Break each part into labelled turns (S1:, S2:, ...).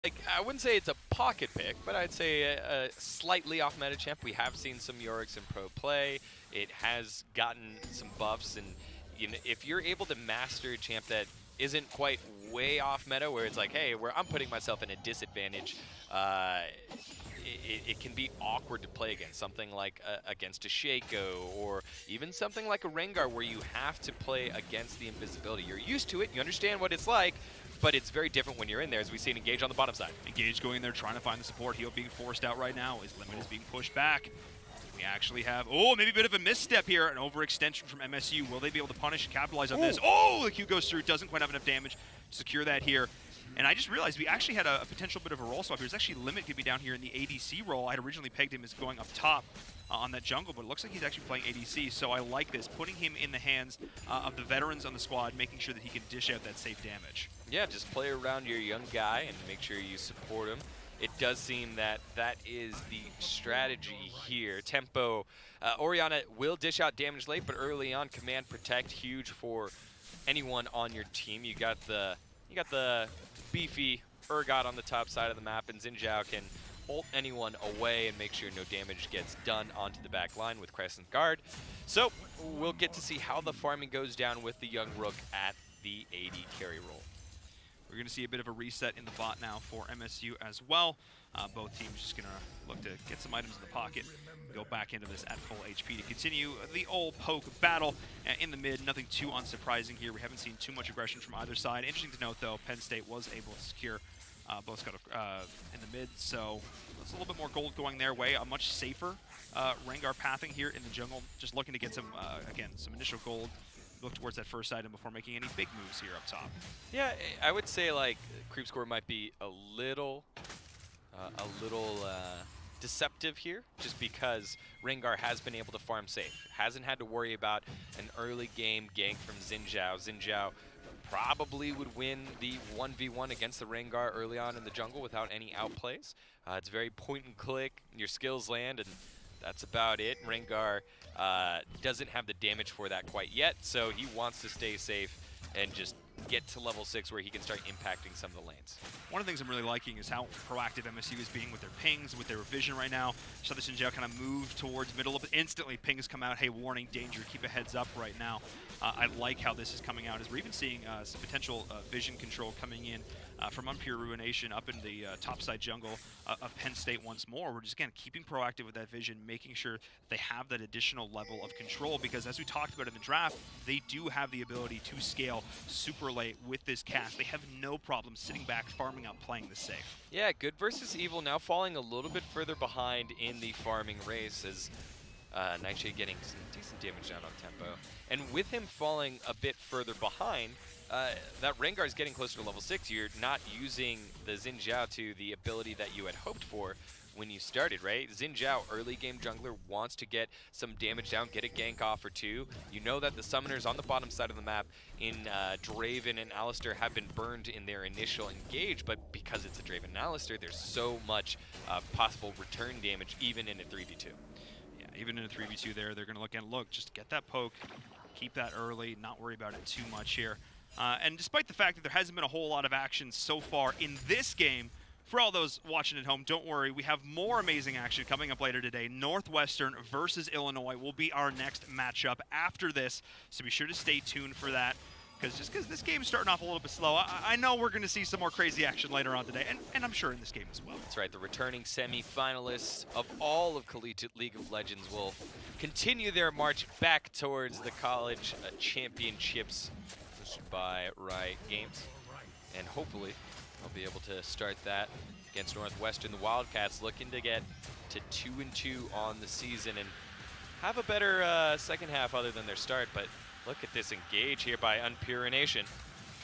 S1: Like, I wouldn't say it's a pocket pick, but I'd say a slightly off meta champ. We have seen some Yoricks in pro play. It has gotten some buffs, and if you're able to master a champ that isn't quite way off meta, where it's like, hey, where I'm putting myself in a disadvantage, it can be awkward to play against. Something like against a Shaco, or even something like a Rengar, where you have to play against the invisibility. You're used to it, you understand what it's like, but it's very different when you're in there, as we see an Engage on the bottom side.
S2: Engage going in there, trying to find the support. Heal being forced out right now. His limit is being pushed back. We actually have, maybe a bit of a misstep here. An overextension from MSU. Will they be able to punish and capitalize on this? Oh, the Q goes through. Doesn't quite have enough damage to secure that here. And I just realized we actually had a potential bit of a roll swap here. There's actually Limit could be down here in the ADC role. I had originally pegged him as going up top on that jungle, but it looks like he's actually playing ADC, so I like this. Putting him in the hands of the veterans on the squad, making sure that he can dish out that safe damage.
S1: Yeah, just play around your young guy and make sure you support him. It does seem that that is the strategy here. Tempo, Orianna will dish out damage late, but early on, command protect, huge for anyone on your team. You got the beefy Urgot on the top side of the map, and Xin Zhao can ult anyone away and make sure no damage gets done onto the back line with Crescent Guard. So we'll get to see how the farming goes down with the young Rook at the AD carry role.
S2: We're going to see a bit of a reset in the bot now for MSU as well. Both teams just going to look to get some items in the pocket, go back into this at full HP to continue the old poke battle in the mid. Nothing too unsurprising here. We haven't seen too much aggression from either side. Interesting to note, though, Penn State was able to secure both got in the mid, so it's a little bit more gold going their way. A much safer Rengar pathing here in the jungle. Just looking to get some, again, some initial gold. Look towards that first item before making any big moves here up top.
S1: Yeah, I would say like creep score might be a little deceptive here, just because Rengar has been able to farm safe. Hasn't had to worry about an early game gank from Xin Zhao. Xin Zhao probably would win the 1v1 against the Rengar early on in the jungle without any outplays. It's very point and click, your skills land, and that's about it. Rengar doesn't have the damage for that quite yet, so he wants to stay safe and just get to level 6 where he can start impacting some of the lanes.
S2: One of the things I'm really liking is how proactive MSU is being with their pings, with their vision right now. So the Xin Zhao kind of move towards middle of it. Instantly pings come out, hey, warning, danger, keep a heads up right now. I like how this is coming out, as we're even seeing some potential vision control coming in from Unpure Ruination up in the topside jungle of Penn State once more. We're just, again, keeping proactive with that vision, making sure they have that additional level of control, because as we talked about in the draft, they do have the ability to scale super late with this cast. They have no problem sitting back, farming up, playing this safe.
S1: Yeah, good versus evil, now falling a little bit further behind in the farming race, as Nightshade getting some decent damage down on tempo. And with him falling a bit further behind, that Rengar is getting closer to level 6. You're not using the Xin Zhao to the ability that you had hoped for when you started, right? Xin Zhao, early game jungler, wants to get some damage down, get a gank off or two. You know that the summoners on the bottom side of the map in Draven and Alistar have been burned in their initial engage, but because it's a Draven and Alistar, there's so much possible return damage even in a 3v2.
S2: Yeah, even in a 3v2 there, they're going to look and look, just get that poke, keep that early, not worry about it too much here. And despite the fact that there hasn't been a whole lot of action so far in this game, for all those watching at home, don't worry, we have more amazing action coming up later today. Northwestern versus Illinois will be our next matchup after this, so be sure to stay tuned for that. Because this game's starting off a little bit slow, I know we're going to see some more crazy action later on today, and I'm sure in this game as well.
S1: That's right, the returning semi-finalists of all of Collegiate League of Legends will continue their march back towards the college championships hosted by Riot Games, and hopefully I'll be able to start that against Northwestern. The Wildcats looking to get to 2-2 on the season and have a better second half other than their start, but look at this engage here by Unpure Ruination.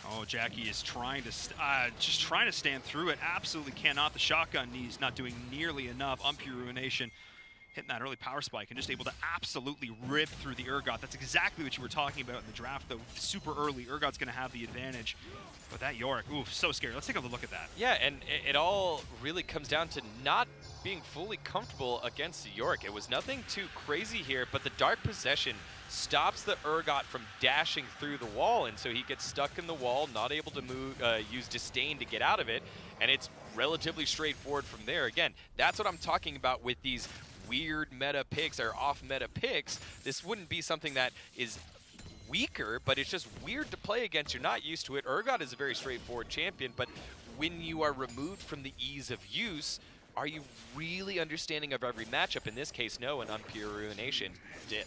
S2: Oh, Jackie is trying to just trying to stand through it. Absolutely cannot. The shotgun knees not doing nearly enough. Unpure Ruination hitting that early power spike and just able to absolutely rip through the Urgot. That's exactly what you were talking about in the draft, though. Super early, Urgot's going to have the advantage. But that Yorick, ooh, so scary. Let's take a look at that.
S1: Yeah, and it all really comes down to not being fully comfortable against the Yorick. It was nothing too crazy here, but the Dark Possession stops the Urgot from dashing through the wall, and so he gets stuck in the wall, not able to move, use Disdain to get out of it, and it's relatively straightforward from there. Again, that's what I'm talking about with these weird meta picks or off meta picks. This wouldn't be something that is weaker, but it's just weird to play against. You're not used to it. Urgot is a very straightforward champion, but when you are removed from the ease of use, are you really understanding of every matchup? In this case, no, and on Pure Ruination did.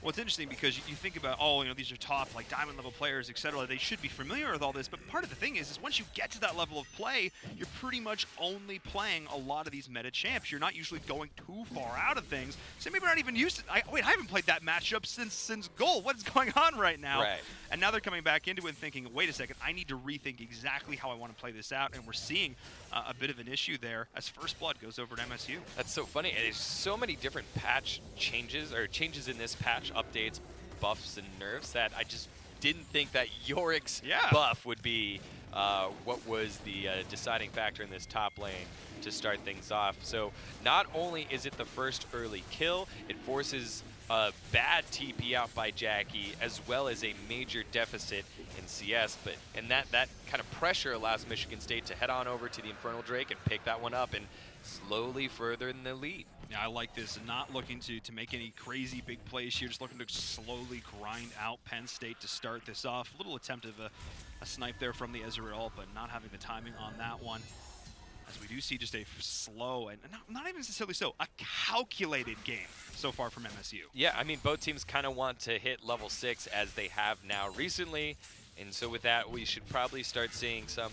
S2: Well, it's interesting because you think about, oh, you know, these are top, like, diamond level players, etc. They should be familiar with all this, but part of the thing is once you get to that level of play, you're pretty much only playing a lot of these meta champs. You're not usually going too far out of things, so maybe not even used to. Wait, I haven't played that matchup since Gold. What's going on right now?
S1: Right.
S2: And now they're coming back into it and thinking, wait a second, I need to rethink exactly how I want to play this out, and we're seeing a bit of an issue there as First Blood goes over to MSU.
S1: That's so funny. There's so many different patch changes, or changes in this patch, updates, buffs, and nerfs that I just didn't think that Yorick's buff would be what was the deciding factor in this top lane to start things off. So not only is it the first early kill, it forces a bad TP out by Jackie, as well as a major deficit in CS, and that kind of pressure allows Michigan State to head on over to the Infernal Drake and pick that one up and slowly further in the lead.
S2: Yeah, I like this. Not looking to make any crazy big plays here, just looking to slowly grind out Penn State to start this off. A little attempt of a snipe there from the Ezreal, but not having the timing on that one. As we do see just a slow, and not even necessarily so, a calculated game so far from MSU.
S1: Yeah, I mean, both teams kind of want to hit level 6 as they have now recently, and so with that, we should probably start seeing some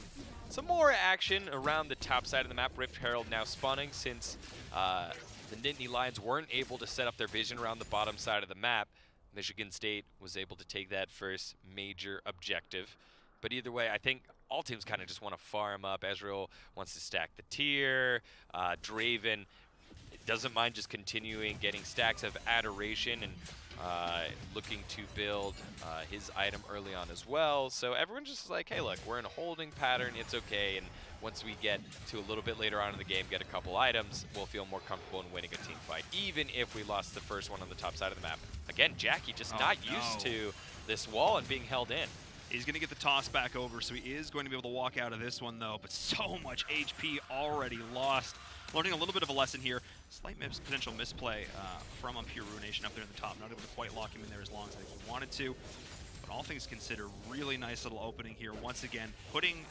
S1: more action around the top side of the map. Rift Herald now spawning since the Nittany Lions weren't able to set up their vision around the bottom side of the map. Michigan State was able to take that first major objective. But either way, I think all teams kind of just want to farm up. Ezreal wants to stack the tier. Draven doesn't mind just continuing getting stacks of Adoration and looking to build his item early on as well. So everyone's just like, hey, look, we're in a holding pattern. It's okay. And once we get to a little bit later on in the game, get a couple items, we'll feel more comfortable in winning a team fight, even if we lost the first one on the top side of the map. Again, Jackie just not used to this wall and being held in.
S2: He's going to get the toss back over, so he is going to be able to walk out of this one, though. But so much HP already lost. Learning a little bit of a lesson here. Slight potential misplay from Pure Ruination up there in the top. Not able to quite lock him in there as long as he wanted to. But all things considered, really nice little opening here. Once again, putting...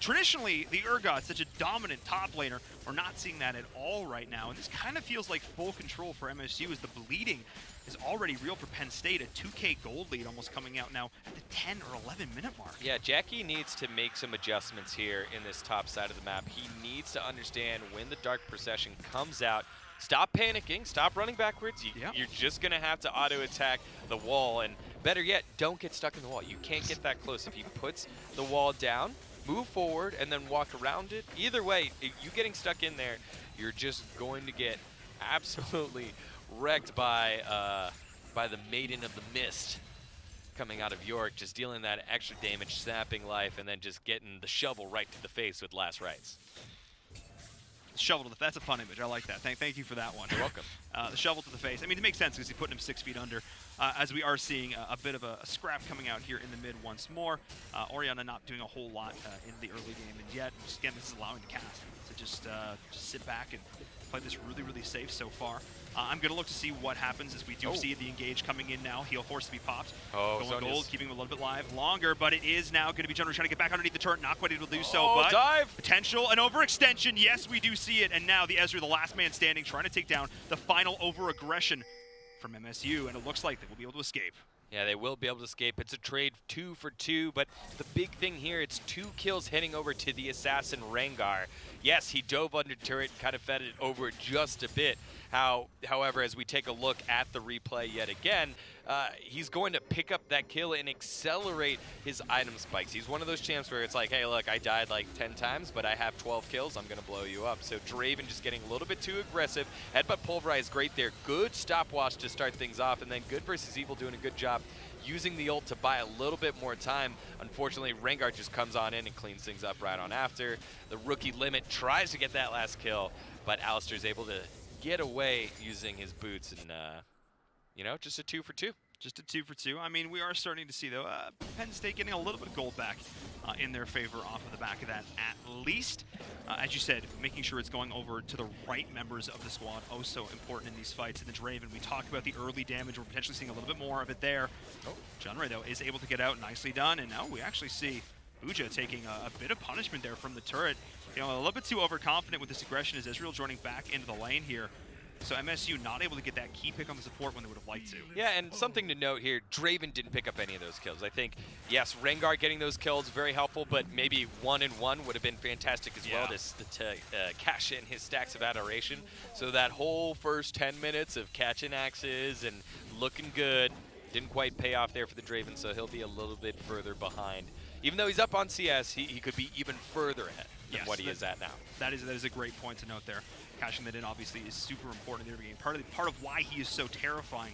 S2: traditionally, the Urgot, such a dominant top laner, we're not seeing that at all right now. And this kind of feels like full control for MSU as the bleeding is already real for Penn State. A 2K gold lead almost coming out now at the 10 or 11 minute mark.
S1: Yeah, Jackie needs to make some adjustments here in this top side of the map. He needs to understand when the Dark Procession comes out. Stop panicking, stop running backwards. You're just going to have to auto-attack the wall, and better yet, don't get stuck in the wall. You can't get that close. If he puts the wall down, move forward, and then walk around it. Either way, you getting stuck in there, you're just going to get absolutely wrecked by the Maiden of the Mist coming out of Yorick, just dealing that extra damage, snapping life, and then just getting the shovel right to the face with last rites.
S2: Shovel to the face. That's a fun image. I like that. Thank you for that one.
S1: You're welcome.
S2: The shovel to the face. I mean, it makes sense because he's putting him 6 feet under. As we are seeing a bit of a scrap coming out here in the mid once more. Orianna not doing a whole lot in the early game, and yet, just, again, this is allowing the cast to just sit back and play this really, really safe so far. I'm going to look to see what happens as we do see the engage coming in now. Heal force to be popped. Going gold, keeping him a little bit live longer, but it is now going to be General trying to get back underneath the turret. Not quite able to do so, but
S1: dive.
S2: Potential, an overextension. Yes, we do see it, and now the Ezreal, the last man standing, trying to take down the final over-aggression from MSU, and it looks like they will be able to escape.
S1: Yeah, they will be able to escape. It's a trade 2 for 2, but the big thing here, it's 2 kills heading over to the assassin Rengar. Yes, he dove under turret and kind of fed it over just a bit. However, as we take a look at the replay yet again, he's going to pick up that kill and accelerate his item spikes. He's one of those champs where it's like, hey, look, I died like 10 times, but I have 12 kills. I'm going to blow you up. So Draven just getting a little bit too aggressive. Headbutt Pulverize great there. Good stopwatch to start things off, and then Good versus Evil doing a good job using the ult to buy a little bit more time. Unfortunately, Rengar just comes on in and cleans things up right on after. The rookie Limit tries to get that last kill, but Alistair's able to get away using his boots, and you know, just a 2 for 2.
S2: Just a 2 for 2. I mean, we are starting to see, though, Penn State getting a little bit of gold back in their favor off of the back of that, at least. As you said, making sure it's going over to the right members of the squad, oh so important in these fights. And the Draven, we talked about the early damage. We're potentially seeing a little bit more of it there. Oh, Junray, though, is able to get out. Nicely done. And now we actually see Buja taking a bit of punishment there from the turret. You know, a little bit too overconfident with this aggression as Israel joining back into the lane here. So MSU not able to get that key pick on the support when they would have liked to.
S1: Yeah, and something to note here, Draven didn't pick up any of those kills. I think, yes, Rengar getting those kills, very helpful, but maybe 1-1 would have been fantastic as well to cash in his stacks of adoration. So that whole first 10 minutes of catching axes and looking good didn't quite pay off there for the Draven, so he'll be a little bit further behind. Even though he's up on CS, he could be even further ahead than what he is at now.
S2: That is a great point to note there. Cashing that in obviously is super important in the game. Part of why he is so terrifying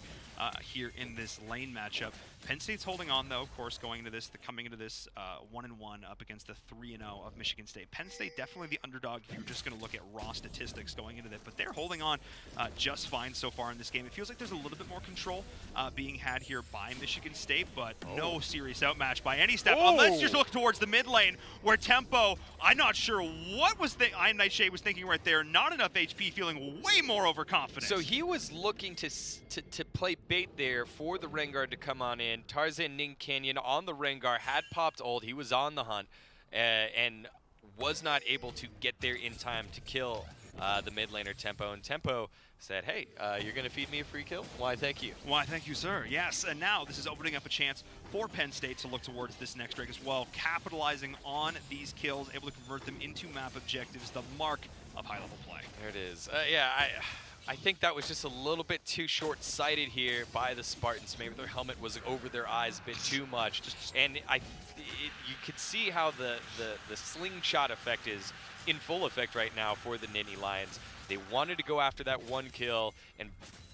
S2: here in this lane matchup. Penn State's holding on though, of course, coming into this 1-1 up against the 3-0 of Michigan State. Penn State definitely the underdog if you're just going to look at raw statistics going into that, but they're holding on just fine so far in this game. It feels like there's a little bit more control being had here by Michigan State, but no serious outmatch by any step. Let's just look towards the mid lane where Tempo, I'm not sure what was Iron Nightshade was thinking right there. Not enough HP, feeling way more overconfident.
S1: So he was looking to play bait there for the Rengar to come on in. Tarzan Ning Canyon on the Rengar had popped ult. He was on the hunt and was not able to get there in time to kill the mid laner Tempo. And Tempo said, hey, you're going to feed me a free kill? Why, thank you.
S2: Why, thank you, sir. Yes, and now this is opening up a chance for Penn State to look towards this next break as well, capitalizing on these kills, able to convert them into map objectives, the mark of high-level play.
S1: There it is. Yeah, I think that was just a little bit too short-sighted here by the Spartans. Maybe their helmet was over their eyes a bit too much. And you could see how the slingshot effect is in full effect right now for the Nittany Lions. They wanted to go after that one kill, and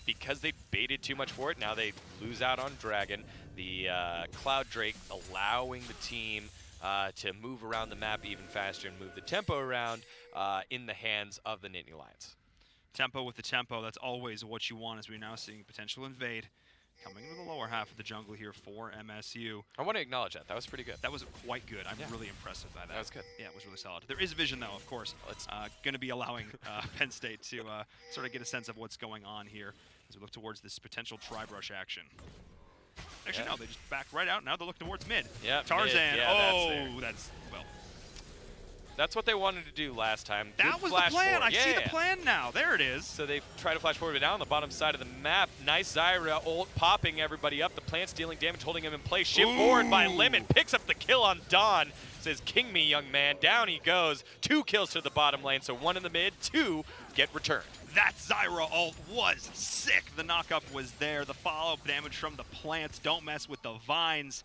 S1: because they baited too much for it, now they lose out on Dragon. The Cloud Drake allowing the team to move around the map even faster and move the tempo around in the hands of the Nittany Lions.
S2: Tempo with the tempo, that's always what you want as we're now seeing potential invade coming into the lower half of the jungle here for MSU.
S1: I want to acknowledge that. That was pretty good.
S2: That was quite good. I'm really impressed by that.
S1: That was good.
S2: Yeah, it was really solid. There is vision, though, of course. It's going to be allowing Penn State to sort of get a sense of what's going on here as we look towards this potential tri-brush action. Actually, no, they just backed right out. Now they're looking towards mid.
S1: Yeah,
S2: Tarzan.
S1: Mid. Yeah,
S2: that's well.
S1: That's what they wanted to do last time.
S2: That was the plan. I see the plan now. There it is.
S1: So they try to flash forward, but down on the bottom side of the map. Nice Zyra ult popping everybody up. The plant's dealing damage, holding him in place. Shift forward by Limit. Picks up the kill on Dawn. Says, king me, young man. Down he goes. 2 kills to the bottom lane. So 1 in the mid, 2 get returned.
S2: That Zyra ult was sick. The knockup was there. The follow-up damage from the plants. Don't mess with the vines.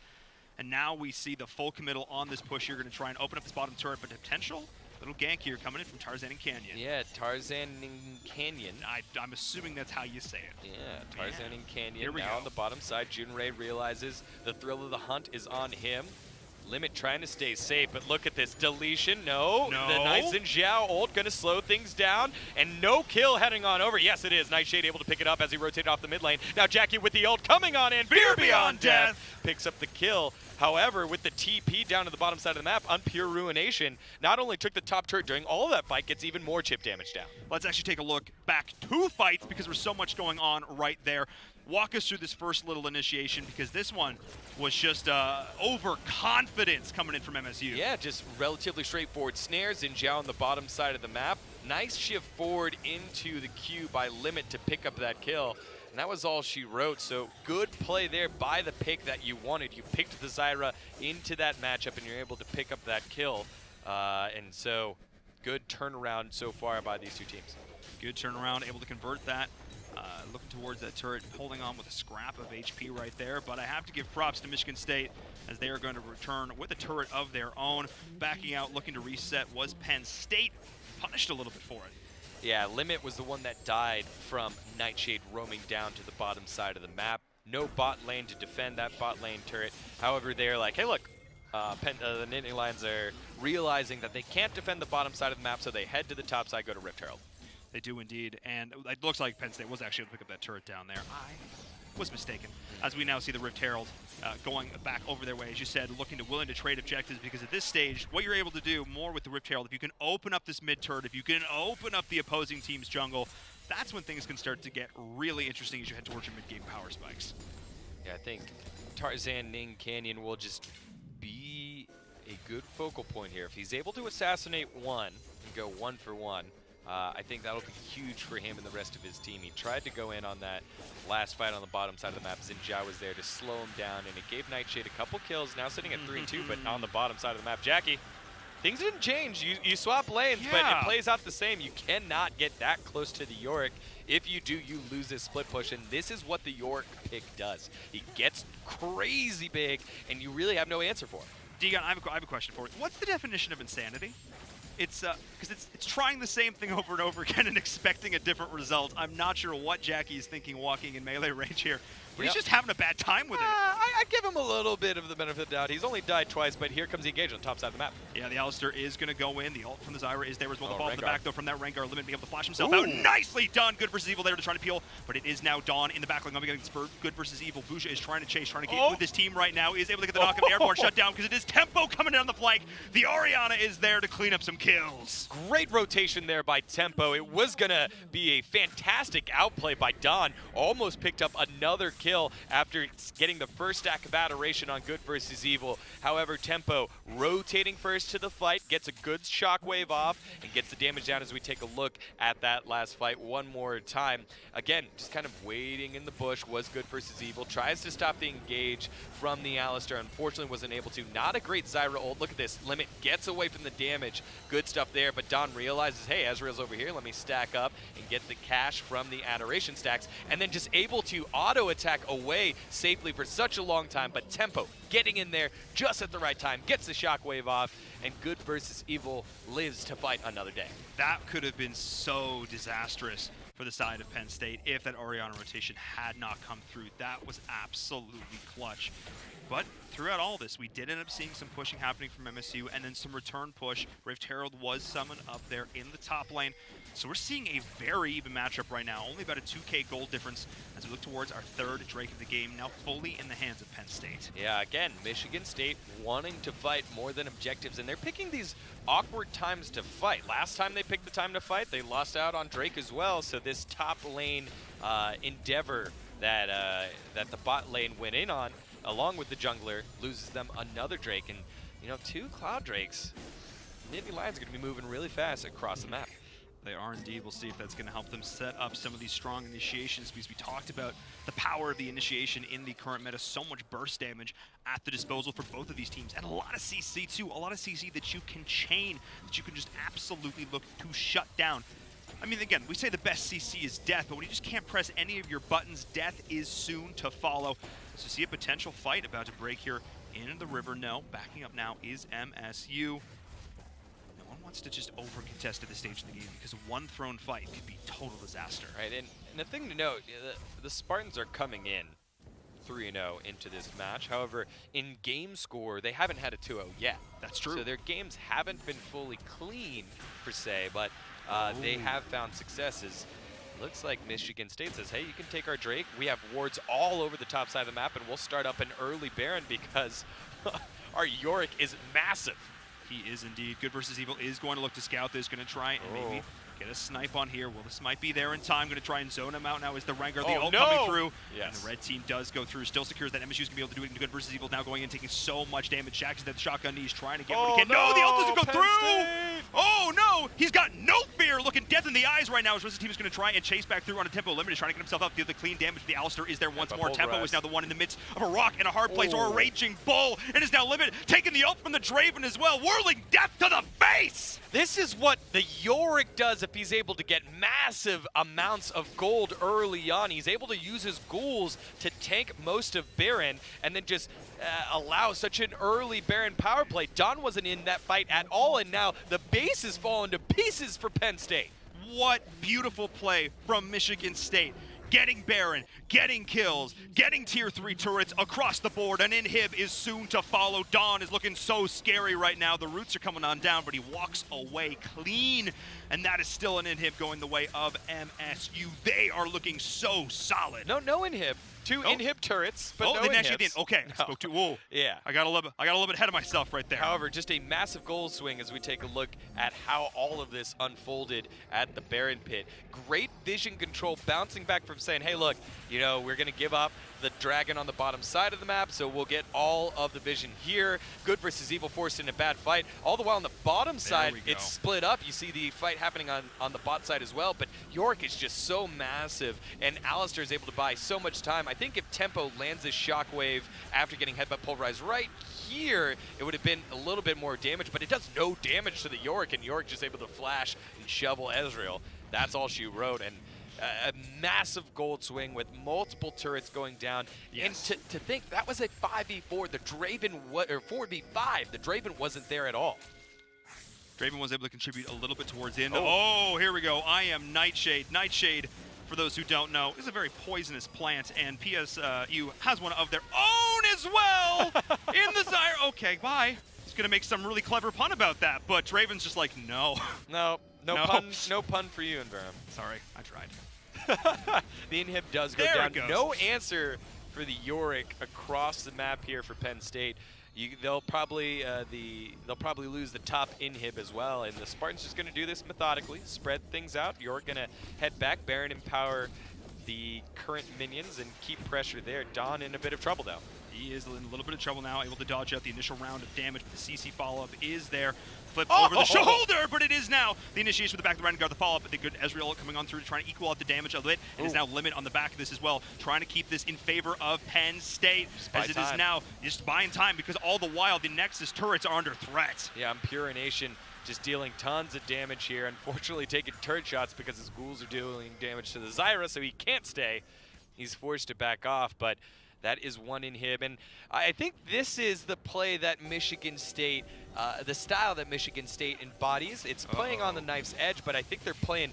S2: And now we see the full committal on this push. You're going to try and open up this bottom turret, but potential little gank here coming in from Tarzan and Canyon.
S1: Yeah, Tarzan and Canyon.
S2: I'm assuming that's how you say it.
S1: Yeah, Tarzan and Canyon.
S2: Here we
S1: now
S2: go.
S1: On the bottom side, Junray realizes the thrill of the hunt is on him. Limit trying to stay safe, but look at this deletion. No. The Nice and Xiao ult going to slow things down, and no kill heading on over. Yes, it is. Nightshade able to pick it up as he rotated off the mid lane. Now Jackie with the ult coming on in. Fear Beyond Death picks up the kill. However, with the TP down to the bottom side of the map, Unpure Ruination not only took the top turret during all of that fight, gets even more chip damage down.
S2: Let's actually take a look back 2 fights because there's so much going on right there. Walk us through this first little initiation because this one was just overconfidence coming in from MSU.
S1: Yeah, just relatively straightforward snares. And Zhao on the bottom side of the map. Nice shift forward into the queue by Limit to pick up that kill. And that was all she wrote. So good play there by the pick that you wanted. You picked the Zyra into that matchup and you're able to pick up that kill. And so good turnaround so far by these two teams.
S2: Good turnaround, able to convert that. Looking towards that turret, holding on with a scrap of HP right there. But I have to give props to Michigan State as they are going to return with a turret of their own. Backing out, looking to reset was Penn State. Punished a little bit for it.
S1: Yeah, Limit was the one that died from Nightshade roaming down to the bottom side of the map. No bot lane to defend that bot lane turret. However, they're like, hey, look, the Nittany Lions are realizing that they can't defend the bottom side of the map, so they head to the top side, go to Rift Herald.
S2: They do indeed, and it looks like Penn State was actually able to pick up that turret down there. I was mistaken, as we now see the Rift Herald going back over their way, as you said, willing to trade objectives, because at this stage, what you're able to do more with the Rift Herald, if you can open up this mid turret, if you can open up the opposing team's jungle, that's when things can start to get really interesting as you head towards your mid-game power spikes.
S1: Yeah, I think Tarzan Ning Canyon will just be a good focal point here. If he's able to assassinate one and go 1 for 1, I think that'll be huge for him and the rest of his team. He tried to go in on that last fight on the bottom side of the map. Xin was there to slow him down, and it gave Nightshade a couple kills, now sitting at 3-2, but on the bottom side of the map. Jackie, things didn't change. You swap lanes, but it plays out the same. You cannot get that close to the Yorick. If you do, you lose this split push, and this is what the Yorick pick does. He gets crazy big, and you really have no answer for him.
S2: Deegan, I have a question for you. What's the definition of insanity? It's because it's trying the same thing over and over again and expecting a different result. I'm not sure what Jackie is thinking walking in melee range here, but he's just having a bad time with it.
S1: I give him a little bit of the benefit of the doubt. He's only died twice, but here comes the engage on the top side of the map.
S2: Yeah, the Alistair is going to go in. The ult from the Zyra is there as well. The ball from the back, though, from that Rengar. Limit being able to flash himself out. Nicely done. Good versus Evil there to try to peel, but it is now Dawn in the back line. Going to be getting spurred. Good versus Evil. Busha is trying to chase, trying to get with his team right now. Is able to get the knock of the airborne shut down because it is Tempo coming down the flank. The Orianna is there to clean up some kills.
S1: Great rotation there by Tempo. It was going to be a fantastic outplay by Dawn. Almost picked up another kill after getting the first stack of adoration on Good versus Evil. However, Tempo rotating first to the fight, gets a good shockwave off, and gets the damage down as we take a look at that last fight one more time. Again, just kind of waiting in the bush was Good versus Evil. Tries to stop the engage from the Alistair. Unfortunately, wasn't able to. Not a great Zyra ult. Look at this. Limit gets away from the damage. Good stuff there, but Dawn realizes, hey, Ezreal's over here. Let me stack up and get the cash from the adoration stacks, and then just able to auto-attack away safely for such a long time, but Tempo getting in there just at the right time, gets the shockwave off, and Good versus Evil lives to fight another day.
S2: That could have been so disastrous for the side of Penn State if that Orianna rotation had not come through. That was absolutely clutch. But throughout all this, we did end up seeing some pushing happening from MSU, and then some return push. Rift Herald was summoned up there in the top lane. So we're seeing a very even matchup right now, only about a 2K gold difference as we look towards our third Drake of the game, now fully in the hands of Penn State.
S1: Yeah, again, Michigan State wanting to fight more than objectives, and they're picking these awkward times to fight. Last time they picked the time to fight, they lost out on Drake as well, so this top lane endeavor that the bot lane went in on, along with the jungler, loses them another Drake, and you know, 2 Cloud Drakes. Nittany Lions are going to be moving really fast across the map.
S2: They are indeed. We'll see if that's going to help them set up some of these strong initiations, because we talked about the power of the initiation in the current meta. So much burst damage at the disposal for both of these teams, and a lot of CC too. A lot of CC that you can chain, that you can just absolutely look to shut down. I mean, again, we say the best CC is death, but when you just can't press any of your buttons, death is soon to follow. So see a potential fight about to break here in the river. No, backing up now is MSU. Wants to just over-contest at this stage of the game, because one thrown fight could be total disaster.
S1: Right, and the thing to note, the Spartans are coming in 3-0 into this match. However, in game score, they haven't had a 2-0 yet.
S2: That's true.
S1: So their games haven't been fully clean, per se, but they have found successes. Looks like Michigan State says, hey, you can take our Drake. We have wards all over the top side of the map, and we'll start up an early Baron because our Yorick is massive.
S2: He is indeed. Good versus Evil is going to look to scout this, going to try and maybe get a snipe on here. Well, this might be there in time. Going to try and zone him out now as the Rengar, the ult coming through.
S1: Yes.
S2: And the red team does go through. Still secures that MSU is going to be able to do it into Good versus Evil. Now going in, taking so much damage. Jackson's at the shotgun knees, trying to get what he can. No, the ult doesn't go through!
S1: State.
S2: Oh, no! no! He's got no fear, looking death in the eyes right now as the team is going to try and chase back through on a tempo limit. He's trying to get himself out, deal the clean damage. The Alistair is there once more. Tempo is now the one in the midst of a rock and a hard place, or a raging bull, and is now Limit taking the ult from the Draven as well, whirling death to the face!
S1: This is what the Yorick does if he's able to get massive amounts of gold early on. He's able to use his ghouls to tank most of Baron and then just allow such an early Baron power play. Don wasn't in that fight at all, and now the base is falling to pieces for Penn State.
S2: What beautiful play from Michigan State. Getting Baron, getting kills, getting tier 3 turrets across the board. An inhib is soon to follow. Dawn is looking so scary right now. The roots are coming on down, but he walks away clean. And that is still an inhib going the way of MSU. They are looking so solid.
S1: No inhib. Two inhib turrets, but no inhibs.
S2: Okay,
S1: No.
S2: I spoke too. Whoa.
S1: Yeah.
S2: I got a little bit ahead of myself right there.
S1: However, just a massive goal swing as we take a look at how all of this unfolded at the Baron pit. Great vision control, bouncing back from saying, hey, look, you know, we're going to give up the dragon on the bottom side of the map, so we'll get all of the vision here. Good versus evil forced in a bad fight. All the while on the bottom side, it's split up. You see the fight happening on the bot side as well, but Yorick is just so massive, and Alistair is able to buy so much time. I think if Tempo lands this shockwave after getting headbutt pulverized right here, it would have been a little bit more damage, but it does no damage to the Yorick, and Yorick just able to flash and shovel Ezreal. That's all she wrote, and a massive gold swing with multiple turrets going down.
S2: Yes.
S1: And to think that was a 5v4, the Draven, or 4v5, the Draven wasn't there at all.
S2: Draven was able to contribute a little bit towards the end. Oh, here we go. I am Nightshade. Nightshade, for those who don't know, is a very poisonous plant, and PSU has one of their own as well in the Zyra. Okay, bye. It's going to make some really clever pun about that, but Draven's just like, no.
S1: No pun for you, Inverum.
S2: Sorry, I tried.
S1: The inhib does go
S2: There
S1: down.
S2: it goes.
S1: No answer for the Yorick across the map here for Penn State. They'll probably lose the top inhib as well, and the Spartans just going to do this methodically, spread things out. Yorick going to head back, Baron empower the current minions, and keep pressure there. Dawn in a bit of trouble though.
S2: He is in a little bit of trouble now, able to dodge out the initial round of damage, but the CC follow-up is there. Flip over the shoulder, but it is now the initiation with the back of the round guard, the follow-up, but the good Ezreal coming on through to try to equal out the damage a bit. It is now Limit on the back of this as well, trying to keep this in favor of Penn State, as it is now just buying time, because all the while the Nexus turrets are under threat.
S1: Yeah, Pure Nation just dealing tons of damage here, unfortunately taking turret shots because his ghouls are dealing damage to the Zyra, so he can't stay. He's forced to back off, but that is one inhib, and I think this is the play that Michigan State, the style that Michigan State embodies. It's playing on the knife's edge, but I think they're playing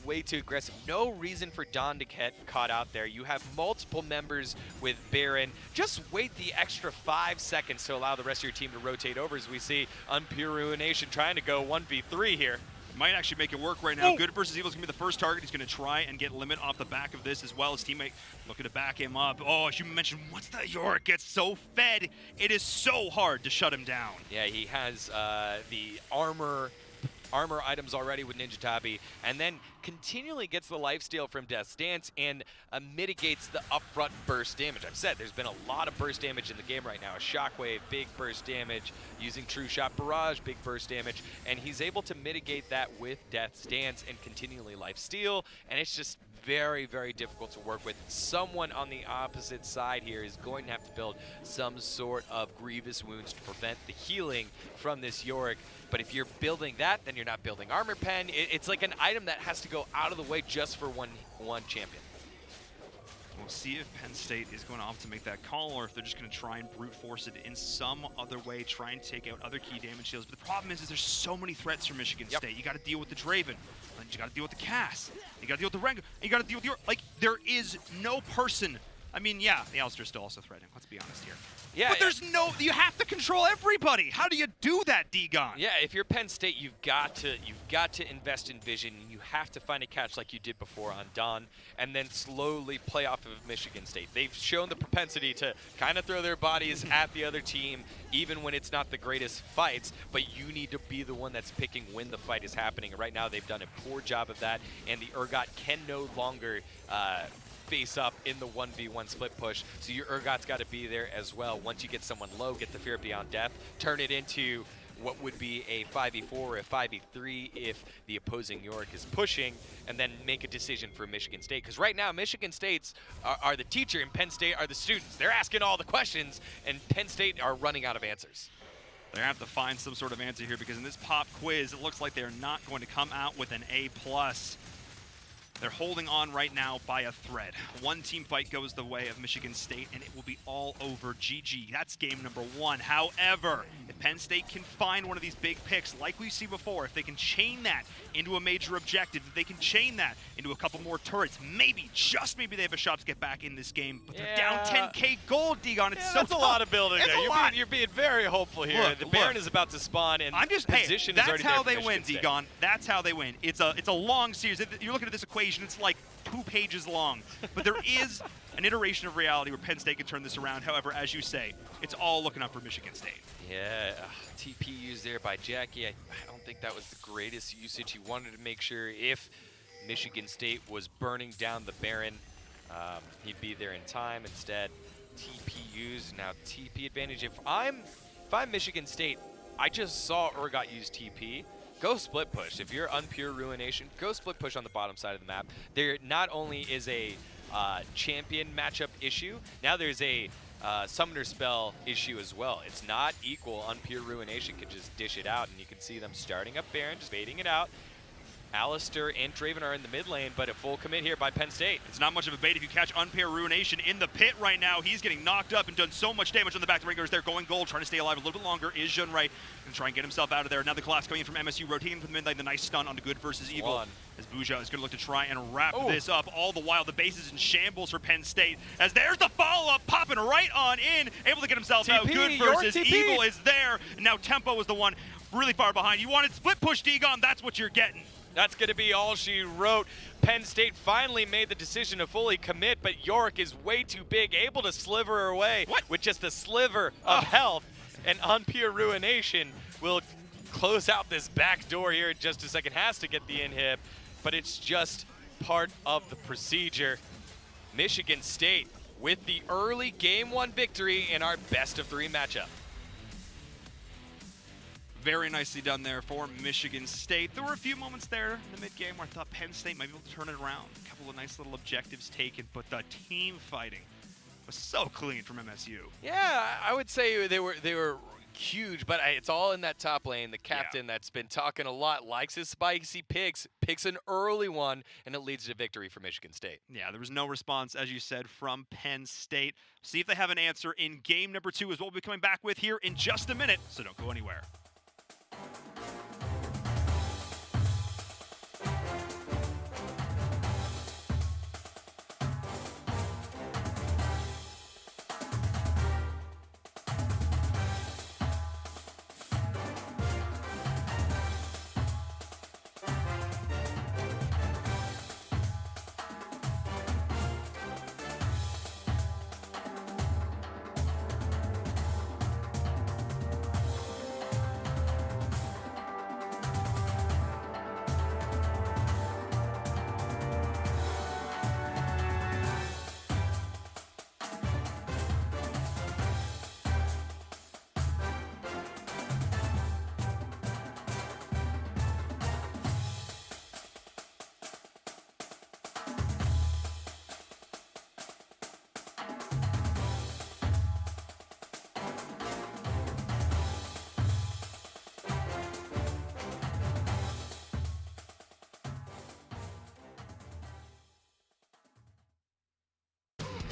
S1: way too aggressive. No reason for Don to get caught out there. You have multiple members with Baron. Just wait the extra 5 seconds to allow the rest of your team to rotate over, as we see Unpure Nation trying to go 1v3 here.
S2: Might actually make it work right now. Good versus Evil is going to be the first target. He's going to try and get Limit off the back of this as well. His teammate looking to back him up. Oh, as you mentioned, once the Yorick gets so fed, it is so hard to shut him down.
S1: Yeah, he has the armor items already with Ninja Tabi, and then continually gets the lifesteal from Death's Dance and mitigates the upfront burst damage. I've said there's been a lot of burst damage in the game right now. A Shockwave, big burst damage. Using True Shot Barrage, big burst damage. And he's able to mitigate that with Death's Dance and continually lifesteal, and it's just very, very difficult to work with. Someone on the opposite side here is going to have to build some sort of grievous wounds to prevent the healing from this Yorick. But if you're building that, then you're not building Armor Pen. It's like an item that has to go out of the way just for one champion.
S2: We'll see if Penn State is going to opt to make that call, or if they're just going to try and brute force it in some other way, try and take out other key damage dealers. But the problem is there's so many threats for Michigan State. You got to deal with the Draven, and you got to deal with the Cass, you got to deal with the Rengar, and you got to deal with your, like, there is no person. I mean, yeah, the Alistair's still also threatening. Let's be honest here.
S1: Yeah,
S2: but there's no, you have to control everybody. How do you do that, D-Gon?
S1: Yeah, if you're Penn State, you've got to invest in vision, and you have to find a catch like you did before on Don, and then slowly play off of Michigan State. They've shown the propensity to kind of throw their bodies at the other team, even when it's not the greatest fights, but you need to be the one that's picking when the fight is happening. And right now, they've done a poor job of that, and the Urgot can no longer face up in the 1v1 split push, so your Urgot's got to be there as well. Once you get someone low, get the Fear Beyond Death, turn it into what would be a 5v4 or a 5v3 if the opposing Yorick is pushing, and then make a decision for Michigan State. Because right now, Michigan State's are the teacher and Penn State are the students. They're asking all the questions, and Penn State are running out of answers.
S2: They have to find some sort of answer here, because in this pop quiz, it looks like they're not going to come out with an A+. They're holding on right now by a thread. One team fight goes the way of Michigan State, and it will be all over. GG. That's game number 1. However, if Penn State can find one of these big picks, like we've seen before, if they can chain that into a major objective, if they can chain that into a couple more turrets, maybe, just maybe, they have a shot to get back in this game. But they're down 10K gold, Degon. It's so
S1: that's
S2: tough.
S1: a lot of building
S2: It's
S1: there. You're being very hopeful here.
S2: Look,
S1: the Baron is about to spawn, and position is already there.
S2: That's how
S1: for
S2: they
S1: Michigan
S2: win,
S1: State.
S2: Degon. That's how they win. It's a long series. You're looking at this equation. It's like 2 pages long. But there is an iteration of reality where Penn State can turn this around. However, as you say, it's all looking up for Michigan State.
S1: Yeah, TP used there by Jackie. I don't think that was the greatest usage. He wanted to make sure if Michigan State was burning down the Baron, he'd be there in time. Instead, TP used. Now TP advantage. If I'm Michigan State, I just saw Urgot use TP. Go split push. If you're Unpure Ruination, go split push on the bottom side of the map. There not only is a champion matchup issue, now there's a summoner spell issue as well. It's not equal. Unpure Ruination can just dish it out, and you can see them starting up Baron, just baiting it out. Alistair and Draven are in the mid lane, but a full commit here by Penn State.
S2: It's not much of a bait if you catch Unpure Ruination in the pit right now. He's getting knocked up and done so much damage on the back. The ringers there going gold, trying to stay alive a little bit longer. Is Jun Wright going to try and get himself out of there? Now the collapse coming in from MSU, rotating from the mid lane. The nice stun onto Good versus Evil. As Buja is going to look to try and wrap this up. All the while, the base is in shambles for Penn State. As there's the follow-up, popping right on in. Able to get himself out. Good versus Evil is there. And now Tempo is the one really far behind. You wanted split push, Degon. That's what you're getting.
S1: That's going to be all she wrote. Penn State finally made the decision to fully commit, but Yorick is way too big, able to sliver her away with just a sliver of health. And Unpure Ruination will close out this back door here in just a second. Has to get the inhib, but it's just part of the procedure. Michigan State with the early Game 1 victory in our best-of-3 matchup.
S2: Very nicely done there for Michigan State. There were a few moments there in the mid-game where I thought Penn State might be able to turn it around. A couple of nice little objectives taken, but the team fighting was so clean from MSU.
S1: Yeah, I would say they were huge, but it's all in that top lane. The captain that's been talking a lot likes his spicy picks an early one, and it leads to victory for Michigan State.
S2: Yeah, there was no response, as you said, from Penn State. See if they have an answer in game number 2 is what we'll be coming back with here in just a minute, so don't go anywhere.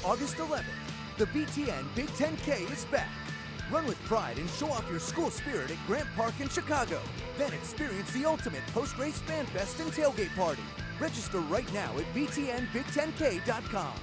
S3: August 11th, the BTN Big 10K is back. Run with pride and show off your school spirit at Grant Park in Chicago. Then experience the ultimate post-race fan fest and tailgate party. Register right now at btnbig10k.com.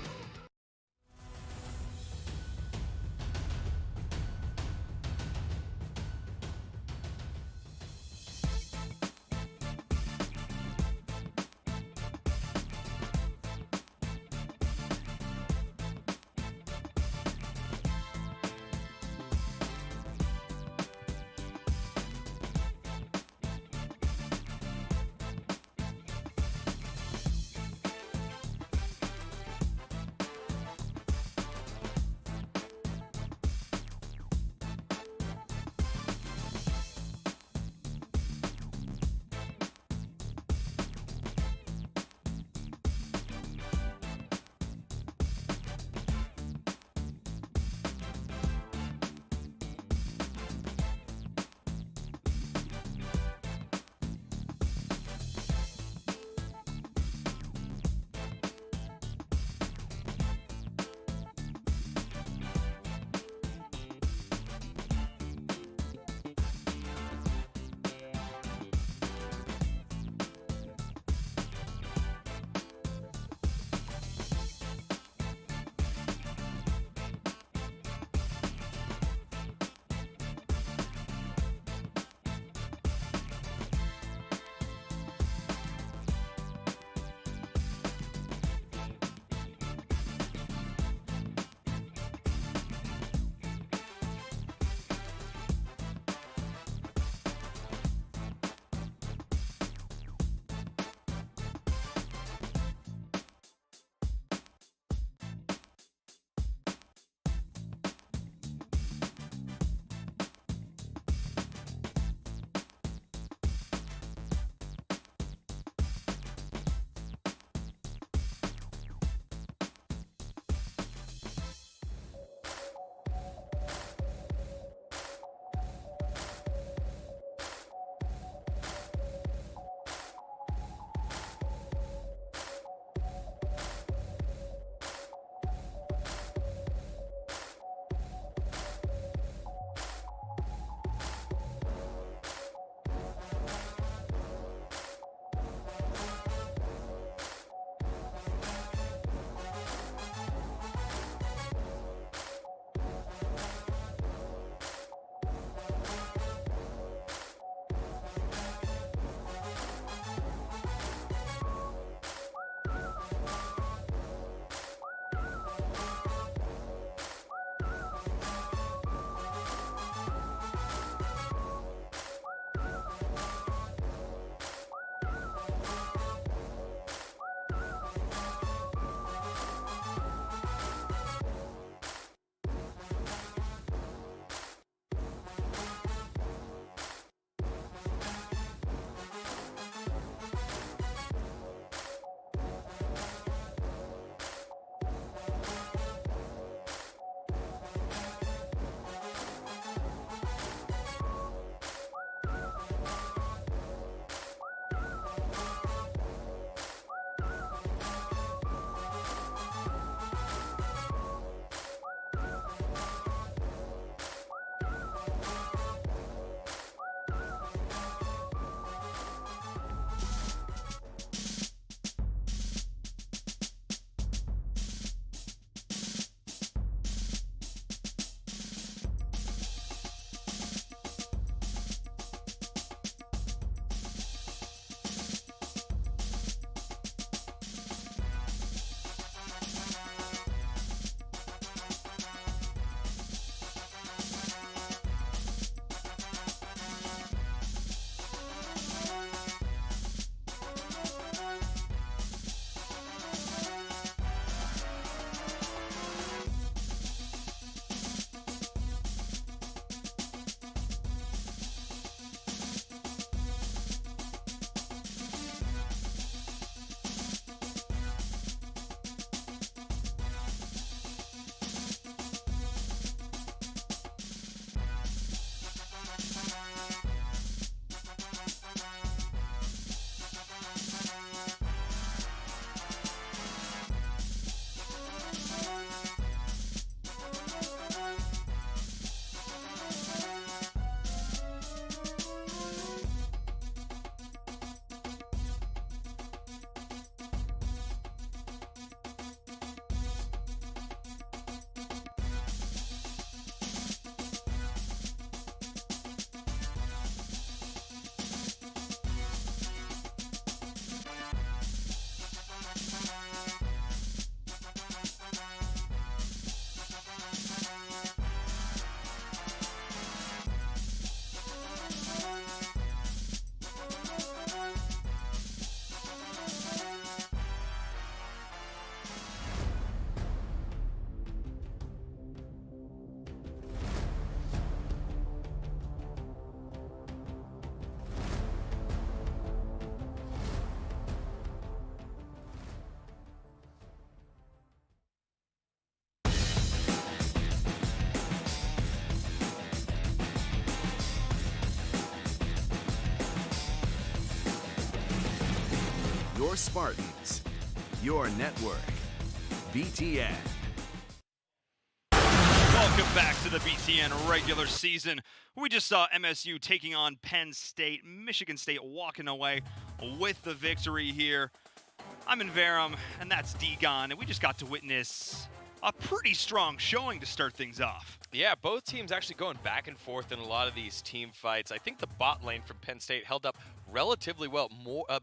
S4: Your Spartans. Your network. BTN.
S2: Welcome back to the BTN regular season. We just saw MSU taking on Penn State. Michigan State walking away with the victory here. I'm in Verum, and that's Degon, and we just got to witness a pretty strong showing to start things off.
S1: Yeah, both teams actually going back and forth in a lot of these team fights. I think the bot lane from Penn State held up relatively well,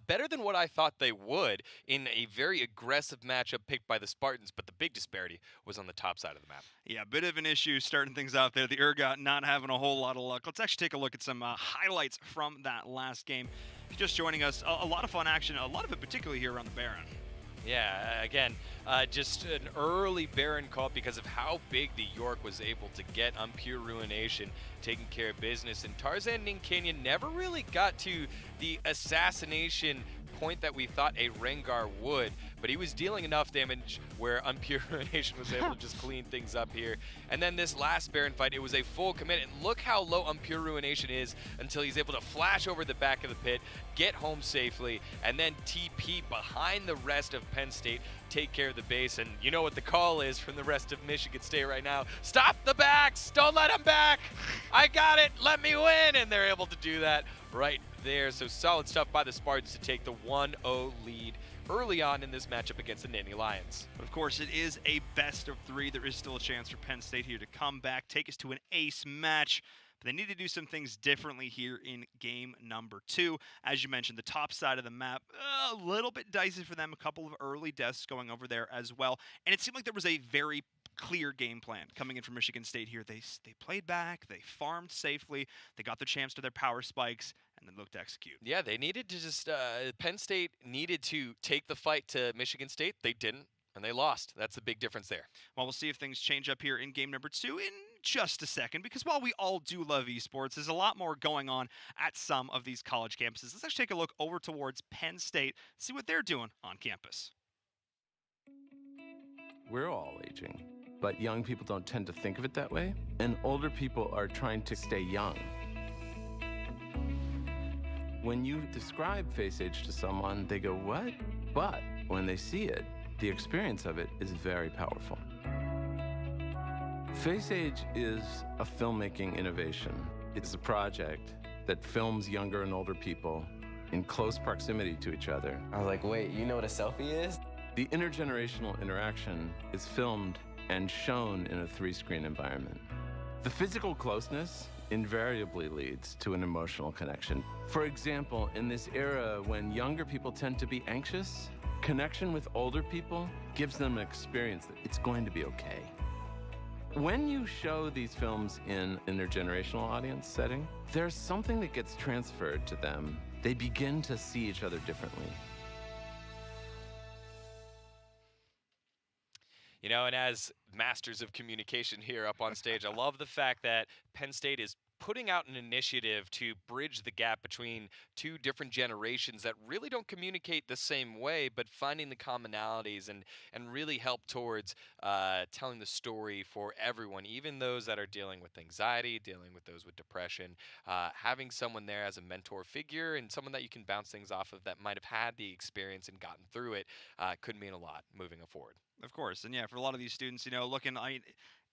S1: better than what I thought they would in a very aggressive matchup picked by the Spartans, but the big disparity was on the top side of the map.
S2: Yeah, a bit of an issue starting things out there. The Urgot not having a whole lot of luck. Let's actually take a look at some highlights from that last game. If you're just joining us, a lot of fun action, a lot of it particularly here around the Baron.
S1: Yeah, again, just an early Baron call because of how big the Yorick was able to get on Pure Ruination, taking care of business. And Tarzan Ninkanian never really got to the assassination point that we thought a Rengar would, but he was dealing enough damage where Unpure Ruination was able to just clean things up here. And then this last Baron fight, it was a full commit, and look how low Unpure Ruination is until he's able to flash over the back of the pit, get home safely, and then TP behind the rest of Penn State, take care of the base. And you know what the call is from the rest of Michigan State right now: stop the backs, don't let them back, I got it, let me win. And they're able to do that right there. So solid stuff by the Spartans to take the 1-0 lead early on in this matchup against the Nittany Lions.
S2: But of course, it is a best of 3. There is still a chance for Penn State here to come back, take us to an ace match. But they need to do some things differently here in game number 2. As you mentioned, the top side of the map, a little bit dicey for them. A couple of early deaths going over there as well. And it seemed like there was a very clear game plan coming in from Michigan State here. They played back, they farmed safely, they got the champs to their power spikes, and then looked to execute.
S1: Yeah, they needed to just, Penn State needed to take the fight to Michigan State. They didn't, and they lost. That's the big difference there.
S2: Well, we'll see if things change up here in game number 2 in just a second, because while we all do love esports, there's a lot more going on at some of these college campuses. Let's actually take a look over towards Penn State, see what they're doing on campus.
S5: We're all aging, but young people don't tend to think of it that way, and older people are trying to stay young. When you describe face age to someone, they go, "What?" But when they see it, the experience of it is very powerful. Face age is a filmmaking innovation. It's a project that films younger and older people in close proximity to each other.
S6: I was like, wait, you know what a selfie is?
S5: The intergenerational interaction is filmed and shown in a 3-screen environment. The physical closeness invariably leads to an emotional connection. For example, in this era when younger people tend to be anxious, connection with older people gives them an experience that it's going to be okay. When you show these films in intergenerational audience setting, there's something that gets transferred to them. They begin to see each other differently.
S1: You know, and as masters of communication here up on stage, I love the fact that Penn State is putting out an initiative to bridge the gap between two different generations that really don't communicate the same way, but finding the commonalities and really help towards telling the story for everyone, even those that are dealing with anxiety, dealing with those with depression. Having someone there as a mentor figure and someone that you can bounce things off of that might have had the experience and gotten through it could mean a lot moving forward.
S2: Of course, and yeah, for a lot of these students, you know,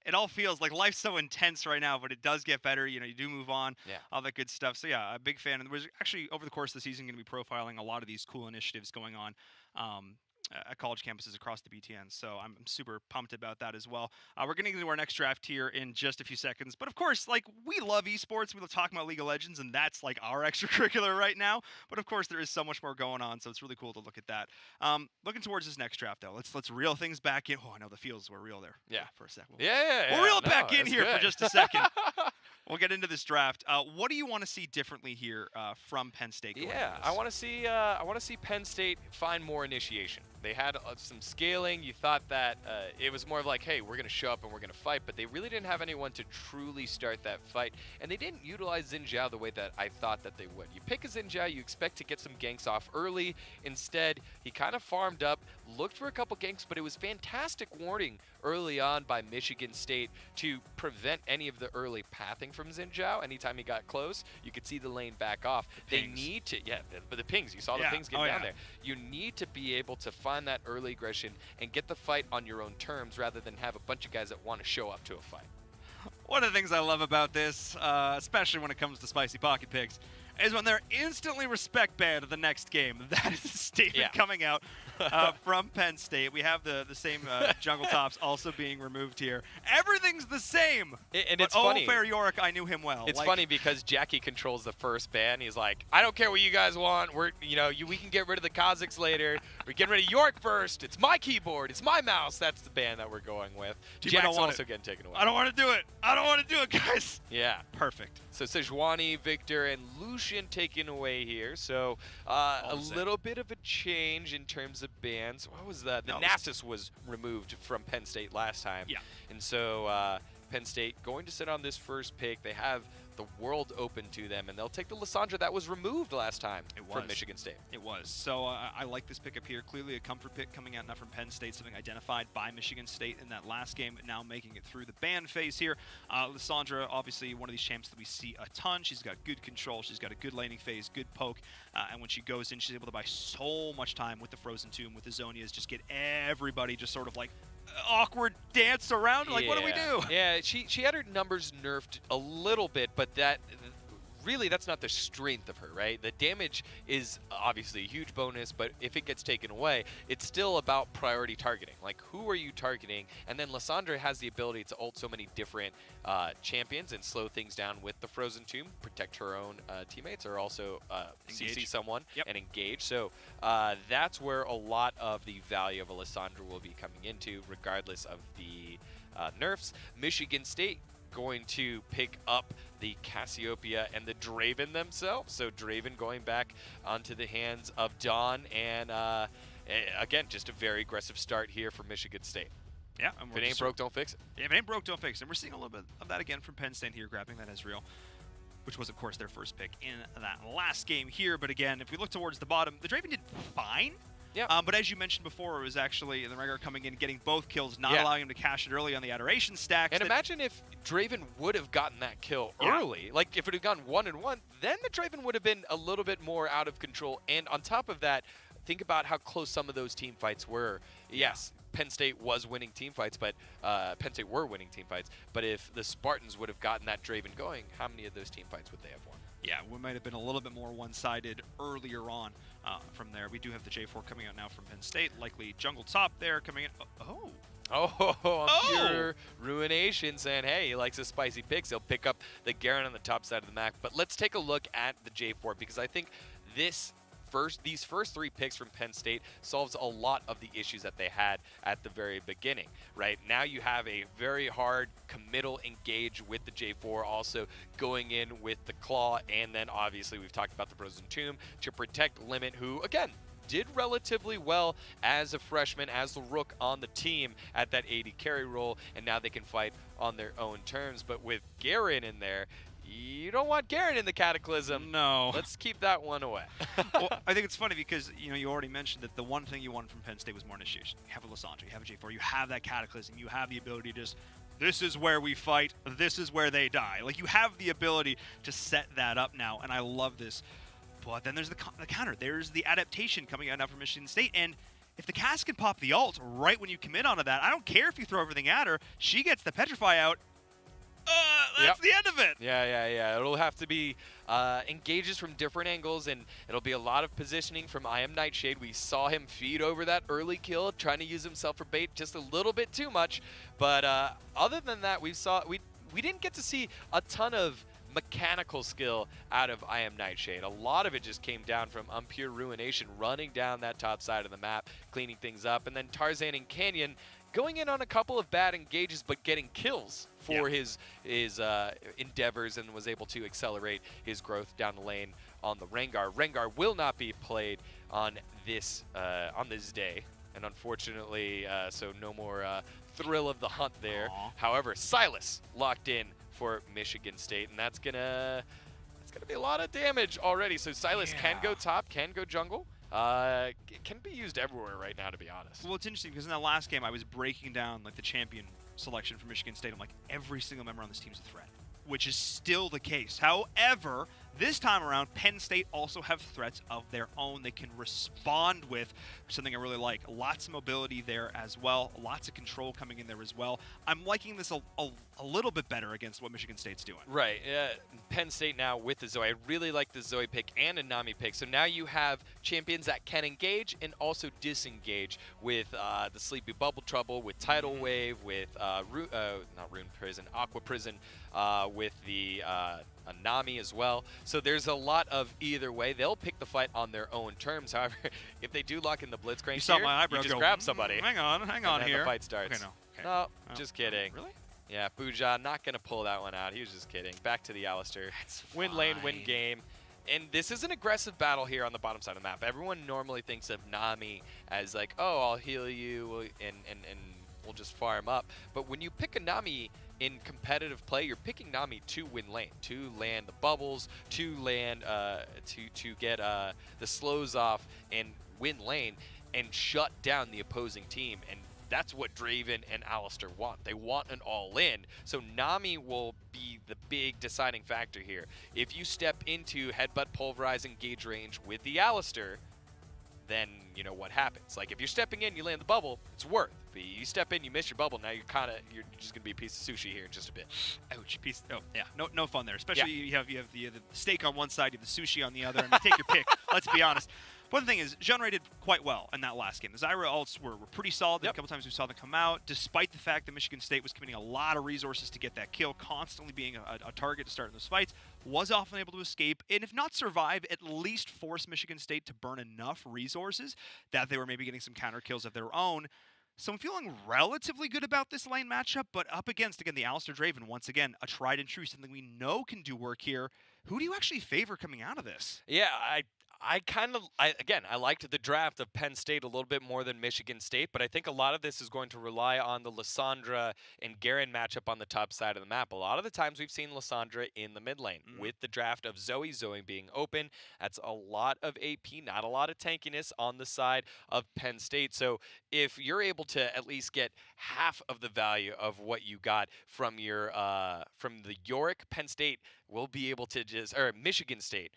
S2: it all feels like life's so intense right now, but it does get better. You know, you do move on, all that good stuff. So yeah, a big fan. And we're actually over the course of the season going to be profiling a lot of these cool initiatives going on at college campuses across the BTN. So I'm super pumped about that as well. We're going to get into our next draft here in just a few seconds. But of course, like, we love esports. We love talking about League of Legends, and that's like our extracurricular right now. But of course, there is so much more going on, so it's really cool to look at that. Looking towards this next draft, though, let's reel things back in. Oh, I know the feels were real there.
S1: Yeah.
S2: For a second.
S1: We'll
S2: reel it back in here
S1: good.
S2: for just a second. We'll get into this draft. What do you want to see differently here from Penn State?
S1: Yeah, I want to see Penn State find more initiation. They had some scaling. You thought that it was more of like, hey, we're going to show up and we're going to fight, but they really didn't have anyone to truly start that fight, and they didn't utilize Xin Zhao the way that I thought that they would. You pick a Xin Zhao, you expect to get some ganks off early. Instead, he kind of farmed up, looked for a couple ganks, but it was fantastic warning early on by Michigan State to prevent any of the early pathing from Xin Zhao. Anytime he got close, you could see the lane back off. They need to, but the pings, you saw the pings get down there. You need to be able to find that early aggression and get the fight on your own terms rather than have a bunch of guys that want to show up to a fight.
S2: One of the things I love about this, especially when it comes to spicy pocket picks, is when they're instantly respect banned the next game. That is a statement coming out from Penn State. We have the same jungle tops also being removed here. Everything's the same.
S1: And
S2: but
S1: it's funny.
S2: fair Yorick, I knew him well.
S1: It's funny because Jackie controls the first ban. He's like, I don't care what you guys want. We can get rid of the Kazakhs later. We're getting rid of Yorick first. It's my keyboard. It's my mouse. That's the ban that we're going with. Jack's also getting taken away.
S2: I don't want to do it. I don't want to do it, guys.
S1: Yeah.
S2: Perfect.
S1: So Sejuani, Victor, and Lucian taken away here. So a little bit of a change in terms of bans. What was that? The Nasus was removed from Penn State last time.
S2: Yeah.
S1: And so Penn State going to sit on this first pick. They have the world open to them, and they'll take the Lysandra that was removed last time from Michigan State.
S2: It was. So I like this pickup here. Clearly a comfort pick coming out now from Penn State, something identified by Michigan State in that last game, now making it through the ban phase here. Lysandra, obviously one of these champs that we see a ton. She's got good control. She's got a good laning phase, good poke, and when she goes in, she's able to buy so much time with the Frozen Tomb, with the Zonias, just get everybody just sort of like awkward dance around. Like, what do we do?
S1: Yeah, she had her numbers nerfed a little bit, but that's not the strength of her, right? The damage is obviously a huge bonus, but if it gets taken away, it's still about priority targeting. Like, who are you targeting? And then Lysandra has the ability to ult so many different champions and slow things down with the Frozen Tomb, protect her own teammates, or also CC someone and engage. So that's where a lot of the value of a Lysandra will be coming into, regardless of the nerfs. Michigan State going to pick up the Cassiopeia and the Draven themselves. So Draven going back onto the hands of Dawn, and again, just a very aggressive start here for Michigan State.
S2: Yeah,
S1: if it ain't broke, don't fix it.
S2: Yeah, if it ain't broke, don't fix it. And we're seeing a little bit of that again from Penn State here, grabbing that Ezreal, which was, of course, their first pick in that last game here. But again, if we look towards the bottom, the Draven did fine.
S1: Yeah.
S2: But as you mentioned before, it was actually the Rengar coming in, getting both kills, not allowing him to cash it early on the adoration stacks.
S1: And imagine if Draven would have gotten that kill early. Like, if it had gone 1-1, then the Draven would have been a little bit more out of control. And on top of that, think about how close some of those team fights were. Yes, Penn State was winning team fights, but Penn State were winning team fights. But if the Spartans would have gotten that Draven going, how many of those team fights would they have won?
S2: Yeah, we might have been a little bit more one-sided earlier on from there. We do have the J4 coming out now from Penn State, likely jungle top there coming in.
S1: Pure Ruination saying, hey, he likes his spicy picks. He'll pick up the Garen on the top side of the map. But let's take a look at the J4, because I think these first three picks from Penn State solves a lot of the issues that they had at the very beginning, right? Now you have a very hard committal engage with the J4, also going in with the Claw, and then obviously we've talked about the Frozen Tomb to protect Limit, who, again, did relatively well as a freshman, as the Rook on the team at that AD carry role, and now they can fight on their own terms. But with Garen in there, you don't want Garen in the Cataclysm.
S2: No.
S1: Let's keep that one away.
S2: Well, I think it's funny because, you already mentioned that the one thing you wanted from Penn State was more initiation. You have a Lysandra, you have a J4, you have that Cataclysm, you have the ability to just, this is where we fight, this is where they die. Like, you have the ability to set that up now, and I love this. But then there's the counter. There's the adaptation coming out now from Michigan State, and if the Cass can pop the ult right when you commit onto that, I don't care if you throw everything at her, she gets the Petrify out, that's the end of it.
S1: Yeah. It'll have to be engages from different angles, and it'll be a lot of positioning from I Am Nightshade. We saw him feed over that early kill, trying to use himself for bait just a little bit too much. But other than that, we didn't get to see a ton of mechanical skill out of I Am Nightshade. A lot of it just came down from Pure Ruination running down that top side of the map, cleaning things up, and then Tarzan and Canyon going in on a couple of bad engages, but getting kills for his endeavors, and was able to accelerate his growth down the lane on the Rengar. Rengar will not be played on this day. And unfortunately, so no more thrill of the hunt there.
S2: Aww.
S1: However, Silas locked in for Michigan State, and that's gonna be a lot of damage already. So Silas can go top, can go jungle. It can be used everywhere right now, to be honest.
S2: Well, it's interesting because in that last game, I was breaking down like the champion selection for Michigan State. I'm like, every single member on this team is a threat, which is still the case. However, this time around, Penn State also have threats of their own they can respond with, something I really like. Lots of mobility there as well, lots of control coming in there as well. I'm liking this a little bit better against what Michigan State's doing.
S1: Right. Penn State now with the Zoe. I really like the Zoe pick and a Nami pick. So now you have champions that can engage and also disengage with the Sleepy Bubble Trouble, with Tidal Wave, with not Rune Prison, Aqua Prison, with the Nami as well. So there's a lot of either way. They'll pick the fight on their own terms. However, if they do lock in the Blitzcrank,
S2: you saw
S1: here,
S2: my eyebrow
S1: you just
S2: go,
S1: grab somebody.
S2: Hang on
S1: and
S2: here.
S1: The fight starts.
S2: Okay, no. Okay.
S1: No,
S2: Oh.
S1: just kidding.
S2: Really?
S1: Yeah, Buja not going to pull that one out. He was just kidding. Back to the Alistair. Win lane, win game. And this is an aggressive battle here on the bottom side of the map. Everyone normally thinks of Nami as like, oh, I'll heal you and we'll just farm up. But when you pick a Nami in competitive play, you're picking Nami to win lane, to land the bubbles, to land, to get the slows off and win lane and shut down the opposing team. And that's what Draven and Alistair want. They want an all-in. So Nami will be the big deciding factor here. If you step into headbutt, pulverize, engage range with the Alistair, then you know what happens. Like if you're stepping in, you land the bubble, it's worth. But you step in, you miss your bubble, now you're just gonna be a piece of sushi here in just a bit.
S2: Ouch! Oh yeah, no fun there. Especially you have the steak on one side, you have the sushi on the other, and you take your pick. Let's be honest. One thing is, generated quite well in that last game. The Zyra ults were pretty solid. A couple times we saw them come out, despite the fact that Michigan State was committing a lot of resources to get that kill, constantly being a target to start in those fights, was often able to escape, and if not survive, at least force Michigan State to burn enough resources that they were maybe getting some counter kills of their own. So I'm feeling relatively good about this lane matchup, but up against, again, the Alistair Draven, once again, a tried and true, something we know can do work here. Who do you actually favor coming out of this?
S1: Yeah, I liked the draft of Penn State a little bit more than Michigan State, but I think a lot of this is going to rely on the Lysandra and Garen matchup on the top side of the map. A lot of the times we've seen Lysandra in the mid lane. With the draft of Zoe being open, that's a lot of AP, not a lot of tankiness on the side of Penn State. So if you're able to at least get half of the value of what you got from your from the Yorick, Penn State will be able to just, or Michigan State,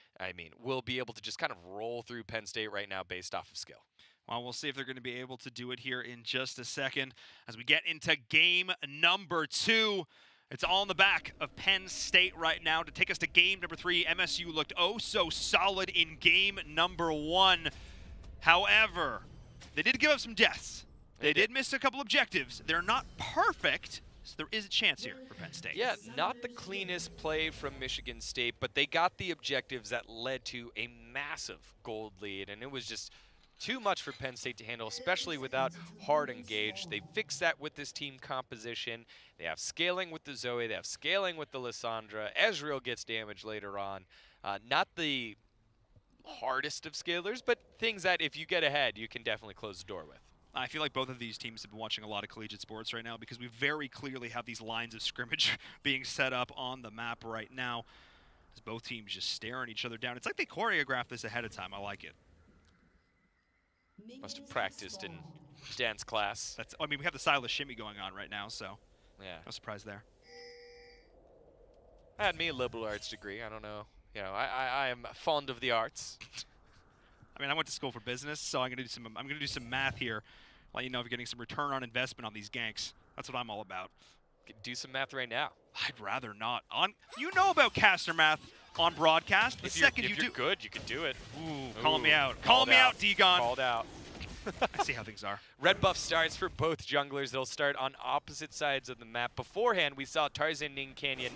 S1: will be able to just kind of roll through Penn State right now based off of skill.
S2: Well, we'll see if they're going to be able to do it here in just a second as we get into game number 2. It's all in the back of Penn State right now to take us to game number 3. MSU looked oh so solid in game number 1. However, they did give up some deaths. They did miss a couple objectives. They're not perfect, so there is a chance here for Penn State.
S1: Yeah, not the cleanest play from Michigan State, but they got the objectives that led to a massive gold lead, and it was just too much for Penn State to handle, especially without hard engage. They fixed that with this team composition. They have scaling with the Zoe. They have scaling with the Lysandra. Ezreal gets damaged later on. Not the hardest of scalers, but things that if you get ahead, you can definitely close the door with.
S2: I feel like both of these teams have been watching a lot of collegiate sports right now because we very clearly have these lines of scrimmage being set up on the map right now as both teams just staring each other down. It's like they choreographed this ahead of time. I like it.
S1: Must have practiced in dance class.
S2: We have the Silas shimmy going on right now, so
S1: yeah,
S2: no surprise there.
S1: I had me a liberal arts degree. I don't know. You know, I am fond of the arts.
S2: I went to school for business, so I'm gonna do some math here. Let you know if you're getting some return on investment on these ganks. That's what I'm all about.
S1: Do some math right now.
S2: I'd rather not. You know about caster math on broadcast.
S1: If you're good, you can do it.
S2: Ooh, call me out. Call me out, Degon.
S1: Called out.
S2: I see how things are.
S1: Red buff starts for both junglers. They'll start on opposite sides of the map. Beforehand, we saw Tarzan Ning Canyon,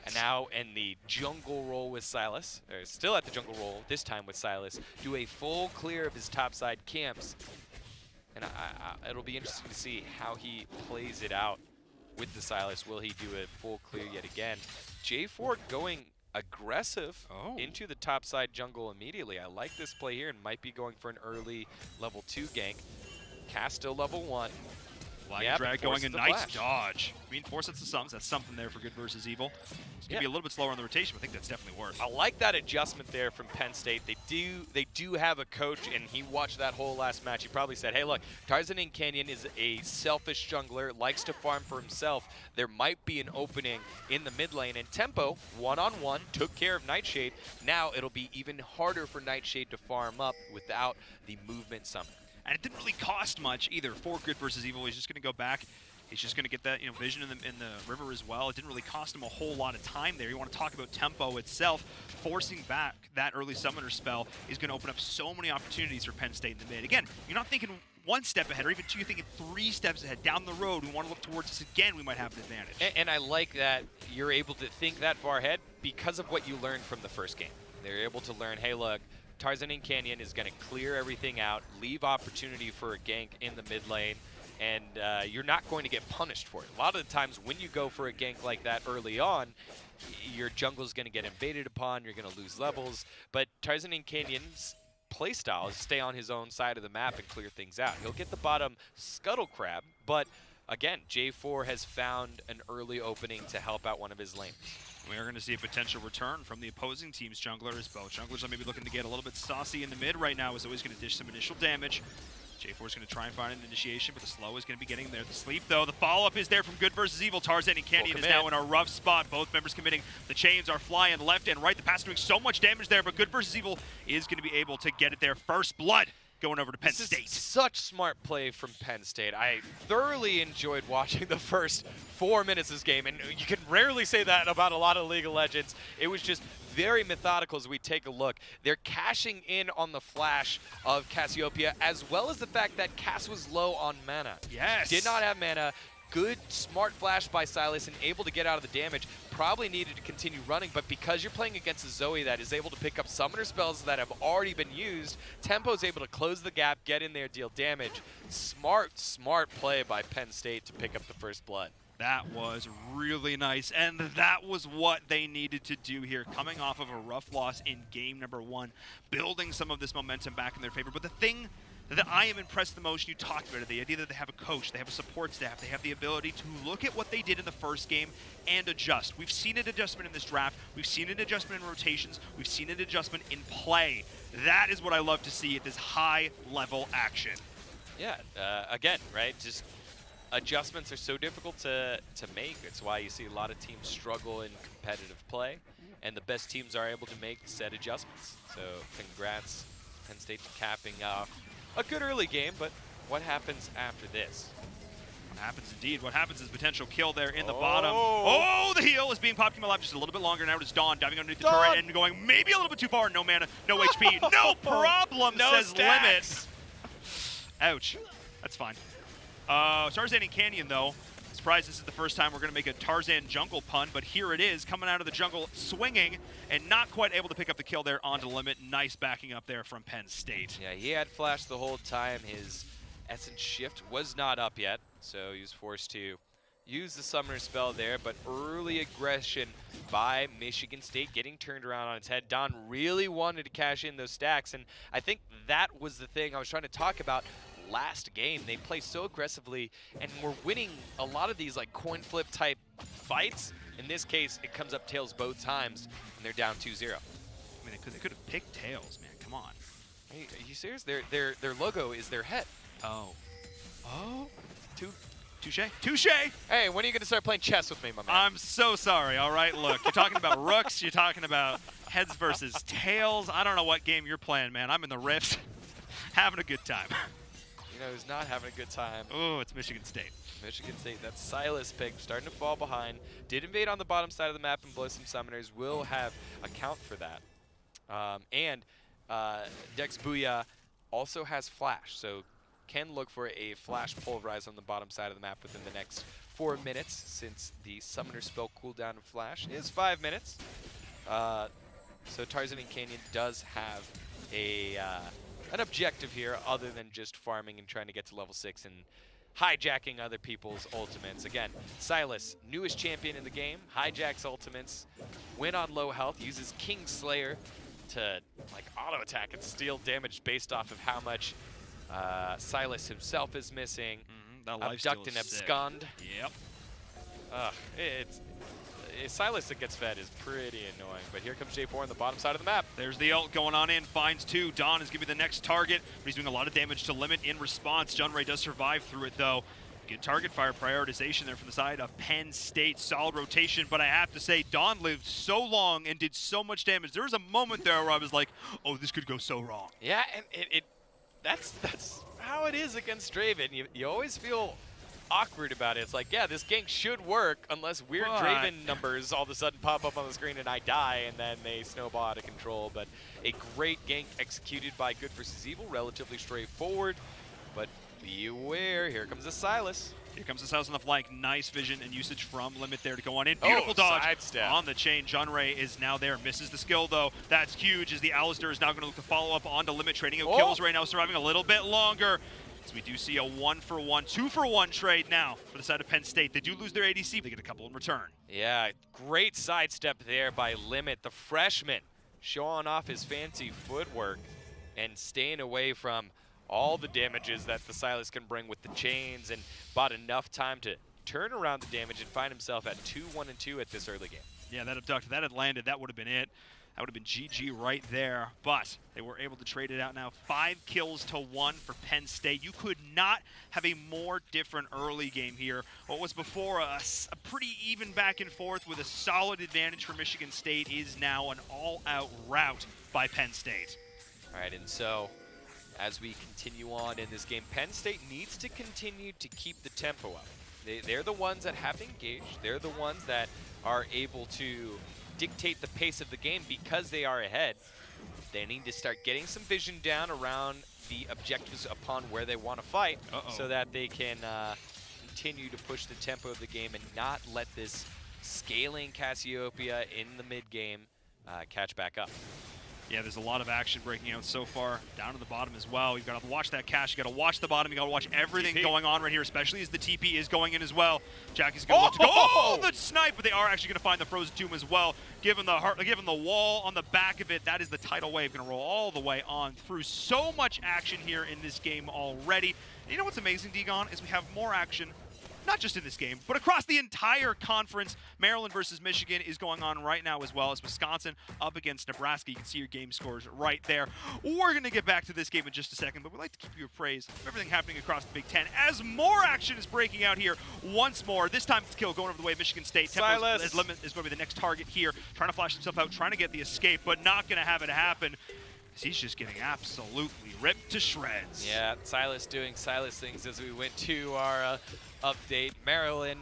S1: and now in the jungle role with Silas, or still at the jungle role, this time with Silas, do a full clear of his topside camps. And it'll be interesting to see how he plays it out with the Silas. Will he do a full clear yet again? J4 going aggressive
S2: Oh.
S1: into the top side jungle immediately. I like this play here and might be going for an early level 2 gank. Cass still level 1.
S2: Flag
S1: Yep,
S2: and drag
S1: and
S2: going, a
S1: forces the
S2: nice
S1: flash.
S2: dodge. Reinforcements the sums, that's something there for good versus evil. It's going to be a little bit slower on the rotation, but I think that's definitely worth.
S1: I like that adjustment there from Penn State. They do have a coach, and he watched that whole last match. He probably said, hey, look, Tarzan and Canyon is a selfish jungler, likes to farm for himself. There might be an opening in the mid lane, and Tempo, one-on-one, took care of Nightshade. Now it'll be even harder for Nightshade to farm up without the movement summon.
S2: And it didn't really cost much either for good versus evil. He's just going to go back. He's just going to get that vision in the river as well. It didn't really cost him a whole lot of time there. You want to talk about tempo itself. Forcing back that early summoner spell is going to open up so many opportunities for Penn State in the mid. Again, you're not thinking one step ahead or even two, you're thinking 3 steps ahead. Down the road, we want to look towards this again, we might have an advantage.
S1: And I like that you're able to think that far ahead because of what you learned from the first game. They're able to learn, hey, look, Tarzan and Canyon is going to clear everything out, leave opportunity for a gank in the mid lane, and you're not going to get punished for it. A lot of the times when you go for a gank like that early on, your jungle's going to get invaded upon, you're going to lose levels, but Tarzan and Canyon's playstyle is stay on his own side of the map and clear things out. He'll get the bottom scuttle crab, but again, J4 has found an early opening to help out one of his lanes.
S2: We are going to see a potential return from the opposing team's jungler as both junglers are maybe looking to get a little bit saucy in the mid right now. Is always going to dish some initial damage. J4 is going to try and find an initiation, but the slow is going to be getting there. The sleep, though, the follow-up is there from good versus evil. Tarzan and Canyon is now in a rough spot. Both members committing. The chains are flying left and right. The pass doing so much damage there, but good versus evil is going to be able to get it there. First blood going over to Penn State.
S1: Such smart play from Penn State. I thoroughly enjoyed watching the first 4 minutes of this game, and you can rarely say that about a lot of League of Legends. It was just very methodical as we take a look. They're cashing in on the flash of Cassiopeia, as well as the fact that Cass was low on mana.
S2: Yes.
S1: Did not have mana. Good, smart flash by Silas and able to get out of the damage. Probably needed to continue running, but because you're playing against a Zoe that is able to pick up summoner spells that have already been used, Tempo's able to close the gap, get in there, deal damage. Smart play by Penn State to pick up the first blood.
S2: That was really nice, and that was what they needed to do here, coming off of a rough loss in game number 1, building some of this momentum back in their favor. But the thing that I am impressed the most, you talked about it, the idea that they have a coach, they have a support staff, they have the ability to look at what they did in the first game and adjust. We've seen an adjustment in this draft, we've seen an adjustment in rotations, we've seen an adjustment in play. That is what I love to see at this high-level action.
S1: Yeah, again, right, just adjustments are so difficult to make. It's why you see a lot of teams struggle in competitive play, and the best teams are able to make said adjustments. So congrats, Penn State, capping off a good early game, but what happens after this?
S2: What happens indeed. What happens is potential kill there in the bottom. Oh, the heal is being popped alive just a little bit longer. Now it is Dawn diving underneath the turret and going maybe a little bit too far. No mana, no HP, no problem,
S1: no
S2: says
S1: stacks.
S2: Limit. Ouch. That's fine. Tarzan and Canyon, though. Surprised this is the first time we're going to make a Tarzan jungle pun, but here it is, coming out of the jungle, swinging, and not quite able to pick up the kill there onto Limit. Nice backing up there from Penn State.
S1: Yeah, he had flash the whole time. His Essence Shift was not up yet, so he was forced to use the Summoner spell there, but early aggression by Michigan State getting turned around on its head. Don really wanted to cash in those stacks, and I think that was the thing I was trying to talk about. Last game, they play so aggressively, and we're winning a lot of these like coin flip type fights. In this case, it comes up tails both times, and they're down 2-0.
S2: I mean, they could have picked tails, man. Come on.
S1: Hey, are you serious? Their logo is their head.
S2: Oh. Touche.
S1: Hey, when are you going to start playing chess with me, my man?
S2: I'm so sorry, all right? Look, you're talking about rooks, you're talking about heads versus tails. I don't know what game you're playing, man. I'm in the Rift, having a good time.
S1: You know who's not having a good time?
S2: Oh, it's Michigan State.
S1: Michigan State, that Silas pick, starting to fall behind. Did invade on the bottom side of the map and blow some summoners. Will have account for that. Dex Booyah also has flash, so can look for a flash pulverize on the bottom side of the map within the next 4 minutes, since the summoner spell cooldown of flash is 5 minutes. So Tarzan and Canyon does have a an objective here other than just farming and trying to get to level 6 and hijacking other people's ultimates. Again, Silas, newest champion in the game, hijacks ultimates, win on low health, uses Kingslayer to like auto attack and steal damage based off of how much Silas himself is missing.
S2: That lifesteal
S1: Abduct and
S2: is sick.
S1: abscond.
S2: Yep.
S1: Silas that gets fed is pretty annoying, but here comes J4 on the bottom side of the map.
S2: There's the ult going on in, finds 2. Don is going to be the next target, but he's doing a lot of damage to Limit in response. Junray does survive through it, though. Good target fire prioritization there from the side of Penn State. Solid rotation, but I have to say, Don lived so long and did so much damage. There was a moment there where I was like, oh, this could go so wrong.
S1: Yeah, and that's how it is against Draven. You always feel awkward about it. It's like, yeah, this gank should work unless weird Draven numbers all of a sudden pop up on the screen and I die, and then they snowball out of control. But a great gank executed by Good vs. Evil, relatively straightforward. But beware, here comes the Silas.
S2: Here comes the Silas on the flank. Nice vision and usage from Limit there to go on in. Beautiful dodge
S1: sidestep
S2: on the chain. Junray is now there. Misses the skill, though. That's huge as the Alistair is now going to look to follow up onto Limit, trading out kills right now, surviving a little bit longer. So we do see a 1-for-1, 2-for-1 trade now for the side of Penn State. They do lose their ADC, but they get a couple in return.
S1: Yeah, great sidestep there by Limit, the freshman, showing off his fancy footwork and staying away from all the damages that the Silas can bring with the chains, and bought enough time to turn around the damage and find himself at 2-1-2 at this early game.
S2: Yeah, that abduct, that had landed, that would have been it. That would have been GG right there, but they were able to trade it out now. 5 kills to 1 for Penn State. You could not have a more different early game here. What was before a pretty even back and forth with a solid advantage for Michigan State is now an all-out rout by Penn State.
S1: All right, and so as we continue on in this game, Penn State needs to continue to keep the tempo up. They're the ones that have engaged. They're the ones that are able to dictate the pace of the game because they are ahead. They need to start getting some vision down around the objectives upon where they want to fight so that they can continue to push the tempo of the game and not let this scaling Cassiopeia in the mid game catch back up.
S2: Yeah, there's a lot of action breaking out so far down to the bottom as well. You've got to watch that cash. You got to watch the bottom. You got to watch everything going on right here, especially as the TP is going in as well. Jackie's going to look to go. Oh, the snipe, but they are actually going to find the frozen tomb as well. Given the wall on the back of it, that is the tidal wave going to roll all the way on through. So much action here in this game already. And you know what's amazing, Degon, is we have more action. Not just in this game, but across the entire conference. Maryland versus Michigan is going on right now as well as Wisconsin up against Nebraska. You can see your game scores right there. We're going to get back to this game in just a second, but we'd like to keep you appraised of everything happening across the Big Ten as more action is breaking out here once more. This time it's kill going over the way of Michigan State.
S1: Silas
S2: Limit is going to be the next target here, trying to flash himself out, trying to get the escape, but not going to have it happen. He's just getting absolutely ripped to shreds.
S1: Yeah, Silas doing Silas things as we went to our update. Maryland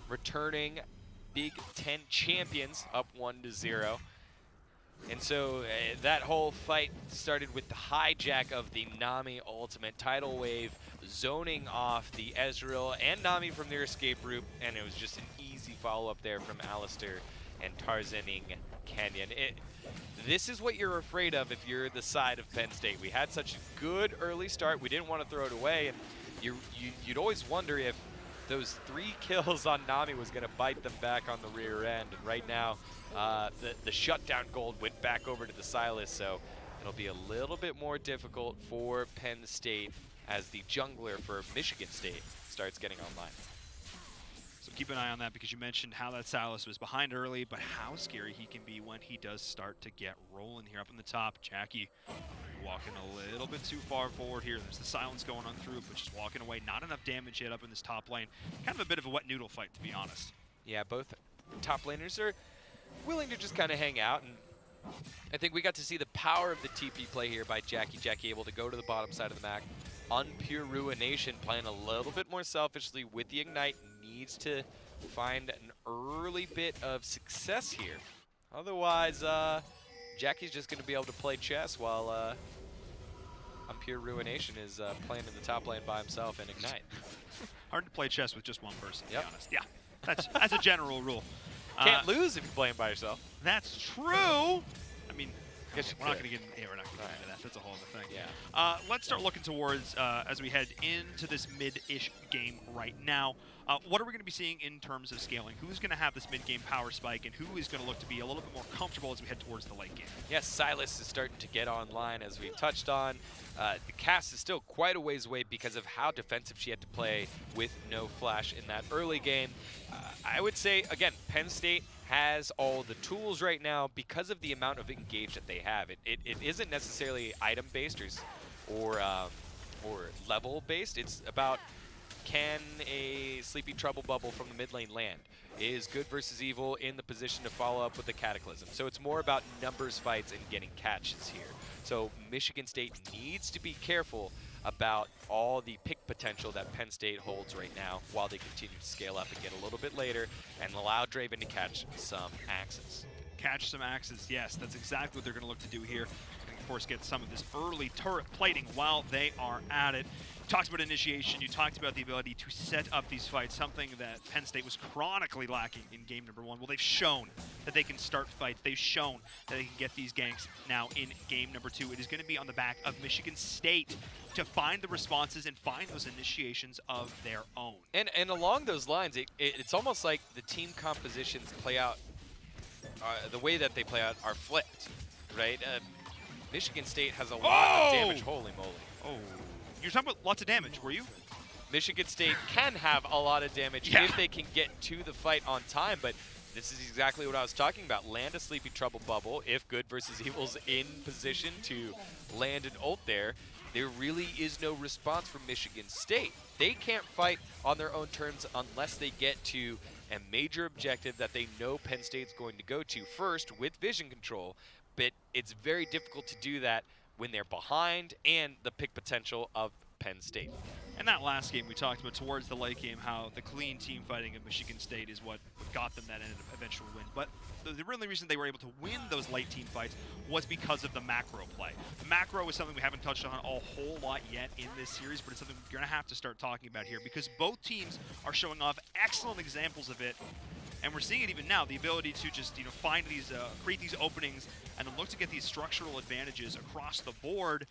S1: returning Big Ten champions, up 1-0. And so that whole fight started with the hijack of the Nami ultimate, tidal wave zoning off the Ezreal and Nami from their escape route, and it was just an easy follow-up there from Alistair and Tarzaning Canyon. This is what you're afraid of if you're the side of Penn State. We had such a good early start, we didn't want to throw it away, and you'd always wonder if those 3 kills on Nami was going to bite them back on the rear end. And right now, the shutdown gold went back over to the Silas, so it'll be a little bit more difficult for Penn State as the jungler for Michigan State starts getting online.
S2: So keep an eye on that, because you mentioned how that Silas was behind early, but how scary he can be when he does start to get rolling here up in the top. Jackie walking a little bit too far forward here. There's the silence going on through, but just walking away. Not enough damage yet up in this top lane. Kind of a bit of a wet noodle fight, to be honest.
S1: Yeah, both top laners are willing to just kind of hang out, and I think we got to see the power of the TP play here by Jackie. Jackie able to go to the bottom side of the map. Unpure Ruination playing a little bit more selfishly with the Ignite. Needs to find an early bit of success here. Otherwise, Jackie's just going to be able to play chess while Unpure Ruination is playing in the top lane by himself and Ignite.
S2: Hard to play chess with just one person, to be honest. Yeah, that's a general rule.
S1: Can't lose if you're playing by yourself.
S2: That's true. I mean,
S1: guess
S2: we're not going to get into that. That's a whole other thing.
S1: Yeah.
S2: Let's start looking towards as we head into this mid-ish game right now. What are we going to be seeing in terms of scaling? Who's going to have this mid-game power spike, and who is going to look to be a little bit more comfortable as we head towards the late game?
S1: Yes, Silas is starting to get online, as we touched on. The cast is still quite a ways away because of how defensive she had to play with no flash in that early game. I would say, again, Penn State has all the tools right now because of the amount of engage that they have. It isn't necessarily item-based or level-based. It's about, can a Sleepy Trouble Bubble from the mid lane land? Is Good versus Evil in the position to follow up with the Cataclysm? So it's more about numbers fights and getting catches here. So Michigan State needs to be careful about all the pick potential that Penn State holds right now while they continue to scale up and get a little bit later and allow Draven to catch some axes.
S2: Catch some axes, yes, that's exactly what they're going to look to do here. And of course get some of this early turret plating while they are at it. You talked about initiation, you talked about the ability to set up these fights, something that Penn State was chronically lacking in game number 1. Well, they've shown that they can start fights. They've shown that they can get these ganks now in game number 2. It is going to be on the back of Michigan State to find the responses and find those initiations of their own.
S1: And along those lines, it's almost like the team compositions play out, the way that they play out are flipped, right? Michigan State has a lot of damage, holy moly.
S2: Oh, you're talking about lots of damage, were you?
S1: Michigan State can have a lot of damage if they can get to the fight on time, but this is exactly what I was talking about. Land a Sleepy Trouble Bubble. If Good versus Evil's in position to land an ult there really is no response from Michigan State. They can't fight on their own terms unless they get to a major objective that they know Penn State's going to go to first with vision control, but it's very difficult to do that when they're behind and the pick potential of Penn State.
S2: And that last game we talked about towards the late game, how the clean team fighting of Michigan State is what got them that eventual win. But the really reason they were able to win those late team fights was because of the macro play. The macro is something we haven't touched on a whole lot yet in this series, but it's something we're going to have to start talking about here because both teams are showing off excellent examples of it. And we're seeing it even now, the ability to just find these, create these openings, and then look to get these structural advantages across the board.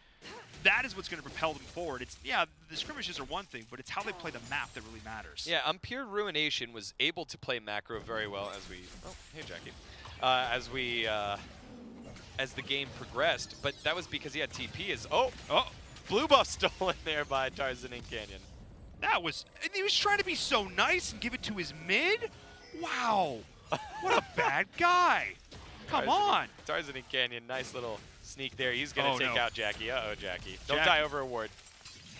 S2: That is what's going to propel them forward. It's the skirmishes are one thing, but it's how they play the map that really matters.
S1: Yeah, Pure Ruination was able to play macro very well as we. Oh, hey Jackie. As the game progressed, but that was because he had TP. Blue buff stolen there by Tarzan and Canyon.
S2: That was, and he was trying to be so nice and give it to his mid. Wow, what a bad guy. Come on.
S1: Tarzan and Canyon, nice little sneak there. He's going to take out Jackie. Uh-oh, Jackie. Don't
S2: Jackie.
S1: die over a ward.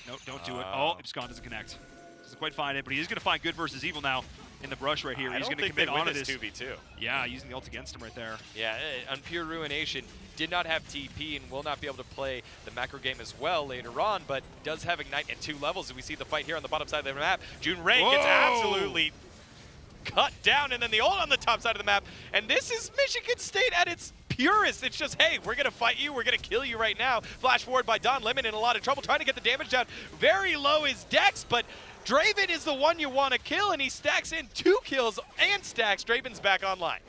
S2: No, don't do it. Oh, Ibscon doesn't connect. Doesn't quite find it, but he's going to find Good versus Evil now in the brush right here. He's going to commit onto this
S1: 2v2.
S2: Yeah, using the ult against him right there.
S1: Yeah, on Pure Ruination, did not have TP and will not be able to play the macro game as well later on, but does have Ignite at 2 levels. And we see the fight here on the bottom side of the map. June Ray gets absolutely cut down, and then the ult on the top side of the map. And this is Michigan State at its purest. It's just, hey, we're going to fight you. We're going to kill you right now. Flash forward by Don Lemon in a lot of trouble, trying to get the damage down. Very low is Dex, but Draven is the one you want to kill, and he stacks in 2 kills and stacks. Draven's back online.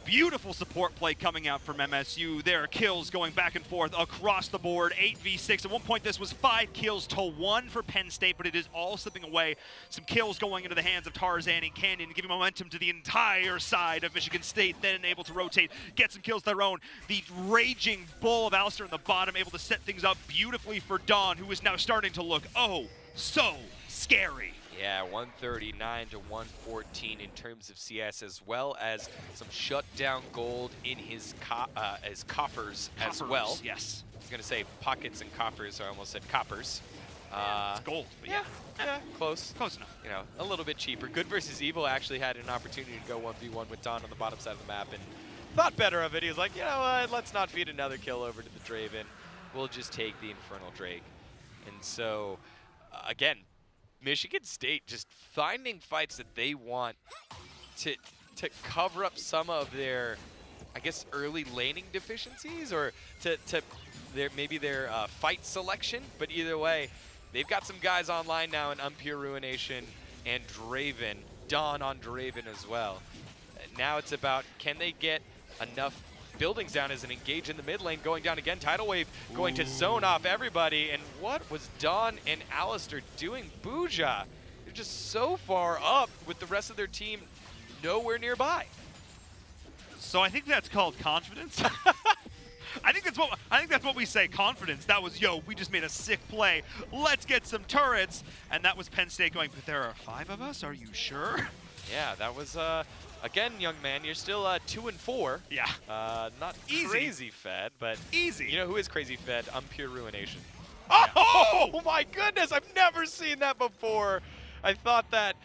S2: Beautiful support play coming out from MSU. There are kills going back and forth across the board. 8v6. At one point, this was 5 kills to 1 for Penn State, but it is all slipping away. Some kills going into the hands of Tarzan and Canyon, giving momentum to the entire side of Michigan State, then able to rotate, get some kills their own. The raging bull of Alistair in the bottom, able to set things up beautifully for Dawn, who is now starting to look, oh, so scary.
S1: Yeah, 139 to 114 in terms of CS, as well as some shutdown gold in his coffers as well.
S2: Yes.
S1: I was going to say pockets and coffers, so I almost said coppers.
S2: It's gold, but yeah,
S1: close.
S2: Close enough.
S1: A little bit cheaper. Good versus Evil actually had an opportunity to go 1v1 with Don on the bottom side of the map and thought better of it. He was like, you know what, let's not feed another kill over to the Draven. We'll just take the Infernal Drake. And so, again, Michigan State just finding fights that they want to cover up some of their, I guess, early laning deficiencies, or to maybe their fight selection. But either way, they've got some guys online now in Pure Ruination and Draven, Dawn on Draven as well. Now it's about, can they get enough buildings down as an engage in the mid lane, going down again. Tidal Wave going to zone off everybody. And what was Dawn and Alistair doing? Booja, they're just so far up with the rest of their team nowhere nearby.
S2: So I think that's called confidence. I think that's what we say, confidence. That was, yo, we just made a sick play. Let's get some turrets. And that was Penn State going, but there are 5 of us, are you sure?
S1: Yeah, that was, again, young man, you're still 2-4.
S2: Yeah.
S1: Not
S2: Easy.
S1: crazy fed, but
S2: Easy.
S1: you know who is crazy fed? Pure Ruination.
S2: Yeah.
S1: Oh my goodness, I've never seen that before. I thought that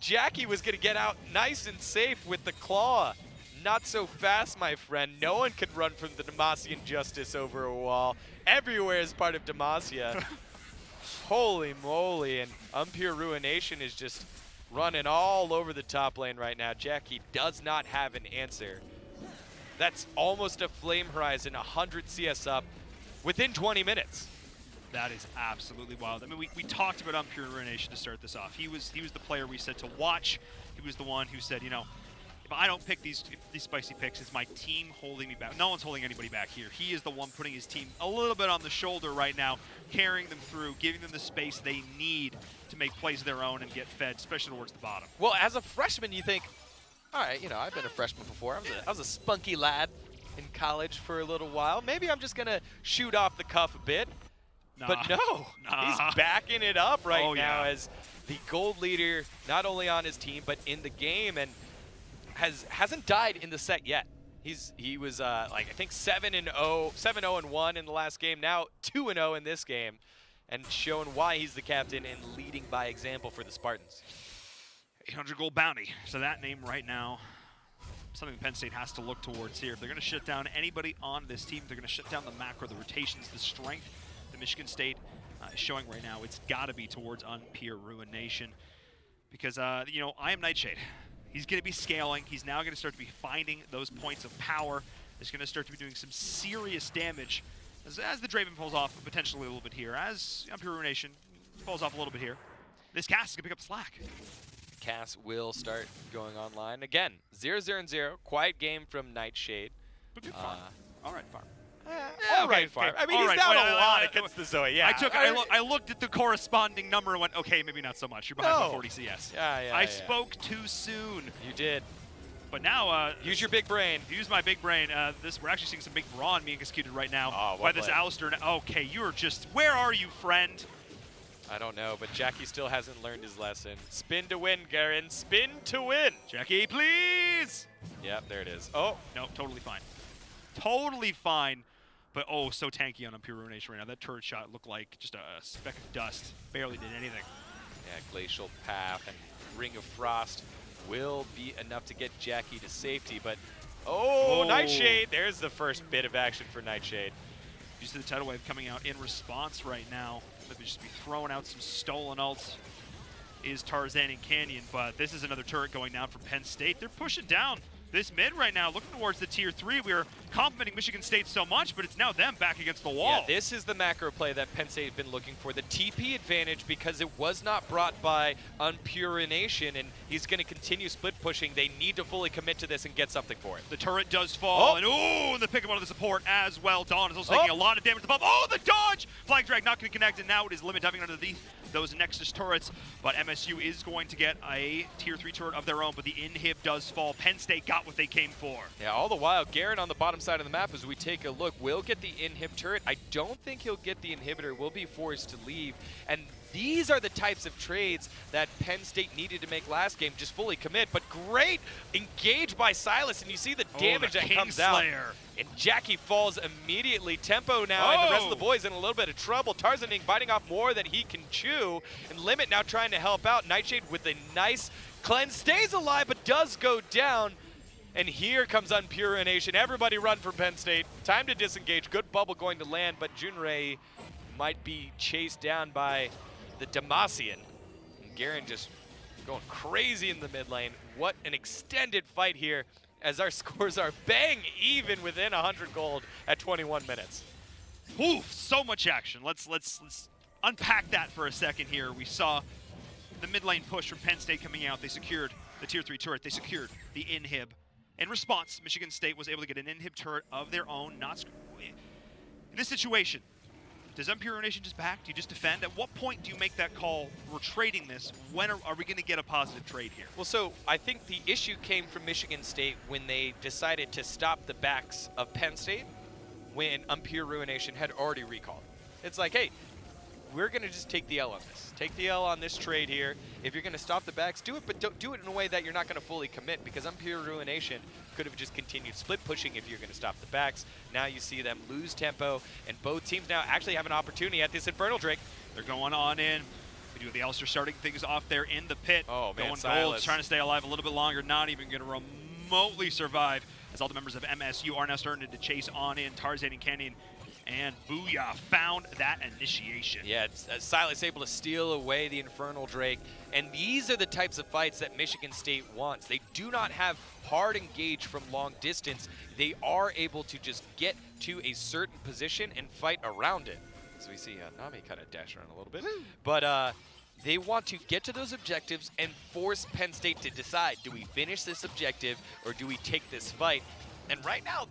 S1: Jackie was going to get out nice and safe with the claw. Not so fast, my friend. No one can run from the Demacian Justice over a wall. Everywhere is part of Demacia. Holy moly, and Pure Ruination is just running all over the top lane right now. Jackie does not have an answer. That's almost a Flame Horizon, 100 CS up within 20 minutes.
S2: That is absolutely wild. I mean, we talked about Pure Ruination to start this off. He was the player we said to watch. He was the one who said, you know, if I don't pick these spicy picks, it's my team holding me back. No one's holding anybody back here. He is the one putting his team a little bit on the shoulder right now, carrying them through, giving them the space they need to make plays of their own and get fed, especially towards the bottom.
S1: Well, as a freshman, you think, all right, you know, I've been a freshman before. I was a spunky lad in college for a little while. Maybe I'm just going to shoot off the cuff a bit.
S2: Nah.
S1: But no,
S2: Nah.
S1: he's backing it up right now
S2: yeah.
S1: as the gold leader, not only on his team, but in the game, and hasn't died in the set yet. He was like, I think 7-0-1 in the last game, now 2-0 in this game, and showing why he's the captain and leading by example for the Spartans.
S2: 800 gold bounty. So that name right now, something Penn State has to look towards here. If they're going to shut down anybody on this team, they're going to shut down the macro, the rotations, the strength that Michigan State is showing right now. It's got to be towards Pure Ruination, because you know, I am Nightshade. He's going to be scaling. He's now going to start to be finding those points of power. He's going to start to be doing some serious damage as the Draven pulls off potentially a little bit here. As Pure Ruination pulls off a little bit here. This Cass is going to pick up slack.
S1: Cass will start going online. Again, 0-0-0. Quiet game from Nightshade.
S2: But good farm. All right, farm.
S1: All right, Farm. I mean, he's down a lot against the Zoe. Yeah.
S2: I looked at the corresponding number and went, okay, maybe not so much. You're behind by 40 CS. I spoke too soon.
S1: You did.
S2: But now,
S1: use your big brain.
S2: Use my big brain. We're actually seeing some big brawn being executed right now by this Alistair. Okay, you're just, where are you, friend?
S1: I don't know, but Jackie still hasn't learned his lesson. Spin to win, Garen. Spin to win.
S2: Jackie, please.
S1: Yep, there it is. Oh.
S2: No, totally fine. Totally fine. But oh, so tanky on Pure Ruination right now. That turret shot looked like just a speck of dust. Barely did anything.
S1: Yeah, Glacial Path and Ring of Frost will be enough to get Jackie to safety, but Nightshade. There's the first bit of action for Nightshade.
S2: You see the Tidal Wave coming out in response right now. They'll just be throwing out some stolen ults. Is Tarzan and Canyon, but this is another turret going down for Penn State. They're pushing down this mid right now, looking towards the tier 3. We were complimenting Michigan State so much, but it's now them back against the wall.
S1: Yeah, this is the macro play that Penn State had been looking for, the TP advantage, because it was not brought by Unpurination, and he's going to continue split pushing. They need to fully commit to this and get something for it.
S2: The turret does fall, and the pick up on the support as well. Dawn is also taking a lot of damage to the bomb. Oh, the dodge! Flag drag not going to connect, and now it is limit diving underneath those Nexus turrets, but MSU is going to get a tier 3 turret of their own, but the inhib does fall. Penn State got what they came for.
S1: Yeah, all the while, Garen on the bottom side of the map, as we take a look, will get the inhib turret. I don't think he'll get the inhibitor, will be forced to leave, and these are the types of trades that Penn State needed to make last game, just fully commit, but great engage by Silas, and you see the damage that comes out. And Jackie falls immediately. Tempo now, and the rest of the boys in a little bit of trouble. Tarzan biting off more than he can chew, and Limit now trying to help out. Nightshade with a nice cleanse, stays alive, but does go down. And here comes Unpurination. Everybody run from Penn State. Time to disengage. Good bubble going to land, but Junrei might be chased down by the Demacian. And Garen just going crazy in the mid lane. What an extended fight here, as our scores are bang even within 100 gold at 21 minutes.
S2: Ooh, so much action. Let's unpack that for a second here. We saw the mid lane push from Penn State coming out. They secured the tier 3 turret. They secured the inhib. In response, Michigan State was able to get an inhib turret of their own. In this situation, does Imperial just back? Do you just defend? At what point do you make that call? We're trading this. When are we going to get a positive trade here?
S1: Well, so I think the issue came from Michigan State when they decided to stop the backs of Penn State when Imperial Ruination had already recalled. It's like, hey, we're going to just take the L on this. Take the L on this trade here. If you're going to stop the backs, do it, but don't do it in a way that you're not going to fully commit, because Imperial Ruination could have just continued split pushing if you're going to stop the backs. Now you see them lose tempo, and both teams now actually have an opportunity at this Infernal Drake.
S2: They're going on in. We do have the Alistair starting things off there in the pit.
S1: Oh, man,
S2: going
S1: Silas.
S2: gold, trying to stay alive a little bit longer, not even going to remotely survive, as all the members of MSU are now starting to chase on in. Tarzan and Canyon and Booyah found that initiation.
S1: Yeah, Silas able to steal away the Infernal Drake, and these are the types of fights that Michigan State wants. They do not have hard engage from long distance. They are able to just get to a certain position and fight around it. So we see Nami kind of dash around a little bit. But they want to get to those objectives and force Penn State to decide, do we finish this objective or do we take this fight? And right now,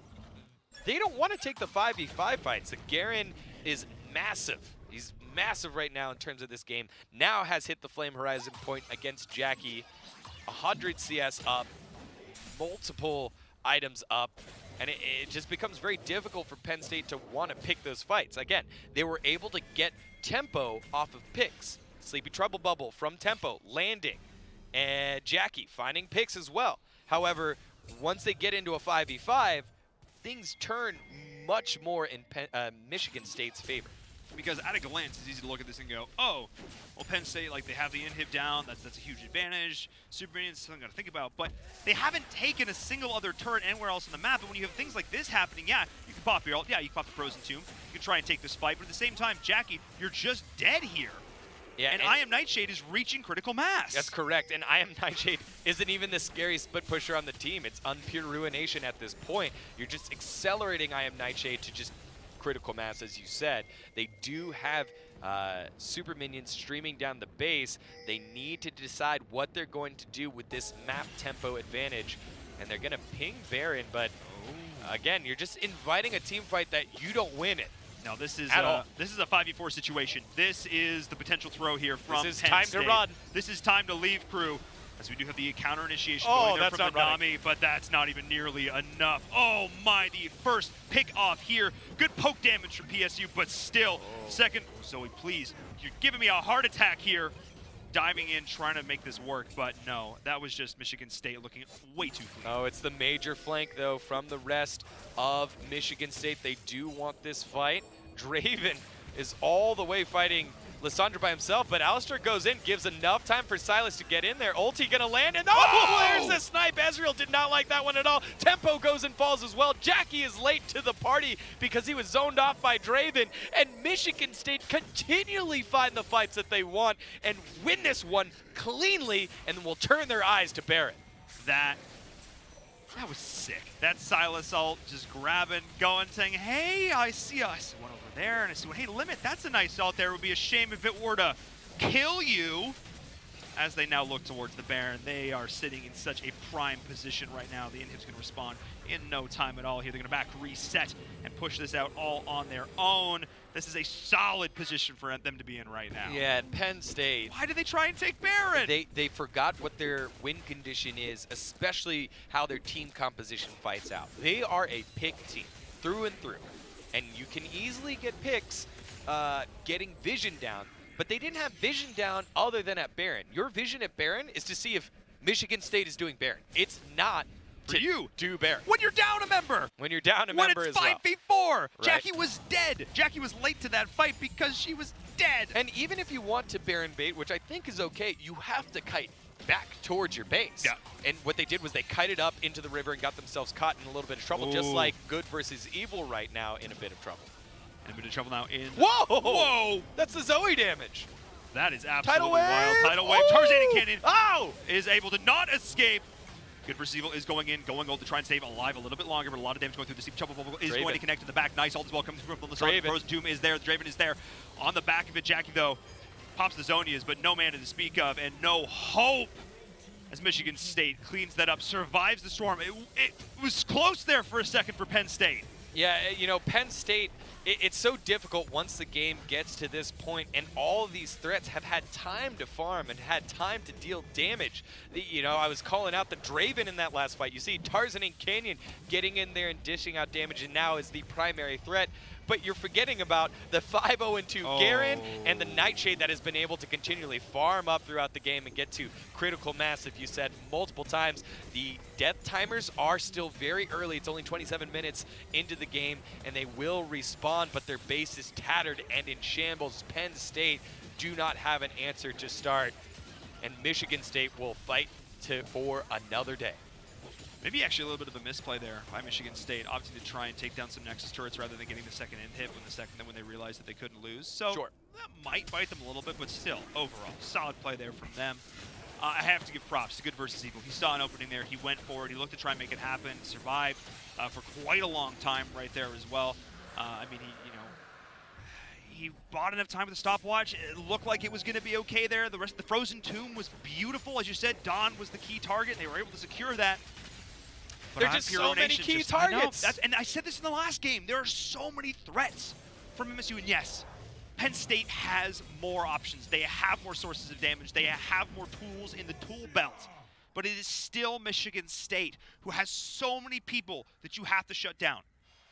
S1: they don't want to take the 5v5 fights. The Garen is massive. He's massive right now in terms of this game. Now has hit the Flame Horizon point against Jackie. 100 CS up, multiple items up, and it just becomes very difficult for Penn State to want to pick those fights. Again, they were able to get tempo off of picks. Sleepy Trouble Bubble from tempo, landing, and Jackie finding picks as well. However, once they get into a 5v5, things turn much more in Michigan State's favor.
S2: Because at a glance, it's easy to look at this and go, oh, well, Penn State, like, they have the inhib down. That's a huge advantage. Super Minions, something got to think about. But they haven't taken a single other turret anywhere else on the map. And when you have things like this happening, yeah, you can pop your ult. Yeah, you can pop the Frozen Tomb. You can try and take this fight. But at the same time, Jackie, you're just dead here.
S1: Yeah,
S2: and I Am Nightshade is reaching critical mass.
S1: That's correct, and I Am Nightshade isn't even the scary split pusher on the team. It's Unpure Ruination at this point. You're just accelerating I Am Nightshade to just critical mass, as you said. They do have super minions streaming down the base. They need to decide what they're going to do with this map tempo advantage, and they're going to ping Baron, but again, you're just inviting a team fight that you don't win it.
S2: No, this is a 5v4 situation. This is the potential throw here from
S1: This is
S2: Penn
S1: time
S2: State.
S1: to run.
S2: This is time to leave, crew, as we do have the counter initiation
S1: Oh,
S2: going there
S1: that's
S2: from
S1: not
S2: the
S1: running.
S2: Nami, but that's not even nearly enough. Oh my, the first pick off here. Good poke damage from PSU, but still, second, Zoe, please, you're giving me a heart attack here. Diving in, trying to make this work, but no, that was just Michigan State looking way too clean.
S1: Oh, it's the major flank, though, from the rest of Michigan State. They do want this fight. Draven is all the way fighting Lissandra by himself, but Alistair goes in, gives enough time for Silas to get in there. Ulti gonna land, and there's the snipe. Ezreal did not like that one at all. Tempo goes and falls as well. Jackie is late to the party because he was zoned off by Draven, and Michigan State continually find the fights that they want and win this one cleanly, and will turn their eyes to Barrett.
S2: That was sick. That Silas ult just grabbing, going, saying, hey, I see one over there, and I see one. Hey, Limit, that's a nice ult there. It would be a shame if it were to kill you. As they now look towards the Baron, they are sitting in such a prime position right now. The inhib's going to respond in no time at all here. They're going to back reset and push this out all on their own. This is a solid position for them to be in right now.
S1: Yeah, and Penn State.
S2: Why did they try and take Baron?
S1: They forgot what their win condition is, especially how their team composition fights out. They are a pick team through and through, and you can easily get picks getting vision down, but they didn't have vision down other than at Baron. Your vision at Baron is to see if Michigan State is doing Baron. It's not
S2: for you
S1: do Baron.
S2: When you're down a member.
S1: When you're down a member as well.
S2: When it's 5v4.
S1: Right.
S2: Jackie was dead. Jackie was late to that fight because she was dead.
S1: And even if you want to Baron bait, which I think is okay, you have to kite back towards your base.
S2: Yeah.
S1: And what they did was they kited up into the river and got themselves caught in a little bit of trouble, just like Good versus Evil right now in a bit of trouble.
S2: And a bit of trouble now in...
S1: Whoa!
S2: Whoa!
S1: That's the Zoe damage.
S2: That is absolutely
S1: Tidal wave!
S2: wild. Tidal wave. Tarzan and Canyon
S1: Oh!
S2: is able to not escape. Good versus Evil is going in, going gold to try and save alive a little bit longer, but a lot of damage going through. The Sleep Trouble Bubble is going to connect to the back. Nice ult as well comes from the side. The Frozen Tomb is there. The Draven is there. On the back of it, Jackie, though, pops the Zonias, but no mana to speak of and no hope. as Michigan State cleans that up, survives the storm. It was close there for a second for Penn State.
S1: Yeah, you know, Penn State, it's so difficult once the game gets to this point, and all of these threats have had time to farm and had time to deal damage. You know, I was calling out the Draven in that last fight. You see Tarzan and Canyon getting in there and dishing out damage, and now is the primary threat. But you're forgetting about the 5-0-2 Garen and the Nightshade that has been able to continually farm up throughout the game and get to critical mass, if you said multiple times. The death timers are still very early. It's only 27 minutes into the game, and they will respawn, but their base is tattered and in shambles. Penn State do not have an answer to start, and Michigan State will fight for another day.
S2: Maybe actually a little bit of a misplay there by Michigan State, opting to try and take down some Nexus turrets rather than getting the second end hit when they realized that they couldn't lose. So that might bite them a little bit, but still, overall, solid play there from them. I have to give props to Good versus Evil. He saw an opening there, he went forward, he looked to try and make it happen, survived for quite a long time right there as well. I mean, he bought enough time with the stopwatch. It looked like it was going to be okay there. The rest of the Frozen Tomb was beautiful. As you said, Dawn was the key target. They were able to secure that. But
S1: there are just so many key targets.
S2: And I said this in the last game. There are so many threats from MSU. And yes, Penn State has more options. They have more sources of damage. They have more tools in the tool belt. But it is still Michigan State, who has so many people that you have to shut down.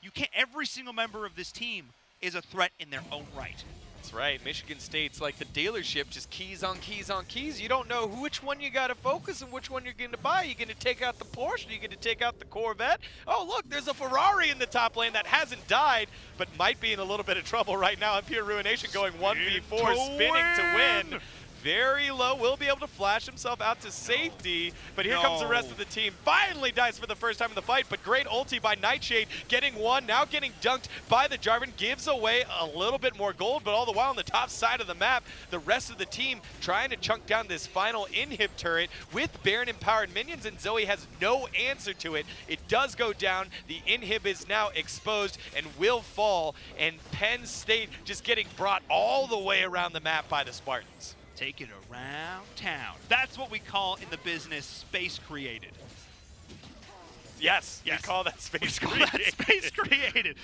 S2: You can't. Every single member of this team is a threat in their own right.
S1: That's right. Michigan State's like the dealership, just keys on keys on keys. You don't know which one you got to focus and which one you're going to buy. You're going to take out the Porsche, you're going to take out the Corvette. Oh, look, there's a Ferrari in the top lane that hasn't died, but might be in a little bit of trouble right now. And Pure Ruination going 1v4, spinning to win. Very low, will be able to flash himself out to safety, but here comes the rest of the team. Finally dies for the first time in the fight, but great ulti by Nightshade, getting one, now getting dunked by the Jarvan, gives away a little bit more gold, but all the while on the top side of the map, the rest of the team trying to chunk down this final inhib turret with Baron-empowered minions, and Zoe has no answer to it. It does go down, the inhib is now exposed and will fall, and Penn State just getting brought all the way around the map by the Spartans.
S2: Take it around town. That's what we call in the business space created.
S1: Yes, we call that space created.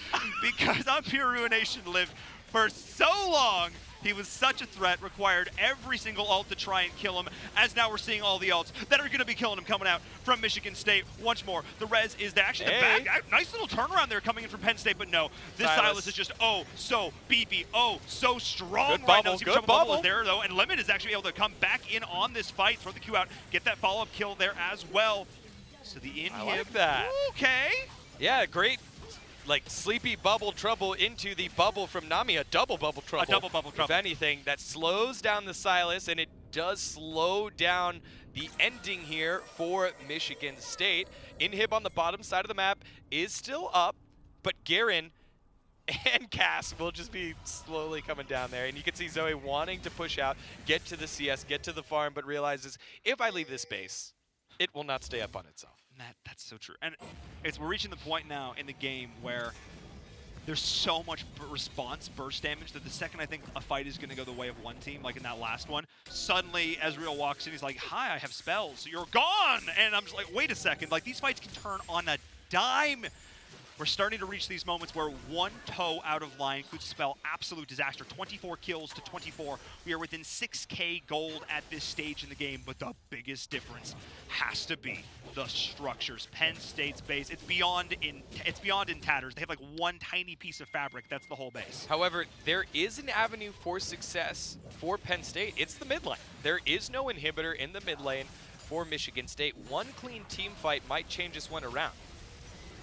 S2: Because on Pure Ruination lived for so long. He was such a threat, required every single ult to try and kill him, as now we're seeing all the ults that are going to be killing him coming out from Michigan State. Once more, the res is there. Actually, the back, nice little turnaround there coming in from Penn State, but no, this Silas is just, so beefy, so strong right now.
S1: Good bubble
S2: is there, though, and Limit is actually able to come back in on this fight, throw the Q out, get that follow-up kill there as well. So the inhib.
S1: I like that.
S2: Okay.
S1: Yeah, great. Like sleepy bubble trouble into the bubble from Nami, a double bubble trouble.
S2: A double bubble trouble.
S1: If anything, that slows down the Silas, and it does slow down the ending here for Michigan State. Inhib on the bottom side of the map is still up, but Garen and Cass will just be slowly coming down there. And you can see Zoe wanting to push out, get to the CS, get to the farm, but realizes if I leave this base, it will not stay up on itself.
S2: That's so true. And we're reaching the point now in the game where there's so much response burst damage that the second I think a fight is going to go the way of one team, like in that last one, suddenly Ezreal walks in, he's like, hi, I have spells, so you're gone! And I'm just like, wait a second, like these fights can turn on a dime. We're starting to reach these moments where one toe out of line could spell absolute disaster. 24 kills to 24. We are within 6K gold at this stage in the game, but the biggest difference has to be the structures. Penn State's base, it's beyond in tatters. They have like one tiny piece of fabric. That's the whole base.
S1: However, there is an avenue for success for Penn State. It's the mid lane. There is no inhibitor in the mid lane for Michigan State. One clean team fight might change this one around.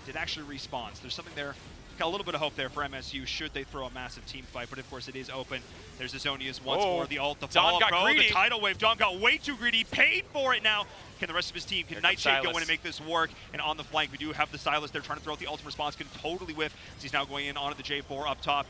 S2: It actually respawns. There's something there. Got a little bit of hope there for MSU should they throw a massive team fight, but of course it is open. There's the Zonias once more. The ult, the follow-up, the tidal wave. Don got way too greedy, paid for it now. Can the rest of his team, can Nightshade go in and make this work? And on the flank, we do have the Silas there trying to throw out the ultimate response, can totally whiff. So he's now going in onto the J4 up top.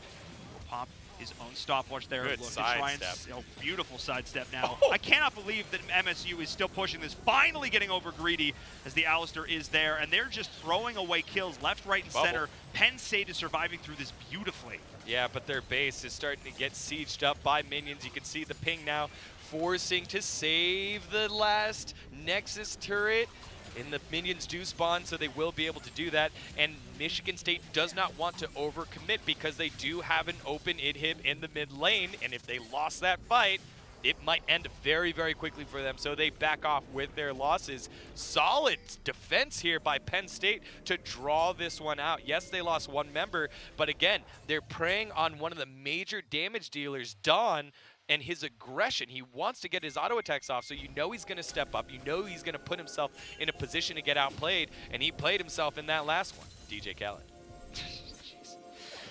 S2: Pop his own stopwatch there.
S1: Good sidestep.
S2: Beautiful sidestep now. I cannot believe that MSU is still pushing this, finally getting over greedy as the Alistair is there, and they're just throwing away kills left, right, and center. Penn State is surviving through this beautifully.
S1: Yeah, but their base is starting to get sieged up by minions. You can see the ping now forcing to save the last Nexus turret. And the minions do spawn, so they will be able to do that. And Michigan State does not want to overcommit because they do have an open inhib in the mid lane. And if they lost that fight, it might end very, very quickly for them. So they back off with their losses. Solid defense here by Penn State to draw this one out. Yes, they lost one member, but again, they're preying on one of the major damage dealers, Dawn, and his aggression. He wants to get his auto attacks off, so you know he's going to step up. You know he's going to put himself in a position to get outplayed, and he played himself in that last one. DJ Khaled.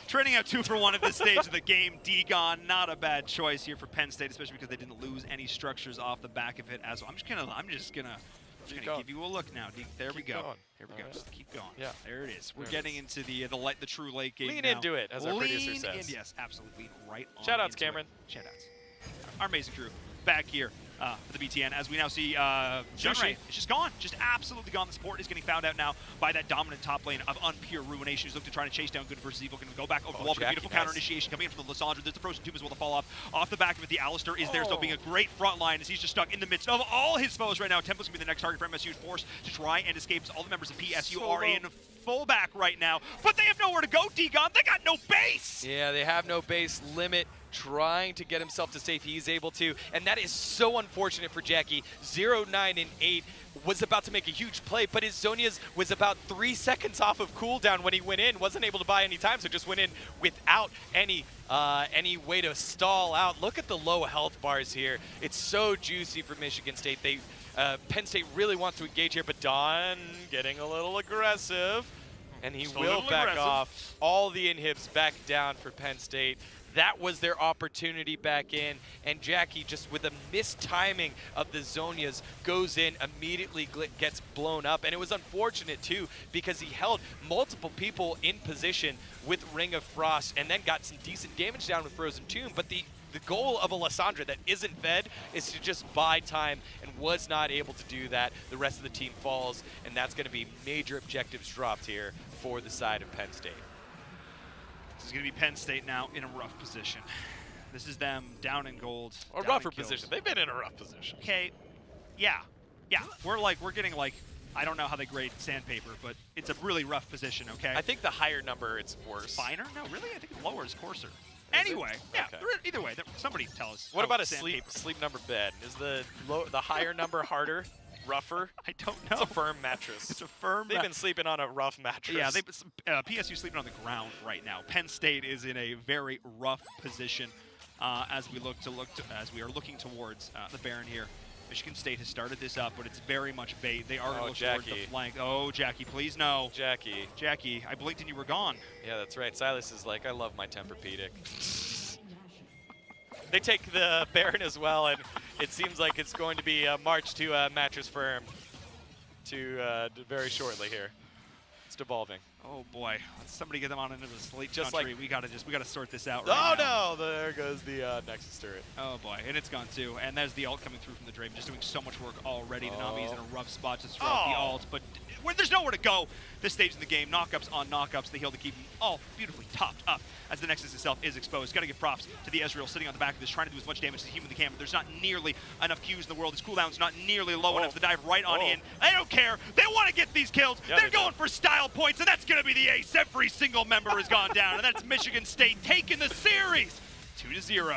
S2: Trading out 2 for 1 at this stage of the game. D-Gon, not a bad choice here for Penn State, especially because they didn't lose any structures off the back of it as well. I'm just gonna give you a look now. There we go.
S1: Going.
S2: Here we go. Just keep going.
S1: Yeah.
S2: There it is. We're
S1: There it
S2: getting
S1: is.
S2: into the true late game
S1: Lean
S2: now.
S1: into it, as our producer
S2: Lean
S1: says.
S2: In, yes, absolutely. Right on.
S1: Shout outs,
S2: into it.
S1: Cameron.
S2: Shout outs. Our amazing crew back here for the BTN, as we now see Sunray. It's just gone. Just absolutely gone. The support is getting found out now by that dominant top lane of Unpure Ruination, who's looking to try to chase down Good versus Evil. Going to go back over the wall for a beautiful counter initiation coming in from the Lysandra. There's the Frozen Tomb as well to fall off the back of it. The Alistair is there, still being a great front line as he's just stuck in the midst of all his foes right now. Tempo's going to be the next target for MSU, forced to try and escape. All the members of PSU are in fullback right now, but they have nowhere to go, D-Gon. They got no base.
S1: Yeah, they have no base. Limit trying to get himself to safety. He's able to, and that is so unfortunate for Jackie. 0, 9, and 8 was about to make a huge play, but his Zonia's was about 3 seconds off of cooldown when he went in. Wasn't able to buy any time, so just went in without any way to stall out. Look at the low health bars here. It's so juicy for Michigan State. Penn State really wants to engage here, but Don getting a little aggressive, and he will back off. All the inhibs back down for Penn State. That was their opportunity back in, and Jackie, just with a mistiming of the Zonias, goes in, immediately gets blown up. And it was unfortunate, too, because he held multiple people in position with Ring of Frost and then got some decent damage down with Frozen Tomb. But the goal of a Lysandra that isn't fed is to just buy time, and was not able to do that. The rest of the team falls, and that's going to be major objectives dropped here for the side of Penn State.
S2: This is going to be Penn State now in a rough position. This is them down in gold.
S1: A rougher position. They've been in a rough position.
S2: Okay, yeah. We're getting like, I don't know how they grade sandpaper, but it's a really rough position. Okay.
S1: I think the higher number, it's worse.
S2: Finer? No, really? I think lower is coarser. Anyway, yeah.
S1: Okay.
S2: Either way, somebody tell us.
S1: What about a
S2: sandpaper.
S1: sleep number bed? Is the higher number harder, rougher?
S2: I don't know.
S1: It's a firm mattress.
S2: It's a firm.
S1: They've been sleeping on a rough mattress.
S2: Yeah, PSU sleeping on the ground right now. Penn State is in a very rough position as we are looking towards the Baron here. Michigan State has started this up, but it's very much bait. They are going to look towards the flank. Oh, Jackie, please no. Jackie, I blinked and you were gone.
S1: Yeah, that's right. Silas is like, I love my Tempur-Pedic. They take the Baron as well, and it seems like it's going to be a march to Mattress Firm very shortly here. It's devolving.
S2: Oh boy, let's somebody get them on into the sleep
S1: Just
S2: country.
S1: like
S2: we gotta sort this out right now.
S1: Oh no, there goes the Nexus turret.
S2: Oh boy, and it's gone too. And there's the ult coming through from the Draven, just doing so much work already. Nami's in a rough spot to throw out the ult, but there's nowhere to go this stage in the game. Knockups on knockups, the heal to keep them all beautifully topped up as the Nexus itself is exposed. Gotta give props to the Ezreal sitting on the back of this, trying to do as much damage as humanly can, but there's not nearly enough Qs in the world. His cooldown's not nearly low enough to dive right on in. They don't care. They want to get these kills.
S1: Yeah,
S2: They're going for style points, and that's gonna be the ace. Every single member has gone down, and that's Michigan State taking the series 2-0.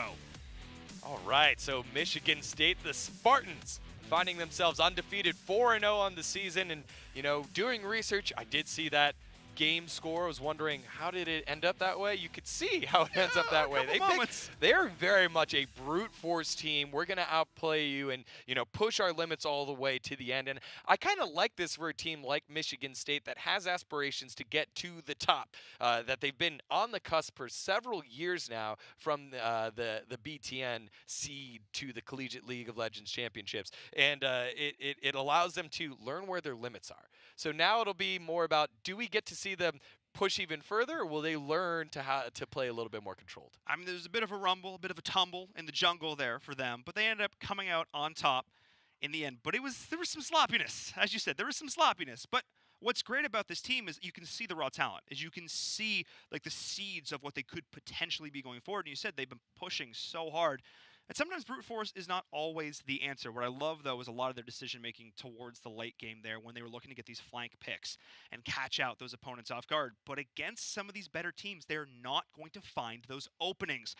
S1: All right, so Michigan State, the Spartans, finding themselves undefeated, 4-0 on the season. And, you know, doing research, I did see that game score. I was wondering, how did it end up that way? You could see how it ends up that way. They're very much a brute force team. We're going to outplay you and, you know, push our limits all the way to the end. And I kind of like this for a team like Michigan State that has aspirations to get to the top, that they've been on the cusp for several years now from the BTN seed to the Collegiate League of Legends championships. And it allows them to learn where their limits are. So now it'll be more about, do we get to see them push even further, or will they learn to play a little bit more controlled?
S2: I mean, there's a bit of a rumble, a bit of a tumble in the jungle there for them, but they ended up coming out on top in the end. But there was some sloppiness, as you said. There was some sloppiness, but what's great about this team is you can see the raw talent, is you can see like the seeds of what they could potentially be going forward. And you said they've been pushing so hard. And sometimes brute force is not always the answer. What I love, though, is a lot of their decision-making towards the late game there when they were looking to get these flank picks and catch out those opponents off guard. But against some of these better teams, they're not going to find those openings,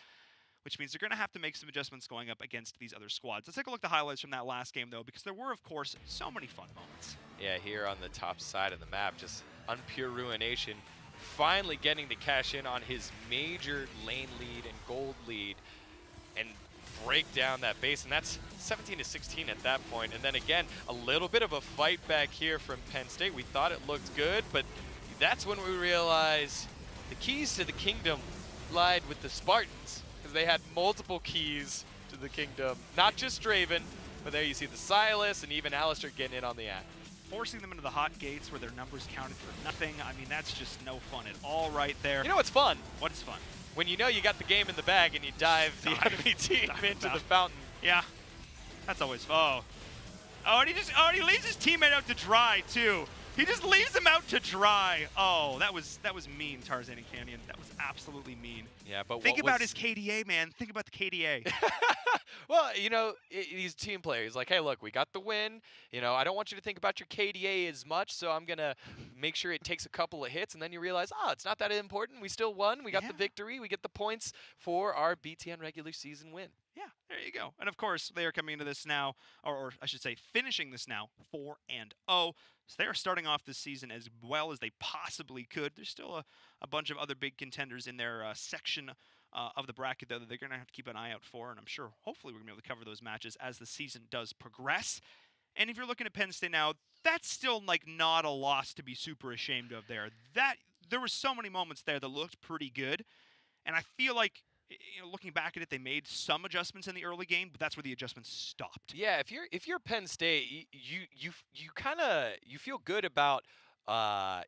S2: which means they're going to have to make some adjustments going up against these other squads. Let's take a look at the highlights from that last game, though, because there were, of course, so many fun moments.
S1: Yeah, here on the top side of the map, just Unpure Ruination finally getting to cash in on his major lane lead and gold lead and break down that base, and that's 17-16 at that point. And then again, a little bit of a fight back here from Penn State. We thought it looked good, but that's when we realized the keys to the kingdom lied with the Spartans, because they had multiple keys to the kingdom, not just Draven, but there you see the Silas and even Alistair getting in on the act.
S2: Forcing them into the hot gates where their numbers counted for nothing. I mean, that's just no fun at all right there.
S1: You know what's fun?
S2: What is fun?
S1: When you know you got the game in the bag and you dive the enemy team into the fountain.
S2: Yeah, that's always fun. Oh, and he leaves his teammate out to dry too. He just leaves him out to dry. Oh, that was mean, Tarzan and Canyon. That was absolutely mean.
S1: Yeah, but
S2: think about his KDA, man. Think about the KDA.
S1: Well, you know, he's a team player. He's like, hey, look, we got the win. You know, I don't want you to think about your KDA as much, so I'm going to make sure it takes a couple of hits, and then you realize, it's not that important. We still won. We got the victory. We get the points for our BTN regular season win.
S2: Yeah, there you go. And of course, they are coming into this now, or I should say finishing this now, 4-0. So they are starting off this season as well as they possibly could. There's still a bunch of other big contenders in their section of the bracket, though, that they're going to have to keep an eye out for. And I'm sure, hopefully, we're going to be able to cover those matches as the season does progress. And if you're looking at Penn State now, that's still like not a loss to be super ashamed of there. There were so many moments there that looked pretty good. And I feel like, you know, looking back at it, they made some adjustments in the early game, but that's where the adjustments stopped.
S1: Yeah, if you're Penn State, you feel good about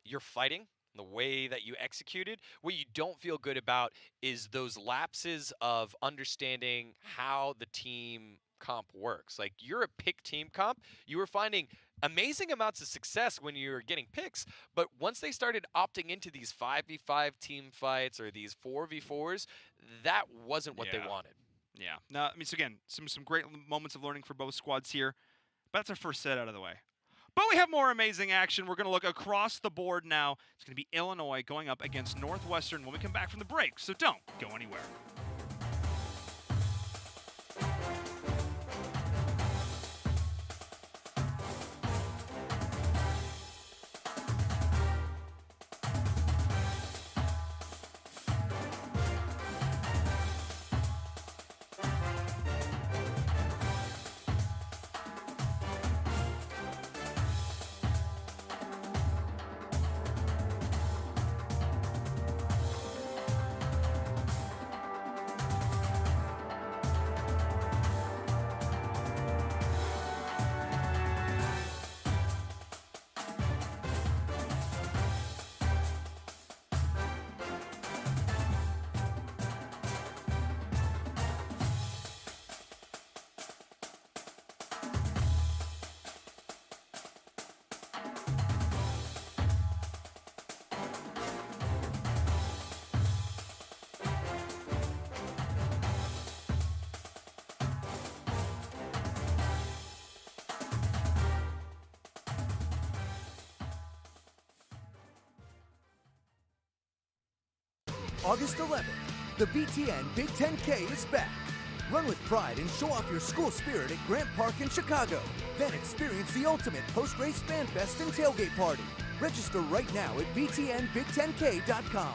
S1: your fighting, the way that you executed. What you don't feel good about is those lapses of understanding how the team comp works. Like, you're a pick team comp, you were finding amazing amounts of success when you were getting picks, but once they started opting into these 5v5 team fights or these 4v4s, that wasn't what they wanted.
S2: Yeah. Now, I mean, so again, some great moments of learning for both squads here, but that's our first set out of the way. But we have more amazing action. We're going to look across the board now. It's going to be Illinois going up against Northwestern when we come back from the break, so don't go anywhere.
S3: August 11th, the BTN Big 10K is back. Run with pride and show off your school spirit at Grant Park in Chicago. Then experience the ultimate post-race fan fest and tailgate party. Register right now at btnbig10k.com.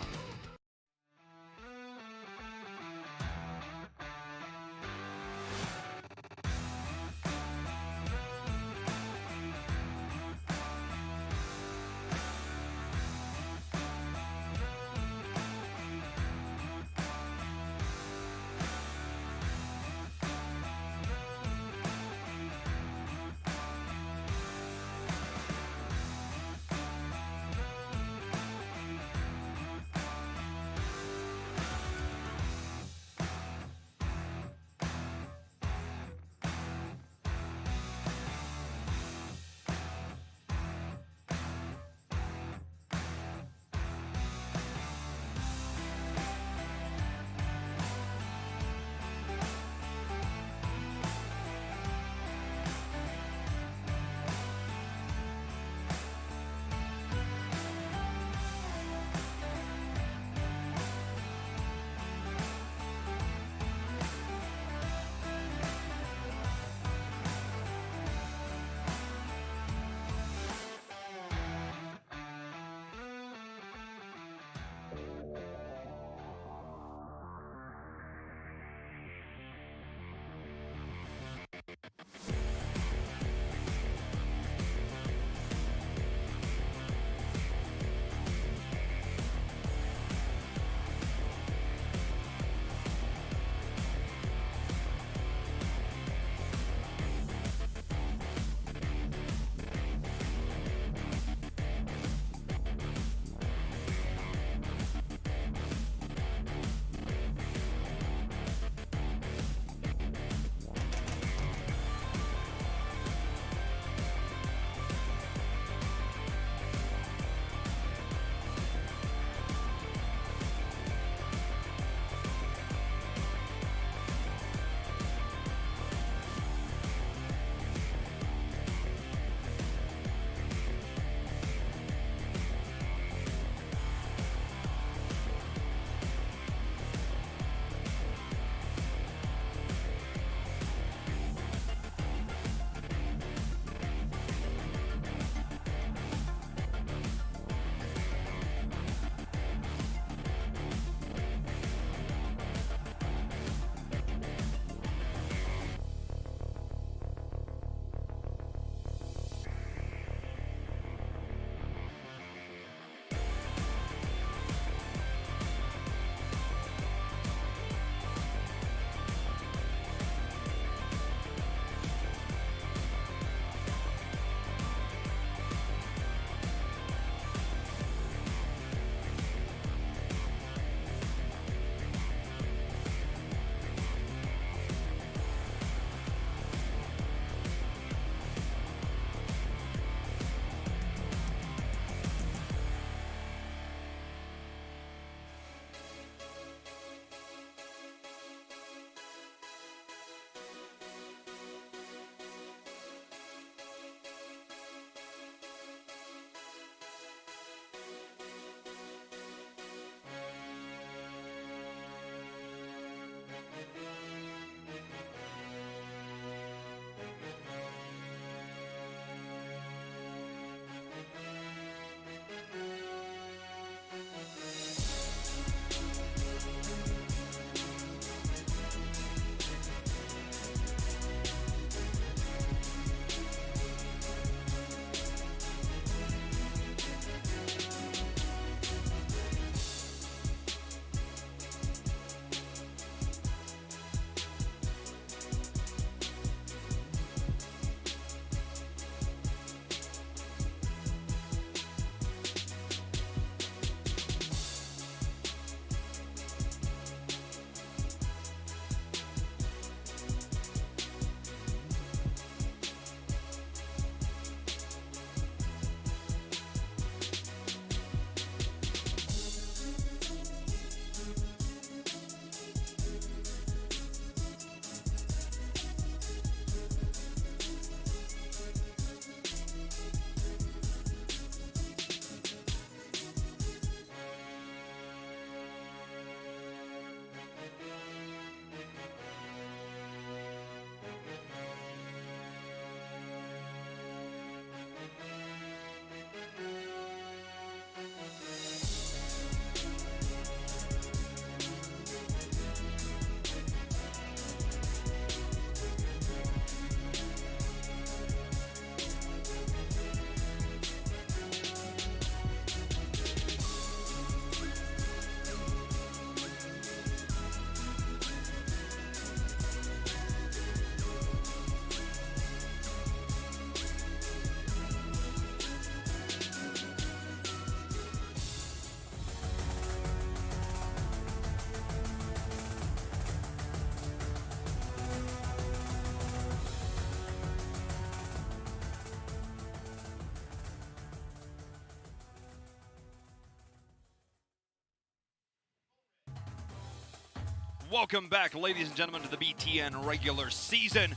S2: Welcome back, ladies and gentlemen, to the BTN regular season.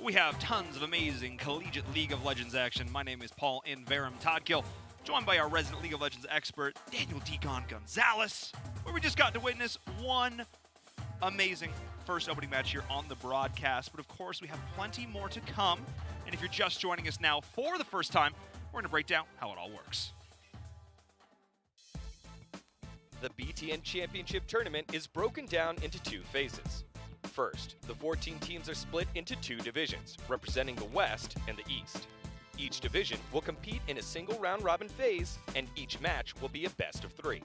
S2: We have tons of amazing collegiate League of Legends action. My name is Paul Inverum Todkill, joined by our resident League of Legends expert, Daniel Deacon Gonzalez, where we just got to witness one amazing first opening match here on the broadcast. But of course, we have plenty more to come. And if you're just joining us now for the first time, we're going to break down how it all works.
S1: The BTN Championship Tournament is broken down into two phases. First, the 14 teams are split into two divisions, representing the West and the East. Each division will compete in a single round-robin phase, and each match will be a best-of-3.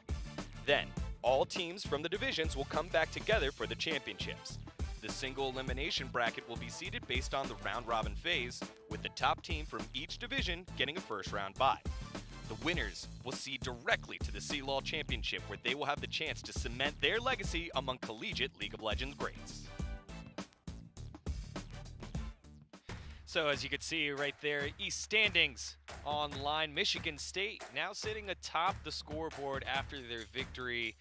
S1: Then, all teams from the divisions will come back together for the championships. The single elimination bracket will be seeded based on the round-robin phase, with the top team from each division getting a first-round bye. The winners will seed directly to the CLOL Championship, where they will have the chance to cement their legacy among collegiate League of Legends greats. So as you can see right there, East standings online, Michigan State now sitting atop the scoreboard after their victory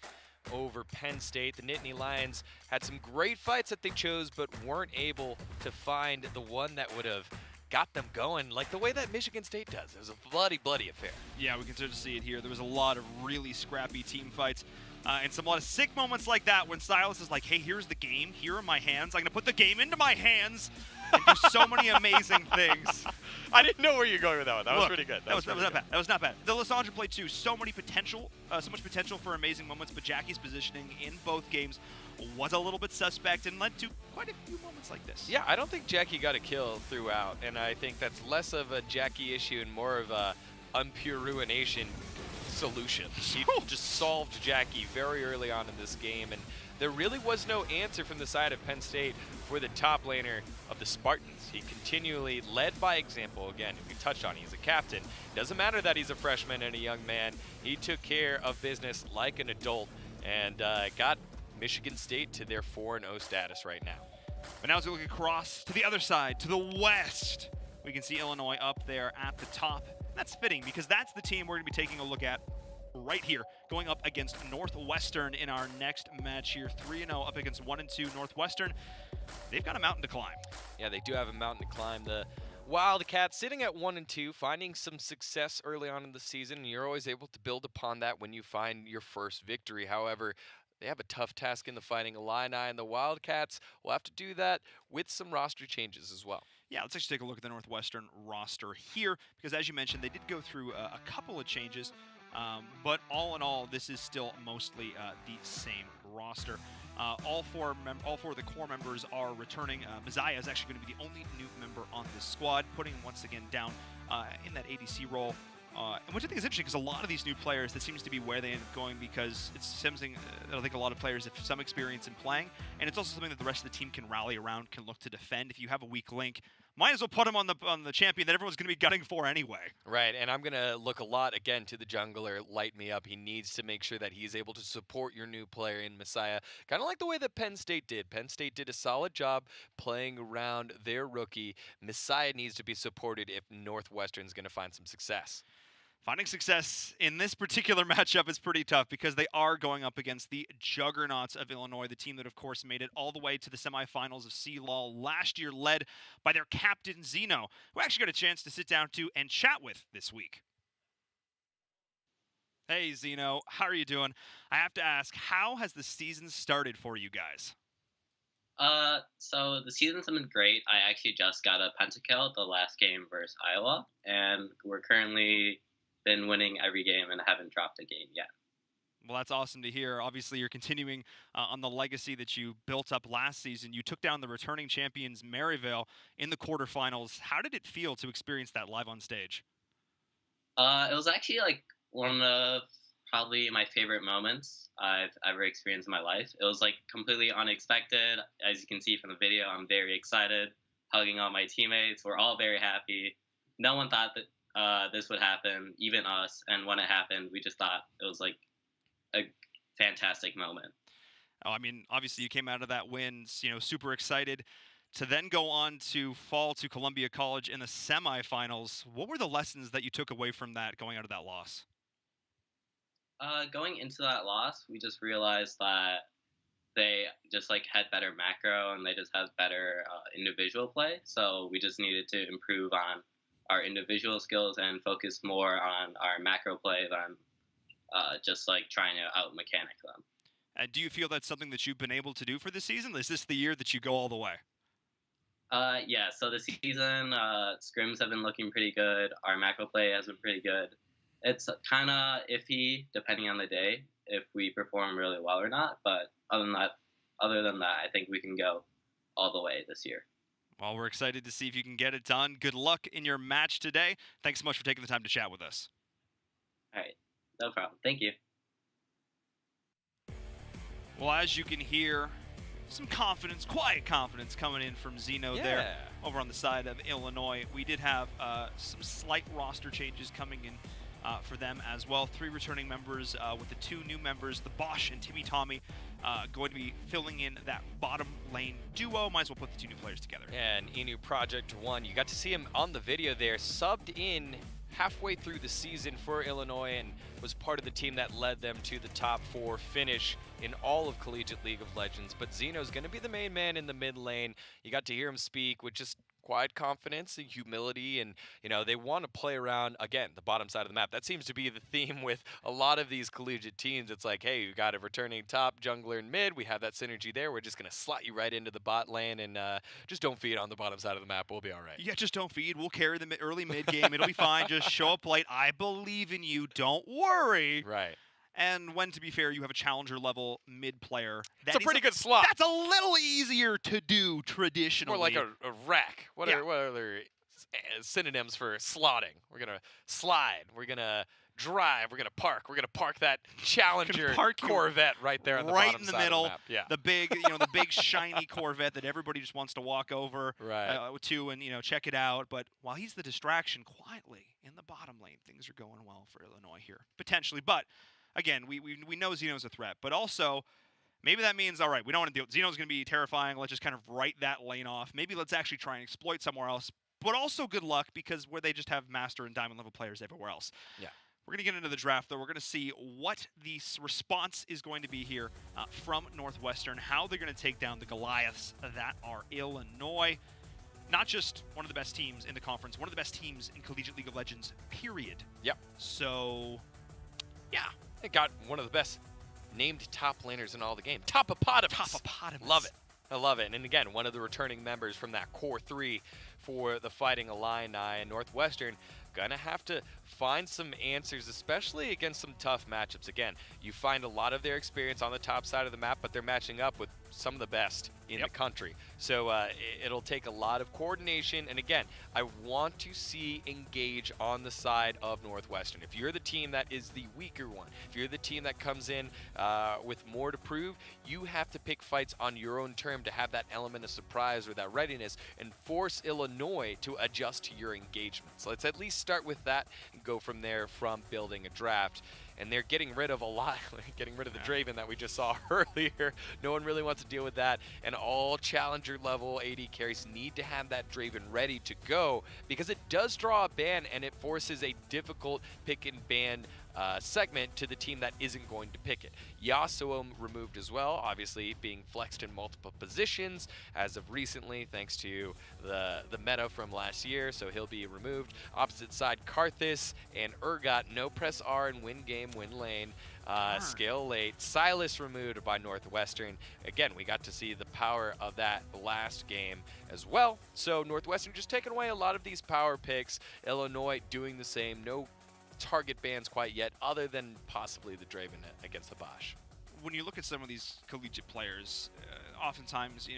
S1: over Penn State. The Nittany Lions had some great fights that they chose, but weren't able to find the one that would have got them going like the way that Michigan State does. It was a bloody affair. Yeah, we can start to see it here. There was a lot of really scrappy team fights and a lot of sick moments like that when Silas is like, hey, here's the game. Here are my hands. I'm going to put the game into my hands and do so many amazing things. I didn't know where you were going with that one. That was pretty good.
S2: That was not bad. That was not bad. The Lysandra play too. So much potential for amazing moments, but Jackie's positioning in both games was a little bit suspect and led to quite a few moments like this.
S1: Yeah, I don't think Jackie got a kill throughout, and I think that's less of a Jackie issue and more of a unpure ruination solution. He just solved Jackie very early on in this game, and there really was no answer from the side of Penn State for the top laner of the Spartans. He continually led by example. Again, we touched on, he's a captain. Doesn't matter that he's a freshman and a young man. He took care of business like an adult and got Michigan State to their 4-0 status right now.
S2: But now as we look across to the other side, to the west, we can see Illinois up there at the top. That's fitting because that's the team we're going to be taking a look at right here, going up against Northwestern in our next match here. 3-0 up against 1-2 Northwestern. They've got a mountain to climb.
S1: Yeah, they do have a mountain to climb. The Wildcats sitting at 1-2, finding some success early on in the season, and you're always able to build upon that when you find your first victory. However, they have a tough task in the Fighting Illini, and the Wildcats will have to do that with some roster changes as well.
S2: Yeah, let's actually take a look at the Northwestern roster here, because as you mentioned, they did go through a couple of changes, but all in all, this is still mostly the same roster. All four of the core members are returning. Messiah is actually going to be the only new member on this squad, putting him once again down in that ADC role. Which I think is interesting because a lot of these new players, that seems to be where they end up going because it's something that I think a lot of players have some experience in playing, and it's also something that the rest of the team can rally around, can look to defend. If you have a weak link, might as well put him on the champion that everyone's going to be gunning for anyway.
S1: Right, and I'm going to look a lot, again, to the jungler, Light Me Up. He needs to make sure that he's able to support your new player in Messiah, kind of like the way that Penn State did. Penn State did a solid job playing around their rookie. Messiah needs to be supported if Northwestern's going to find some success.
S2: Finding success in this particular matchup is pretty tough because they are going up against the juggernauts of Illinois, the team that, of course, made it all the way to the semifinals of CLOL last year, led by their captain, Zeno, who I actually got a chance to sit down to and chat with this week. Hey, Zeno, how are you doing? I have to ask, how has the season started for you guys?
S7: So the season's been great. I actually just got a pentakill the last game versus Iowa, and we're currently been winning every game and haven't dropped a game yet.
S2: Well, that's awesome to hear. Obviously, you're continuing on the legacy that you built up last season. You took down the returning champions, Maryvale, in the quarterfinals. How did it feel to experience that live on stage?
S7: It was actually like one of probably my favorite moments I've ever experienced in my life. It was like completely unexpected. As you can see from the video, I'm very excited, hugging all my teammates. We're all very happy. No one thought that this would happen, even us. And when it happened, we just thought it was like a fantastic moment.
S2: Oh, I mean, obviously you came out of that win, super excited to then go on to fall to Columbia College in the semifinals. What were the lessons that you took away from that going out of that loss?
S7: Going into that loss, we just realized that they just like had better macro and they just had better individual play. So we just needed to improve on our individual skills and focus more on our macro play than just like trying to out mechanic them.
S2: And do you feel that's something that you've been able to do for this season? Is this the year that you go all the way?
S7: Yeah, so the season, scrims have been looking pretty good. Our macro play has been pretty good. It's kind of iffy depending on the day if we perform really well or not. But other than that, I think we can go all the way this year.
S2: Well, we're excited to see if you can get it done. Good luck in your match today. Thanks so much for taking the time to chat with us.
S7: All right, no problem. Thank you.
S2: Well, as you can hear, some confidence, quiet confidence coming in from Zeno there over on the side of Illinois. We did have some slight roster changes coming in for them as well. 3 returning members with the 2 new members, the Bosch and Timmy Tommy, going to be filling in that bottom lane duo. Might as well put the 2 new players together.
S1: And Inu Project 1, you got to see him on the video there, subbed in halfway through the season for Illinois and was part of the team that led them to the top 4 finish in all of Collegiate League of Legends. But Zeno's going to be the main man in the mid lane. You got to hear him speak with just quiet confidence and humility, and they want to play around, again, the bottom side of the map. That seems to be the theme with a lot of these collegiate teams. It's like, hey, you got a returning top jungler and mid, we have that synergy there, we're just going to slot you right into the bot lane, and just don't feed on the bottom side of the map, we'll be all right.
S2: Yeah, just don't feed, we'll carry the early mid game, it'll be fine, just show up late, I believe in you, don't worry.
S1: Right.
S2: And when, to be fair, you have a challenger level mid player,
S1: that's a pretty good slot.
S2: That's a little easier to do traditionally.
S1: Or like a rack. What are synonyms for slotting? We're gonna slide. We're gonna drive. We're gonna park. We're gonna park that challenger Corvette right there on the bottom
S2: in the
S1: side
S2: middle.
S1: Of the map. Yeah.
S2: The big, the big shiny Corvette that everybody just wants to walk over to and check it out. But while he's the distraction, quietly in the bottom lane, things are going well for Illinois here potentially. But again, we know Zeno's a threat, but also maybe that means, all right, we don't want to deal. Zeno's going to be terrifying. Let's just kind of write that lane off. Maybe let's actually try and exploit somewhere else. But also good luck, because where they just have master and diamond level players everywhere else.
S1: Yeah.
S2: We're going to get into the draft, though. We're going to see what the response is going to be here from Northwestern, how they're going to take down the Goliaths that are Illinois. Not just one of the best teams in the conference, one of the best teams in Collegiate League of Legends, period.
S1: Yep.
S2: So, yeah.
S1: They got one of the best named top laners in all the game. Topopotamus.
S2: Topopotamus.
S1: Love it. I love it. And again, one of the returning members from that core 3 for the Fighting Illini and Northwestern. Gonna have to find some answers, especially against some tough matchups. Again, you find a lot of their experience on the top side of the map, but they're matching up with some of the best in the country. So it'll take a lot of coordination. And again, I want to see engage on the side of Northwestern. If you're the team that is the weaker one, if you're the team that comes in with more to prove, you have to pick fights on your own term to have that element of surprise or that readiness and force Illinois to adjust to your engagement. So let's at least start with that and go from there from building a draft. And they're getting rid of a lot, getting rid of the Draven that we just saw earlier. No one really wants to deal with that. And all challenger level AD carries need to have that Draven ready to go, because it does draw a ban and it forces a difficult pick and ban segment to the team that isn't going to pick it. Yasuo removed as well, obviously being flexed in multiple positions as of recently, thanks to the meta from last year, so he'll be removed. Opposite side, Karthus and Urgot, no press R and win game, win lane. Scale late. Silas removed by Northwestern. Again, we got to see the power of that last game as well. So Northwestern just taking away a lot of these power picks. Illinois doing the same. No target bans quite yet, other than possibly the Draven against the Bosch.
S2: When you look at some of these collegiate players, oftentimes,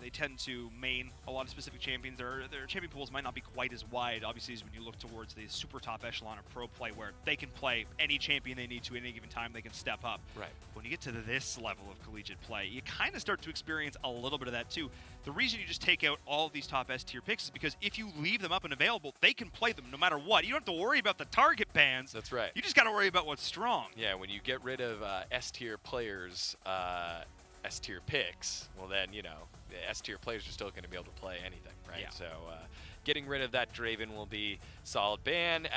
S2: they tend to main a lot of specific champions. Their champion pools might not be quite as wide, obviously, as when you look towards the super top echelon of pro play, where they can play any champion they need to at any given time. They can step up.
S1: Right.
S2: When you get to this level of collegiate play, you kind of start to experience a little bit of that too. The reason you just take out all of these top S tier picks is because if you leave them up and available, they can play them no matter what. You don't have to worry about the target bans.
S1: That's right.
S2: You just got to worry about what's strong.
S1: Yeah, when you get rid of S tier players, S tier picks, well then, the S tier players are still going to be able to play anything, right?
S2: Yeah.
S1: So getting rid of that Draven will be solid ban.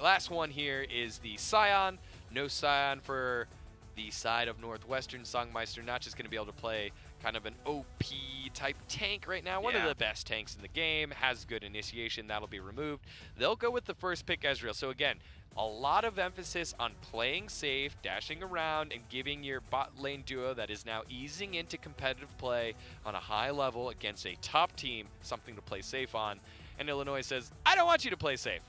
S1: Last one here is the Scion. No Scion for the side of Northwestern, Songmeister not just going to be able to play kind of an OP type tank right now, one of the best tanks in the game, has good initiation, that'll be removed. They'll go with the first pick Ezreal. So again, a lot of emphasis on playing safe, dashing around, and giving your bot lane duo that is now easing into competitive play on a high level against a top team, something to play safe on. And Illinois says, I don't want you to play safe.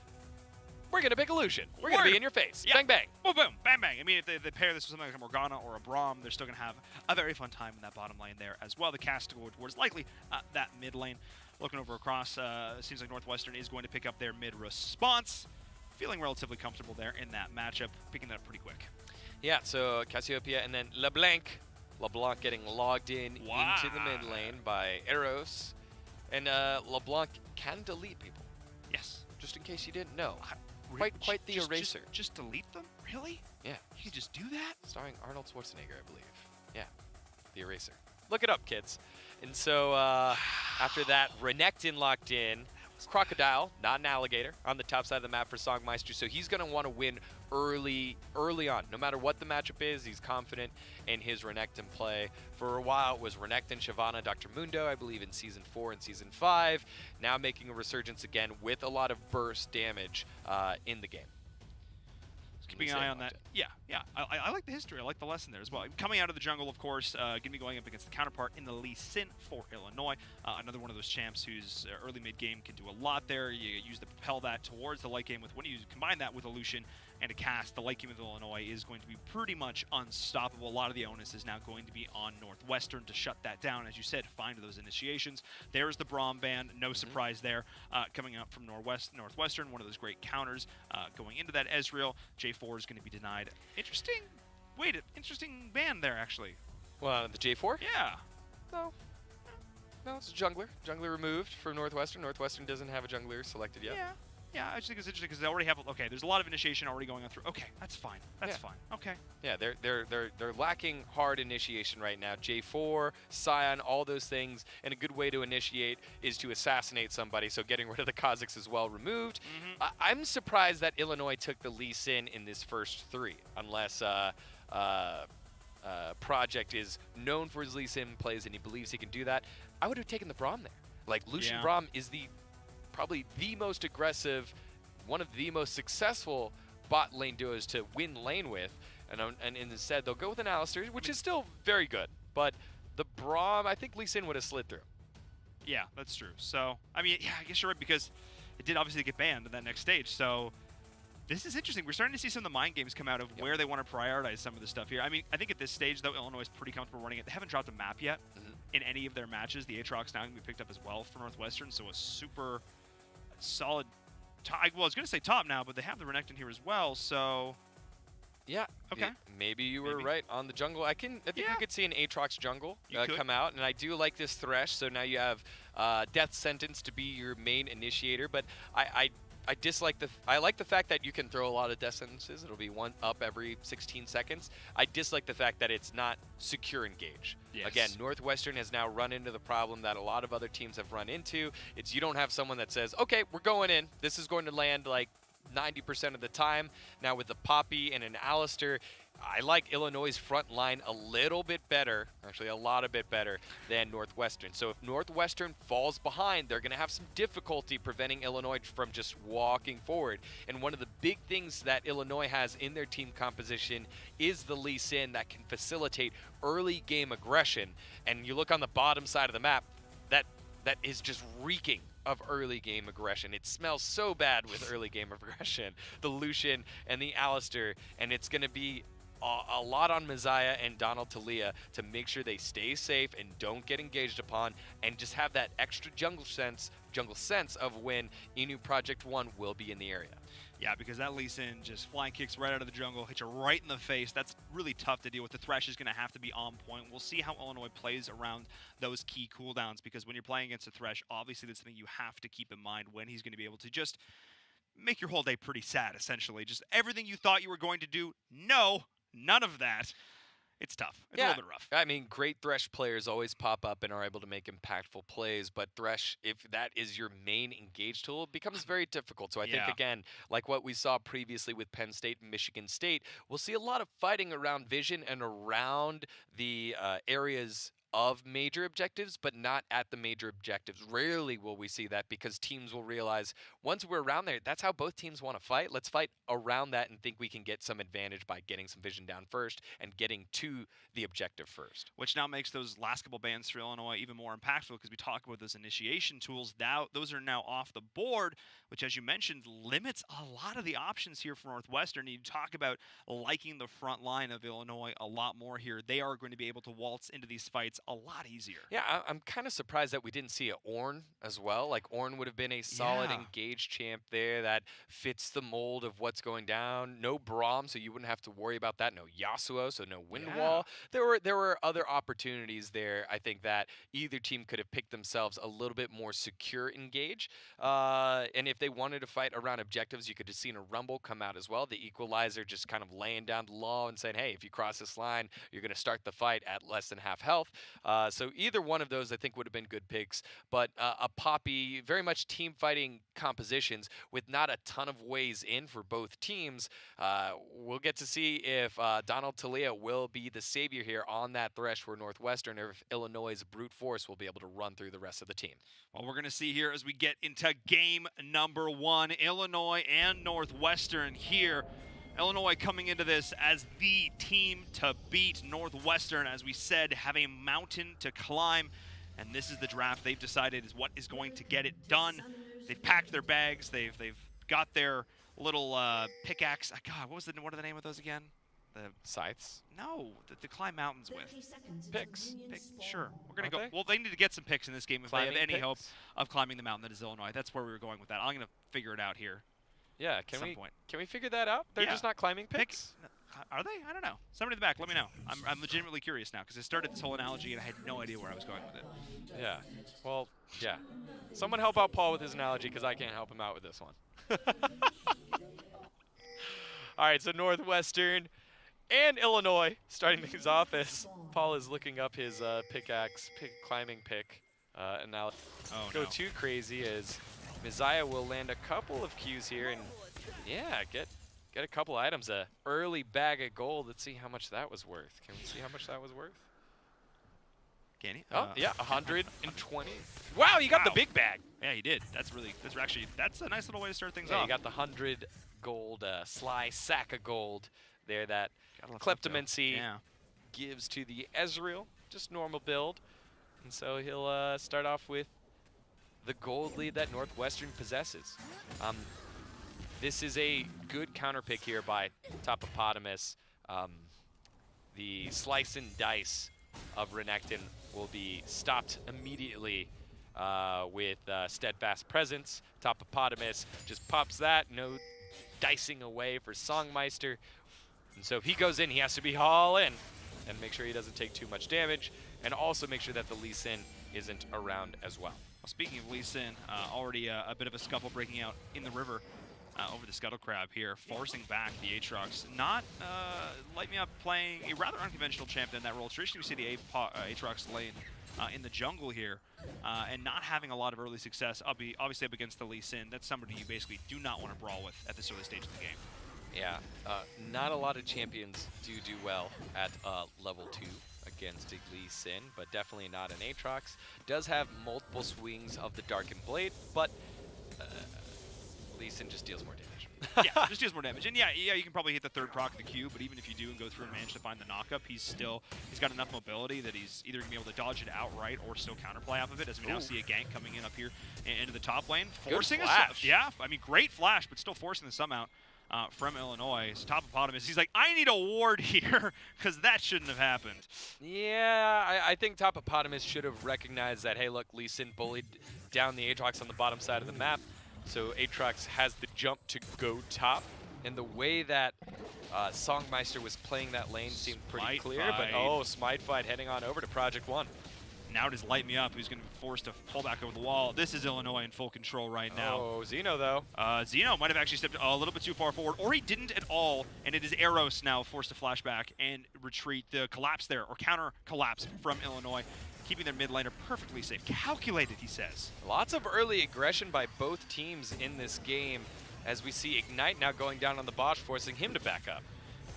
S1: We're going to pick Illusion. We're going to be in your face.
S2: Yeah.
S1: Bang, bang.
S2: Boom, boom, bang, bang. I mean, if they pair this with something like a Morgana or a Braum, they're still going to have a very fun time in that bottom lane there as well. The cast to go towards likely that mid lane. Looking over across, seems like Northwestern is going to pick up their mid response. Feeling relatively comfortable there in that matchup, picking that up pretty quick.
S1: Yeah, so Cassiopeia and then LeBlanc. LeBlanc getting logged in into the mid lane by Eros. And LeBlanc can delete people.
S2: Yes.
S1: Just in case you didn't know. Quite the
S2: just,
S1: eraser.
S2: Just delete them? Really?
S1: Yeah.
S2: You can just do that?
S1: Starring Arnold Schwarzenegger, I believe. Yeah, the eraser. Look it up, kids. And so after that, Renekton locked in. Crocodile, not an alligator, on the top side of the map for Songmeister. So he's going to want to win early on. No matter what the matchup is, he's confident in his Renekton play. For a while, it was Renekton, Shyvana, Dr. Mundo, I believe in Season 4 and Season 5. Now making a resurgence again with a lot of burst damage in the game.
S2: Keeping an eye on that. Yeah. I like the history. I like the lesson there as well. Coming out of the jungle, of course, going to be going up against the counterpart in the Lee Sin for Illinois. Another one of those champs whose early mid-game can do a lot there. You use to propel that towards the late game with when you combine that with Illusion and a cast, the late game of Illinois is going to be pretty much unstoppable. A lot of the onus is now going to be on Northwestern to shut that down. As you said, find those initiations. There's the Braum ban. No surprise there. Coming up from Northwestern, one of those great counters going into that Ezreal. J4 is going to be denied. Interesting ban there, actually.
S1: Well, the J4?
S2: Yeah.
S1: No, it's a jungler. Jungler removed for Northwestern. Northwestern doesn't have a jungler selected yet.
S2: Yeah, I just think it's interesting because they already have. Okay, there's a lot of initiation already going on through. Okay, that's fine. That's fine. Okay.
S1: Yeah, they're lacking hard initiation right now. J4, Scion, all those things, and a good way to initiate is to assassinate somebody. So getting rid of the Kha'Zix as well removed. I'm surprised that Illinois took the Lee Sin in this first three, unless Project is known for his Lee Sin plays and he believes he can do that. I would have taken the Braum there. Like Lucian Braum is probably the most aggressive, one of the most successful bot lane duos to win lane with, and instead they'll go with an Alistar, which is still very good, but the Braum, I think Lee Sin would have slid through.
S2: Yeah, that's true. So, I mean, yeah, I guess you're right, because it did obviously get banned in that next stage, so this is interesting. We're starting to see some of the mind games come out of where they want to prioritize some of the stuff here. I mean, I think at this stage, though, Illinois is pretty comfortable running it. They haven't dropped a map yet in any of their matches. The Aatrox now going to be picked up as well for Northwestern, so a super solid top. Well, I was going to say top now, but they have the Renekton here as well, so
S1: yeah.
S2: Okay.
S1: Maybe you were right on the jungle. I think we could see an Aatrox jungle come out, and I do like this Thresh. So now you have Death Sentence to be your main initiator, but I dislike I like the fact that you can throw a lot of death sentences. It'll be one up every 16 seconds. I dislike the fact that it's not secure engage.
S2: Yes.
S1: Again, Northwestern has now run into the problem that a lot of other teams have run into. It's you don't have someone that says, okay, we're going in. This is going to land like 90% of the time. Now with the Poppy and an Alistar, I like Illinois' front line a little bit better, actually a lot bit better than Northwestern. So if Northwestern falls behind, they're going to have some difficulty preventing Illinois from just walking forward. And one of the big things that Illinois has in their team composition is the Lee Sin that can facilitate early game aggression. And you look on the bottom side of the map, that is just reeking of early game aggression. It smells so bad with early game aggression, the Lucian and the Alistar, and it's going to be a lot on Messiah and Donald Talia to make sure they stay safe and don't get engaged upon, and just have that extra jungle sense of when Inu Project 1 will be in the area.
S2: Yeah, because that Lee Sin just flying kicks right out of the jungle, hits you right in the face. That's really tough to deal with. The Thresh is going to have to be on point. We'll see how Illinois plays around those key cooldowns, because when you're playing against a Thresh, obviously that's something you have to keep in mind when he's going to be able to just make your whole day pretty sad, essentially. Just everything you thought you were going to do, no, none of that. it's tough. It's
S1: Yeah,
S2: a little bit rough.
S1: I mean, great Thresh players always pop up and are able to make impactful plays, but Thresh, if that is your main engage tool, it becomes very difficult. So I think,
S2: Yeah.
S1: again, like what we saw previously with Penn State and Michigan State, we'll see a lot of fighting around vision and around the areas of major objectives, but not at the major objectives. Rarely will we see that because teams will realize once we're around there, that's how both teams want to fight. Let's fight around that and think we can get some advantage by getting some vision down first and getting to the objective first.
S2: Which now makes those last couple bans for Illinois even more impactful because we talk about those initiation tools. Now those are now off the board, which, as you mentioned, limits a lot of the options here for Northwestern. You talk about liking the front line of Illinois a lot more here. They are going to be able to waltz into these fights a lot easier.
S1: Yeah, I'm kind of surprised that we didn't see a Ornn as well. Like, Ornn would have been a solid engaged champ there that fits the mold of what's going down. No Braum, so you wouldn't have to worry about that. No Yasuo, so no wind wall. There were other opportunities there, I think, that either team could have picked themselves a little bit more secure engage. And if they wanted to fight around objectives, you could have seen a Rumble come out as well. The Equalizer just kind of laying down the law and saying, hey, if you cross this line, you're going to start the fight at less than half health. So either one of those, I think, would have been good picks. But a Poppy, very much team fighting compositions with not a ton of ways in for both teams. We'll get to see if Donald Talia will be the savior here on that Thresh for Northwestern, or if Illinois' brute force will be able to run through the rest of the team.
S2: Well, we're going to see here as we get into game number 1, Illinois and Northwestern here. Illinois coming into this as the team to beat. Northwestern, as we said, have a mountain to climb, and this is the draft they've decided is what is going to get it done. They've packed their bags. They've got their little pickaxe. God, what are the name of those again? The
S1: Scythes?
S2: No, to climb mountains with.
S1: Picks.
S2: Sure. We're going to go.
S1: They?
S2: Well, they need to get some picks in this game if
S1: Climbing
S2: they have any
S1: picks?
S2: hope of climbing the mountain that is Illinois. That's where we were going with that. I'm going to figure it out here.
S1: Yeah,
S2: At some point.
S1: Can we figure that out? They're
S2: Yeah.
S1: just not climbing picks?
S2: Are they? I don't know. Somebody in the back, let me know. I'm legitimately curious now because I started this whole analogy and I had no idea where I was going with it.
S1: Yeah. Well, yeah. Someone help out Paul with his analogy because I can't help him out with this one. All right, so Northwestern and Illinois starting things off as Paul is looking up his pickaxe climbing pick analogy.
S2: Oh,
S1: Go
S2: no.
S1: too crazy as Messiah will land a couple of Qs here and, yeah, get a couple items. A early bag of gold. Let's see how much that was worth. Can we see how much that was worth?
S2: Can he?
S1: Oh, yeah, 120. Wow, you got the
S2: Wow.
S1: big bag.
S2: Yeah, he did. That's a nice little way to start things
S1: Yeah,
S2: off.
S1: you got the 100 gold, sly sack of gold there that
S2: Gotta let stuff go.
S1: Kleptomancy
S2: Yeah.
S1: gives to the Ezreal. Just normal build. And so he'll start off with the gold lead that Northwestern possesses. This is a good counter pick here by Topopotamus. The slice and dice of Renekton will be stopped immediately with Steadfast Presence. Topopotamus just pops that, no dicing away for Songmeister. And so if he goes in, he has to be all in and make sure he doesn't take too much damage, and also make sure that the Lee Sin isn't around as well.
S2: Well, speaking of Lee Sin, already a bit of a scuffle breaking out in the river over the Scuttle Crab here, forcing back the Aatrox. Not Light Me Up playing a rather unconventional champion in that role. Traditionally, we see the Aatrox lane in the jungle here, and not having a lot of early success, obviously up against the Lee Sin. That's somebody you basically do not want to brawl with at this early stage of the game.
S1: Yeah, not a lot of champions do well at level 2 against a Lee Sin, but definitely not an Aatrox. Does have multiple swings of the Darkened Blade, but Lee Sin just deals more damage.
S2: Yeah, just deals more damage. And yeah, you can probably hit the third proc of the Q, but even if you do and go through and manage to find the knockup, he's got enough mobility that he's either going to be able to dodge it outright or still counterplay off of it, as we now see a gank coming in up here into the top lane. Forcing
S1: Good flash.
S2: Yeah, I mean, great flash, but still forcing the sum out from Illinois. So Topopotamus, he's like, I need a ward here, because that shouldn't have happened.
S1: Yeah, I think Topopotamus should have recognized that, hey, look, Lee Sin bullied down the Aatrox on the bottom side of the map, so Aatrox has the jump to go top, and the way that Songmeister was playing that lane seemed pretty
S2: Smite
S1: clear,
S2: fight.
S1: but oh, Smite Fight heading on over to Project 1.
S2: Now it is Light Me Up, who's going to be forced to pull back over the wall. This is Illinois in full control right now.
S1: Oh, Zeno, though.
S2: Zeno might have actually stepped a little bit too far forward, or he didn't at all, and it is Eros now forced to flash back and retreat. The collapse there, or counter collapse from Illinois, keeping their mid laner perfectly safe. Calculated, he says.
S1: Lots of early aggression by both teams in this game, as we see Ignite now going down on the Bosch, forcing him to back up.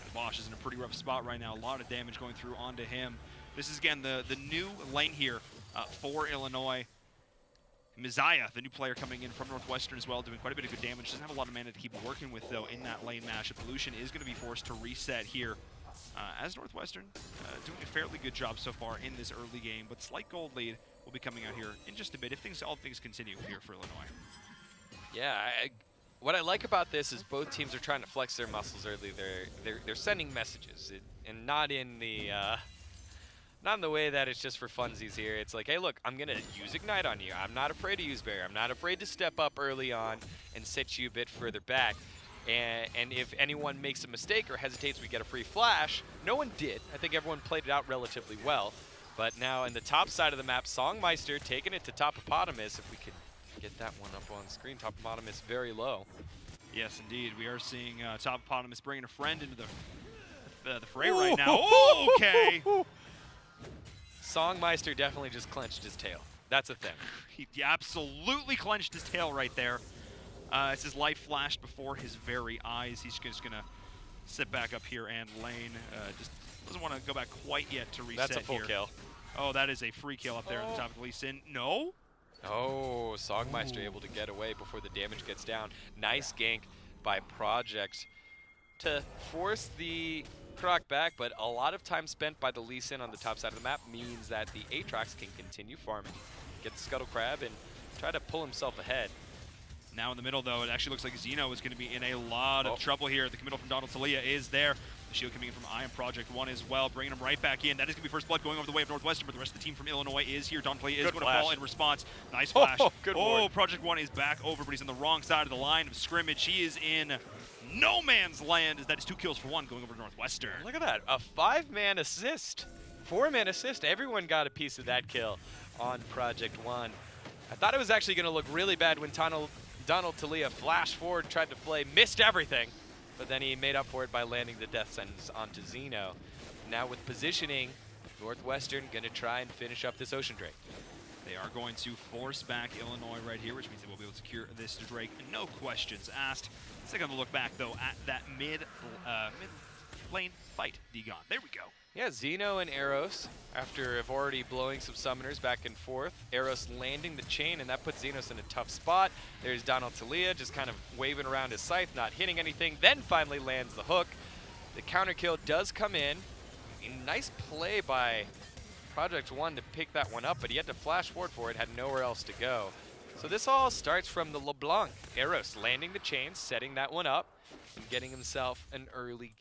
S2: And Bosch is in a pretty rough spot right now. A lot of damage going through onto him. This is, again, the new lane here for Illinois. Mizaya, the new player coming in from Northwestern as well, doing quite a bit of good damage. Doesn't have a lot of mana to keep working with, though, in that lane matchup. Lucian is going to be forced to reset here, as Northwestern doing a fairly good job so far in this early game, but slight gold lead will be coming out here in just a bit if all things continue here for Illinois.
S1: Yeah, what I like about this is both teams are trying to flex their muscles early. They're sending messages, and not in the way that it's just for funsies here. It's like, hey, look, I'm going to use Ignite on you. I'm not afraid to use Barrier. I'm not afraid to step up early on and set you a bit further back. And if anyone makes a mistake or hesitates, we get a free flash. No one did. I think everyone played it out relatively well. But now in the top side of the map, Songmeister taking it to Topopotamus. If we could get that one up on screen, Topopotamus very low.
S2: Yes, indeed. We are seeing Topopotamus bringing a friend into the fray right now. Oh, okay.
S1: Songmeister definitely just clenched his tail. That's a thing.
S2: He absolutely clenched his tail right there. As his life flashed before his very eyes. He's just going to sit back up here and lane. Just doesn't want to go back quite yet to reset.
S1: That's a full kill.
S2: Oh, that is a free kill up there at the top of the Lee Sin. No?
S1: Oh, Songmeister able to get away before the damage gets down. Nice gank by Project to force the Croc back, but a lot of time spent by the Lee Sin on the top side of the map means that the Aatrox can continue farming, get the Scuttle Crab, and try to pull himself ahead.
S2: Now in the middle, though, it actually looks like Zeno is going to be in a lot of trouble here. The committal from Donald Talia is there. The shield coming in from Iron Project 1 as well, bringing him right back in. That is going to be first blood going over the way of Northwestern, but the rest of the team from Illinois is here. Donald Talia is going to fall in response. Nice flash.
S1: Good
S2: ward. Project 1 is back over, but he's on the wrong side of the line of scrimmage. He is in no man's land, as that is 2 kills for 1 going over to Northwestern.
S1: Look at that, a 5-man assist, 4-man assist. Everyone got a piece of that kill on Project 1. I thought it was actually going to look really bad when Donald Talia flashed forward, tried to play, missed everything, but then he made up for it by landing the death sentence onto Zeno. Now with positioning, Northwestern gonna try and finish up this Ocean Drake.
S2: They are going to force back Illinois right here, which means they will be able to secure this Drake, no questions asked. Let's take a look back, though, at that mid lane fight, Degon. There we go.
S1: Yeah, Zeno and Eros, after already blowing some summoners back and forth, Eros landing the chain, and that puts Xenos in a tough spot. There's Donald Talia just kind of waving around his scythe, not hitting anything, then finally lands the hook. The counter kill does come in. A nice play by Project 1 to pick that one up, but he had to flash forward for it, had nowhere else to go. So this all starts from the LeBlanc. Eros landing the chain, setting that one up, and getting himself an early,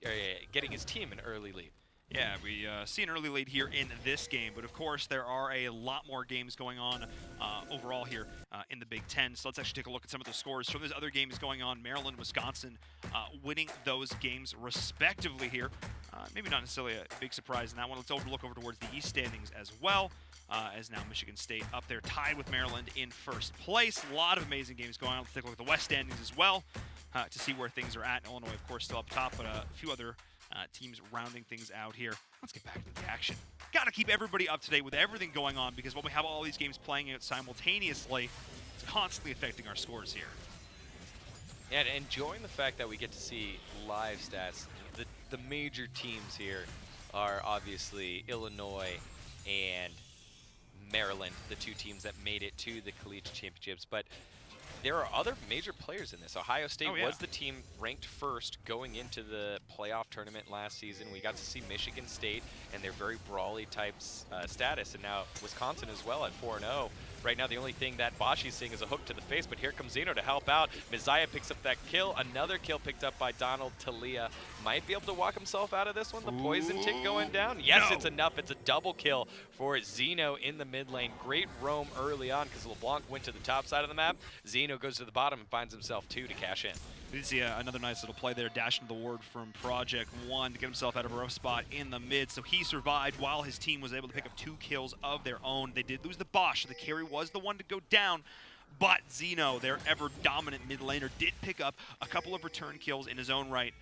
S1: getting his team an early lead.
S2: Yeah, we see an early lead here in this game, but of course there are a lot more games going on overall here in the Big Ten. So let's actually take a look at some of the scores from those other games going on. Maryland, Wisconsin winning those games respectively here. Maybe not necessarily a big surprise in that one. Let's look over towards the East standings as well, as now Michigan State up there tied with Maryland in first place. A lot of amazing games going on. Let's take a look at the West standings as well to see where things are at. Illinois, of course, still up top, but a few other teams rounding things out here. Let's get back to the action. Got to keep everybody up to date with everything going on, because when we have all these games playing out simultaneously, it's constantly affecting our scores here.
S1: Yeah, and enjoying the fact that we get to see live stats. The major teams here are obviously Illinois and Maryland, the two teams that made it to the collegiate championships, but there are other major players in this. Ohio State was the team ranked first going into the playoff tournament last season. We got to see Michigan State and their very brawly type status, and now Wisconsin as well at 4-0. Right now, the only thing that Bashi's seeing is a hook to the face, but here comes Zeno to help out. Mizaya picks up that kill. Another kill picked up by Donald Talia. Might be able to walk himself out of this one. The poison tick going down. Yes,
S2: no.
S1: It's enough. It's a double kill for Zeno in the mid lane. Great roam early on because LeBlanc went to the top side of the map. Zeno goes to the bottom and finds himself 2 to cash in.
S2: We did see another nice little play there, dashing the ward from Project 1 to get himself out of a rough spot in the mid. So he survived while his team was able to pick up 2 kills of their own. They did lose the Bosch. The carry was the one to go down. But Zeno, their ever-dominant mid laner, did pick up a couple of return kills in his own right.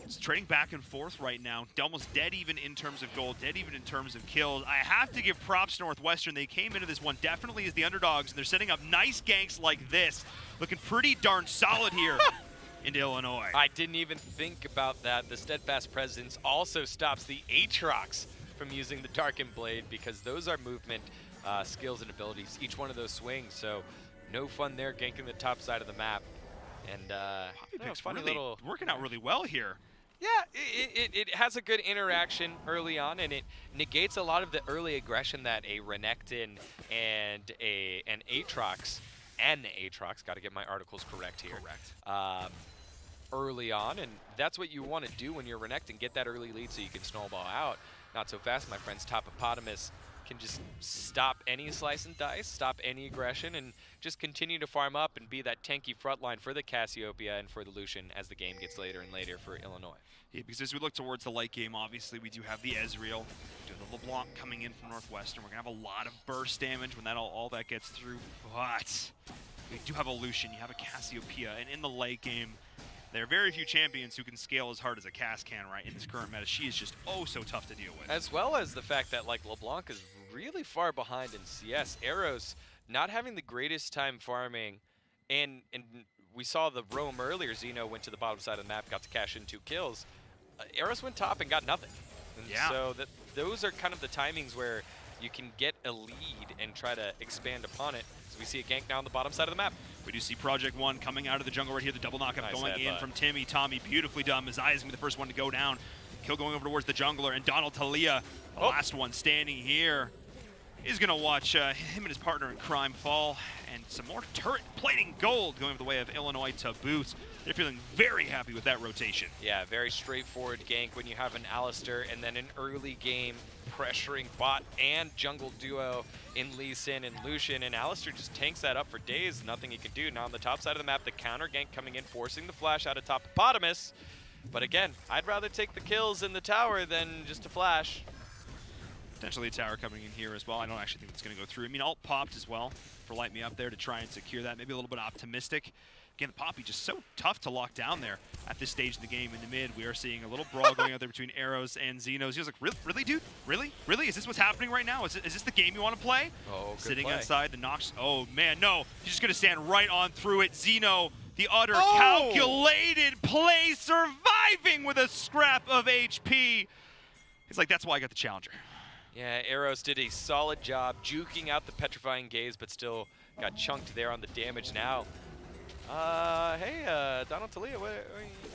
S2: It's trading back and forth right now. Almost dead even in terms of gold, dead even in terms of kills. I have to give props to Northwestern. They came into this one definitely as the underdogs, and they're setting up nice ganks like this. Looking pretty darn solid here into Illinois.
S1: I didn't even think about that. The Steadfast Presence also stops the Aatrox from using the Darkened Blade because those are movement skills and abilities, each one of those swings. So no fun there ganking the top side of the map. And funny
S2: really
S1: little
S2: working out really well here.
S1: Yeah, it has a good interaction early on, and it negates a lot of the early aggression that a Renekton and an Aatrox, got to get my articles correct here.
S2: Correct.
S1: Early on, and that's what you want to do when you're Renekton, get that early lead so you can snowball out. Not so fast, my friends. Topopotamus can just stop any slice and dice, stop any aggression, and just continue to farm up and be that tanky front line for the Cassiopeia and for the Lucian as the game gets later and later for Illinois.
S2: Yeah, because as we look towards the late game, obviously we do have the Ezreal, we do have the LeBlanc coming in from Northwestern. We're going to have a lot of burst damage when that all that gets through, but we do have a Lucian, you have a Cassiopeia, and in the late game, there are very few champions who can scale as hard as a Cass can, right, in this current meta. She is just so tough to deal with.
S1: As well as the fact that, like, LeBlanc is really far behind in CS. Arrows not having the greatest time farming, and we saw the roam earlier. Zeno went to the bottom side of the map, got to cash in 2 kills. Arrows went top and got nothing. And
S2: yeah.
S1: So those are kind of the timings where you can get a lead and try to expand upon it. So we see a gank now on the bottom side of the map.
S2: We do see Project 1 coming out of the jungle right here. The double knockup
S1: Nice
S2: going in from Timmy. Tommy, beautifully done. Mizaya is going to be the first one to go down. Kill going over towards the jungler. And Donald Talia, the last one standing here, is going to watch him and his partner in crime fall. And some more turret plating gold going over the way of Illinois to boot. They're feeling very happy with that rotation.
S1: Yeah, very straightforward gank when you have an Alistair and then an early game pressuring bot and jungle duo in Lee Sin and Lucian, and Alistair just tanks that up for days, nothing he can do. Now on the top side of the map, the counter gank coming in, forcing the flash out of Topopotamus. But again, I'd rather take the kills in the tower than just a flash.
S2: Potentially a tower coming in here as well. I don't actually think it's going to go through. I mean, ult popped as well for Light Me Up there to try and secure that. Maybe a little bit optimistic. Again, the Poppy just so tough to lock down there at this stage of the game in the mid. We are seeing a little brawl going out there between Arrows and Xenos. He was like, really, dude? Really? Really? Is this what's happening right now? Is this the game you want to play?
S1: Oh, good
S2: Sitting
S1: play.
S2: outside the Nox. Oh, man, no. He's just going to stand right on through it. Xeno, the utter calculated play, surviving with a scrap of HP. He's like, that's why I got the challenger.
S1: Yeah, Arrows did a solid job juking out the Petrifying Gaze, but still got chunked there on the damage now. Hey, Donald Talia, where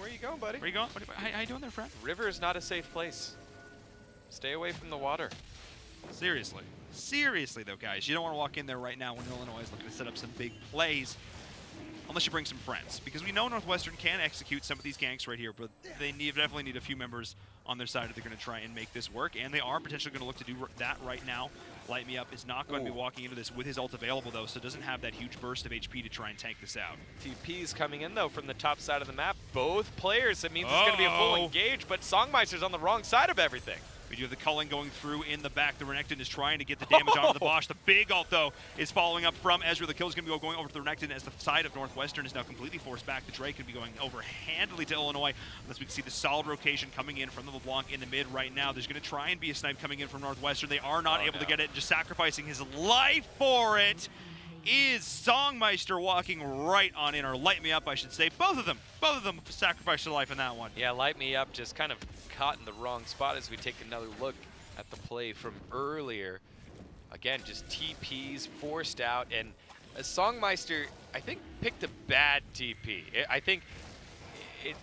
S1: are you going, buddy?
S2: Where you going? How you doing there, friend?
S1: River is not a safe place. Stay away from the water.
S2: Seriously. Seriously, though, guys. You don't want to walk in there right now when Illinois is looking to set up some big plays, unless you bring some friends. Because we know Northwestern can execute some of these ganks right here, but they definitely need a few members on their side if they're going to try and make this work. And they are potentially going to look to do that right now. Light Me Up is not going to be walking into this with his ult available, though, so doesn't have that huge burst of HP to try and tank this out.
S1: TP's coming in, though, from the top side of the map. Both players. It means it's going to be a full engage, but Songmeister's on the wrong side of everything.
S2: We do have the culling going through in the back. The Renekton is trying to get the damage onto the Bosch. The big ult, though, is following up from Ezra. The kill is going to be going over to the Renekton as the side of Northwestern is now completely forced back. The Drake could be going over handily to Illinois, unless we can see the solid rotation coming in from the LeBlanc in the mid right now. There's going to try and be a snipe coming in from Northwestern. They are not able to get it, and just sacrificing his life for it is Songmeister walking right on in, or Light Me Up, I should say. Both of them sacrificed their life in that one.
S1: Yeah, Light Me Up just kind of caught in the wrong spot as we take another look at the play from earlier. Again, just TPs forced out, and Songmeister, I think, picked a bad TP. I think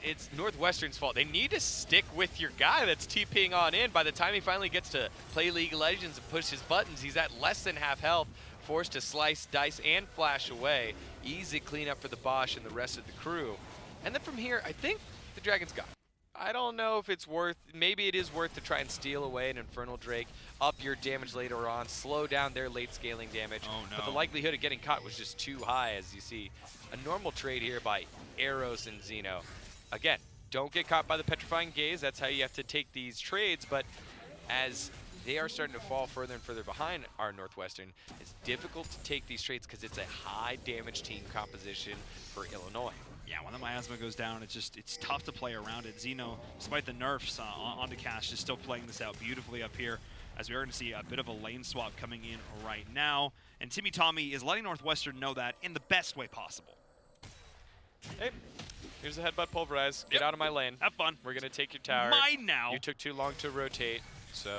S1: it's Northwestern's fault. They need to stick with your guy that's TPing on in. By the time he finally gets to play League of Legends and push his buttons, he's at less than half health. forced to slice, dice, and flash away. Easy cleanup for the Bosch and the rest of the crew. And then from here, I think the Dragon's got it. I don't know if it's worth, maybe it is worth to try and steal away an Infernal Drake, up your damage later on, slow down their late scaling damage.
S2: Oh, no.
S1: But the likelihood of getting caught was just too high, as you see. A normal trade here by Eros and Xeno. Again, don't get caught by the Petrifying Gaze, that's how you have to take these trades, but as they are starting to fall further and further behind our Northwestern, it's difficult to take these trades because it's a high damage team composition for Illinois.
S2: Yeah, when the miasma goes down, it's tough to play around it. Xeno, despite the nerfs onto Cash, is still playing this out beautifully up here, as we are going to see a bit of a lane swap coming in right now. And Timmy Tommy is letting Northwestern know that in the best way possible.
S1: Hey, here's a headbutt pulverize. Get out of my lane.
S2: Have fun.
S1: We're going to take your tower.
S2: Mine now.
S1: You took too long to rotate, so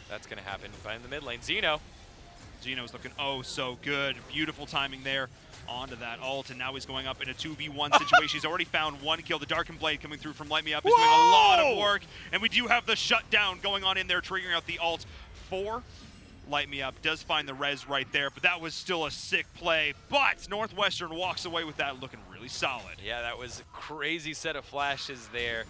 S1: that's going to happen. But in the mid lane, Xeno's
S2: looking oh so good. Beautiful timing there onto that ult, and now he's going up in a 2v1 situation. He's already found one kill. The Darkened Blade coming through from Light Me Up is doing a lot of work, and we do have the shutdown going on in there, triggering out the ult for Light Me Up. Does find the res right there, but that was still a sick play. But Northwestern walks away with that looking really solid.
S1: Yeah, that was a crazy set of flashes there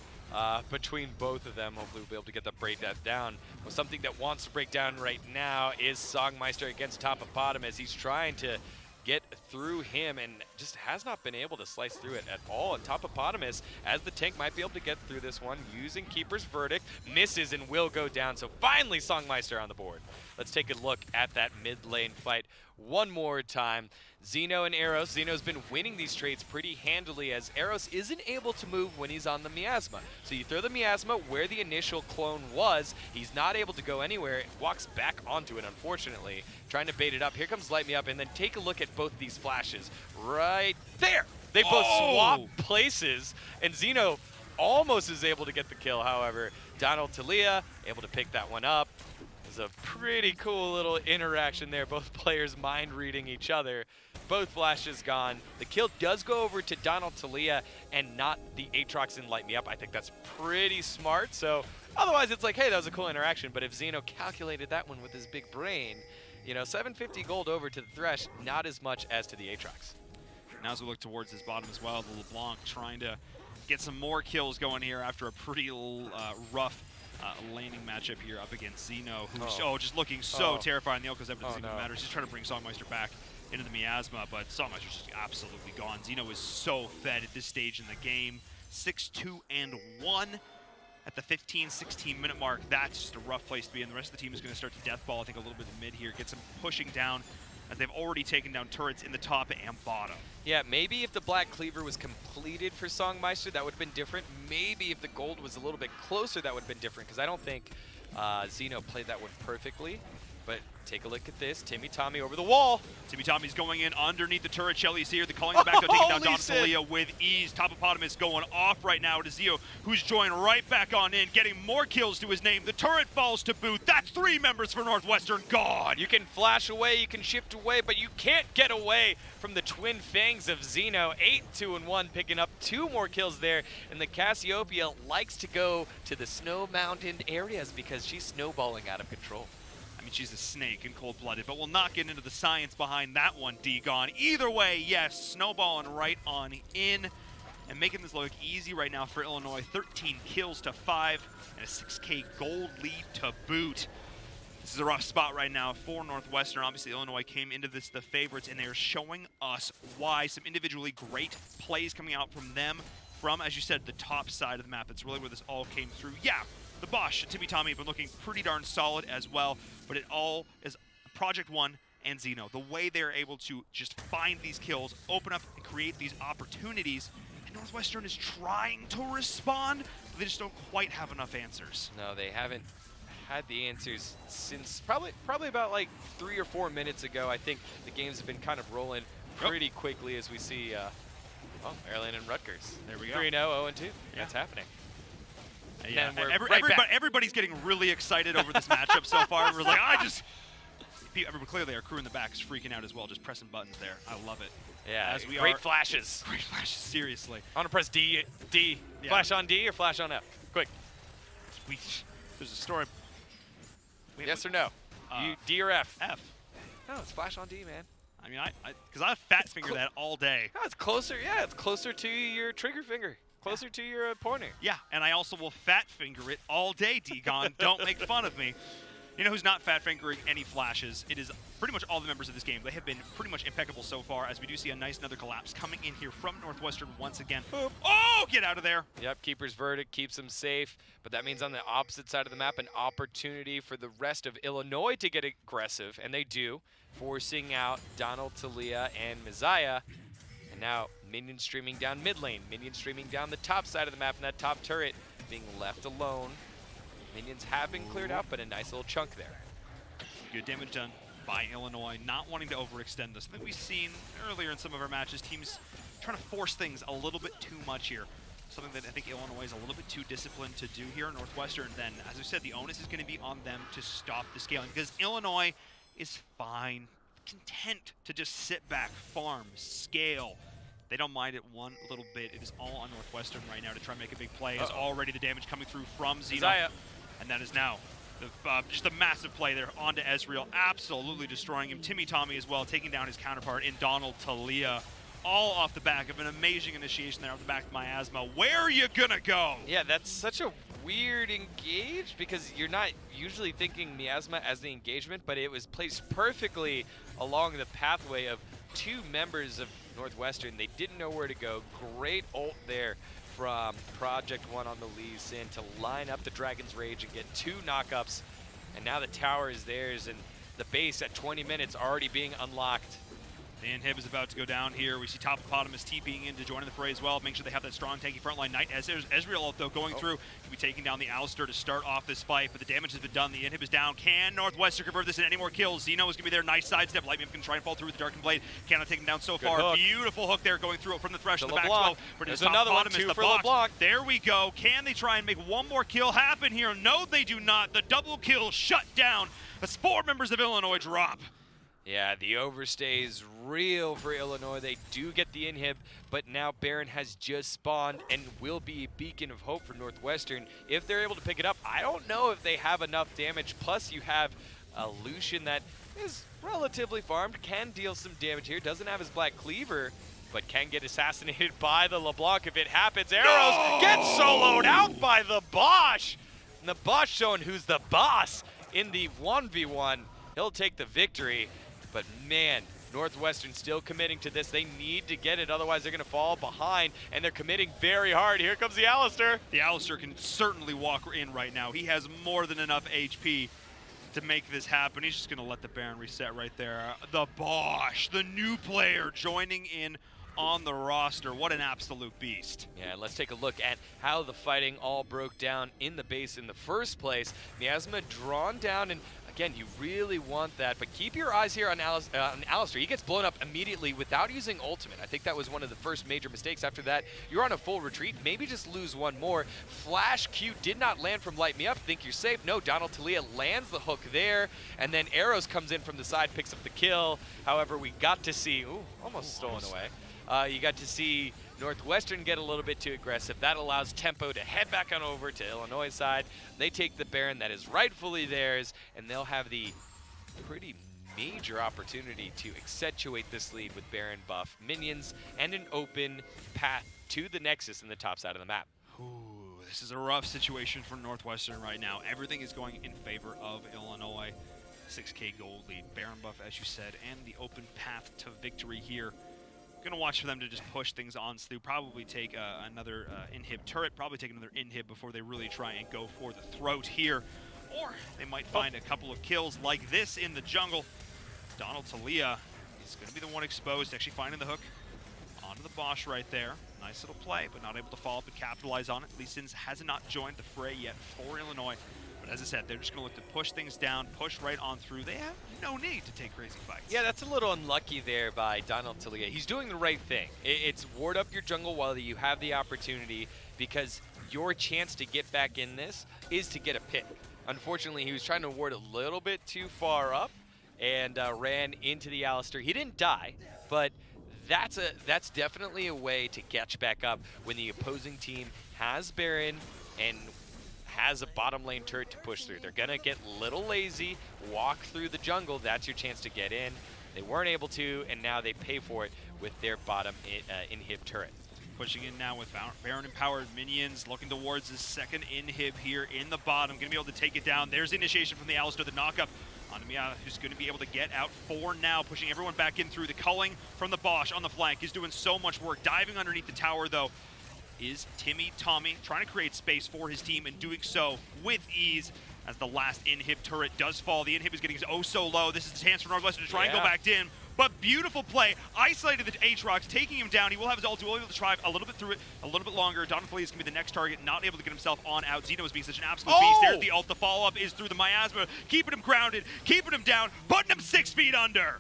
S1: between both of them. Hopefully we'll be able to get the break that down. Well, something that wants to break down right now is Songmeister against Topopotamus. He's trying to get through him and just has not been able to slice through it at all. And Topopotamus, as the tank, might be able to get through this one using Keeper's Verdict. Misses and will go down. So finally Songmeister on the board. Let's take a look at that mid lane fight one more time. Xeno and Eros. Xeno's been winning these trades pretty handily, as Eros isn't able to move when he's on the miasma. So you throw the miasma where the initial clone was. He's not able to go anywhere. It walks back onto it, unfortunately. Trying to bait it up. Here comes Light Me Up, and then take a look at both these flashes. Right there! They both swap places, and Xeno almost is able to get the kill. However, Donald Talia able to pick that one up. It was a pretty cool little interaction there. Both players mind reading each other. Both flashes gone. The kill does go over to Donald Talia and not the Aatrox and Light Me Up. I think that's pretty smart. So otherwise it's like, hey, that was a cool interaction. But if Xeno calculated that one with his big brain, you know, 750 gold over to the Thresh, not as much as to the Aatrox.
S2: Now as we look towards his bottom as well, the LeBlanc trying to get some more kills going here after a pretty rough laning matchup here up against Xeno, who's just looking so terrifying. The Elko's evidence doesn't even matter. He's trying to bring Songmeister back into the miasma, but Songmeister's just absolutely gone. Xeno is so fed at this stage in the game. 6-2-1 at the 15-16 minute mark. That's just a rough place to be, and the rest of the team is going to start to deathball, I think, a little bit in mid here. Get some pushing down, as they've already taken down turrets in the top and bottom.
S1: Yeah, maybe if the Black Cleaver was completed for Songmeister, that would have been different. Maybe if the gold was a little bit closer, that would have been different, because I don't think Xeno played that one perfectly. But take a look at this. Timmy Tommy over the wall.
S2: Timmy Tommy's going in underneath the turret. Shelly's here. They're calling the back, taking down Donatalia with ease. Topopotamus going off right now to Zio, who's joined right back on in, getting more kills to his name. The turret falls to boot. That's 3 members for Northwestern gone.
S1: You can flash away, you can shift away, but you can't get away from the twin fangs of Xeno. 8-2-1, picking up 2 more kills there. And the Cassiopeia likes to go to the snow mountain areas because she's snowballing out of control.
S2: I mean, she's a snake and cold-blooded, but we'll not get into the science behind that one, D-Gon. Either way, yes, snowballing right on in and making this look easy right now for Illinois. 13 kills to 5 and a 6K gold lead to boot. This is a rough spot right now for Northwestern. Obviously, Illinois came into this the favorites, and they're showing us why. Some individually great plays coming out from them from, as you said, the top side of the map. That's really where this all came through. Yeah. The Bosch and Timmy Tommy have been looking pretty darn solid as well, but it all is Project One and Xeno. The way they're able to just find these kills, open up and create these opportunities, and Northwestern is trying to respond, but they just don't quite have enough answers.
S1: No, they haven't had the answers since probably about like 3 or 4 minutes ago. I think the games have been kind of rolling pretty quickly as we see, Maryland and Rutgers.
S2: There we go.
S1: 3-0, 0-2. That's happening.
S2: Yeah, everybody's getting really excited over this matchup so far. We're like, everybody clearly our crew in the back is freaking out as well, just pressing buttons there. I love it.
S1: Yeah,
S2: as we
S1: great flashes.
S2: Great flashes, seriously.
S1: I want to press D. Yeah. Flash on D or flash on F? Quick.
S2: There's a story.
S1: Yes or no? D or F?
S2: F.
S1: No, it's Flash on D, man.
S2: I mean, because I fat finger that all day.
S1: No, it's closer. Yeah, it's closer to your trigger finger. Closer to your pointer.
S2: Yeah, and I also will fat finger it all day, D-Gon. Don't make fun of me. You know who's not fat fingering any flashes? It is pretty much all the members of this game. They have been pretty much impeccable so far, as we do see a nice another collapse coming in here from Northwestern once again. Boop. Oh, get out of there.
S1: Yep, keeper's verdict keeps them safe, but that means on the opposite side of the map, an opportunity for the rest of Illinois to get aggressive, and they do, forcing out Donald, Talia, and Messiah. And now minions streaming down mid lane, minions streaming down the top side of the map, and that top turret being left alone. Minions have been cleared out, but a nice little chunk there.
S2: Good damage done by Illinois, not wanting to overextend this. Something we've seen earlier in some of our matches, teams trying to force things a little bit too much here. Something that I think Illinois is a little bit too disciplined to do here. Northwestern, then, as I said, the onus is going to be on them to stop the scaling, because Illinois is fine, content to just sit back, farm, scale. They don't mind it one little bit. It is all on Northwestern right now to try and make a big play. Is already the damage coming through from Zeno. And that is now just a massive play there onto Ezreal, absolutely destroying him. Timmy Tommy as well, taking down his counterpart in Donald Talia. All off the back of an amazing initiation there off the back of Miasma. Where are you gonna go?
S1: Yeah, that's such a weird engage, because you're not usually thinking Miasma as the engagement, but it was placed perfectly along the pathway of two members of Northwestern. They didn't know where to go. Great ult there from Project One on the Lee Sin to line up the Dragon's Rage and get 2 knockups. And now the tower is theirs, and the base at 20 minutes already being unlocked.
S2: The inhib is about to go down here. We see Topopotamus TPing in to join in the fray as well. Make sure they have that strong tanky front line. Knight as Ezreal, though, going through. Can be taking down the Alistar to start off this fight, but the damage has been done. The inhib is down. Can Northwestern convert this into any more kills? Zeno is going to be there. Nice sidestep. Lightning can try and fall through with the Darkened Blade. Cannot take him down so far.
S1: Hook.
S2: Beautiful hook there going through from the Thresh to the back
S1: LeBlanc.
S2: 12. But
S1: There's another one, 2 for LeBlanc.
S2: There we go. Can they try and make one more kill happen here? No, they do not. The double kill shut down as 4 members of Illinois drop.
S1: Yeah, the overstay is real for Illinois. They do get the inhib, but now Baron has just spawned and will be a beacon of hope for Northwestern. If they're able to pick it up, I don't know if they have enough damage. Plus, you have a Lucian that is relatively farmed, can deal some damage here, doesn't have his Black Cleaver, but can get assassinated by the LeBlanc if it happens. Arrows get soloed out by the Bosch. And the Bosch showing who's the boss in the 1v1. He'll take the victory. But man, Northwestern still committing to this. They need to get it, otherwise they're going to fall behind, and they're committing very hard. Here comes the Alistar.
S2: The Alistar can certainly walk in right now. He has more than enough HP to make this happen. He's just going to let the Baron reset right there. The Bosch, the new player joining in on the roster. What an absolute beast.
S1: Yeah, let's take a look at how the fighting all broke down in the base in the first place. Miasma drawn down, and again, you really want that, but keep your eyes here on Alistar. He gets blown up immediately without using ultimate. I think that was one of the first major mistakes. After that, you're on a full retreat. Maybe just lose one more. Flash Q did not land from Light Me Up. Think you're safe. No, Donald Talia lands the hook there, and then Arrows comes in from the side, picks up the kill. However, we got to see, almost stolen away. You got to see Northwestern get a little bit too aggressive. That allows Tempo to head back on over to Illinois' side. They take the Baron that is rightfully theirs, and they'll have the pretty major opportunity to accentuate this lead with Baron buff, minions, and an open path to the Nexus in the top side of the map.
S2: Ooh, this is a rough situation for Northwestern right now. Everything is going in favor of Illinois. 6K gold lead, Baron buff, as you said, and the open path to victory here. Gonna watch for them to just push things on Slew, probably take another inhib turret, probably take another inhib before they really try and go for the throat here. Or they might find a couple of kills like this in the jungle. Donald Talia is gonna be the one exposed, actually finding the hook onto the Bosch right there. Nice little play, but not able to follow up and capitalize on it. Lee Sins has not joined the fray yet for Illinois. But as I said, they're just going to look to push things down, push right on through. They have no need to take crazy fights.
S1: Yeah, that's a little unlucky there by Donald Talia. He's doing the right thing. It's ward up your jungle while you have the opportunity, because your chance to get back in this is to get a pick. Unfortunately, he was trying to ward a little bit too far up and ran into the Alistar. He didn't die, but that's definitely a way to catch back up when the opposing team has Baron and has a bottom lane turret to push through. They're gonna get a little lazy, walk through the jungle. That's your chance to get in. They weren't able to, and now they pay for it with their bottom inhib turret.
S2: Pushing in now with Baron empowered minions, looking towards his second inhib here in the bottom. Gonna be able to take it down. There's the initiation from the Alistar, the knockup on Mia, who's going to be able to get out for now, pushing everyone back in through the culling from the Bosch on the flank. He's doing so much work. Diving underneath the tower, though, is Timmy Tommy, trying to create space for his team and doing so with ease as the last inhib turret does fall. The inhib is getting oh so low. This is the chance for Northwestern to try and go back in. But beautiful play, isolated the Aatrox, taking him down. He will have his ult, he will be able to try a little bit through it, a little bit longer. Don Flee is going to be the next target, not able to get himself on out. Zeno is being such an absolute beast. There's the ult, the follow-up is through the miasma, keeping him grounded, keeping him down, putting him 6 feet under.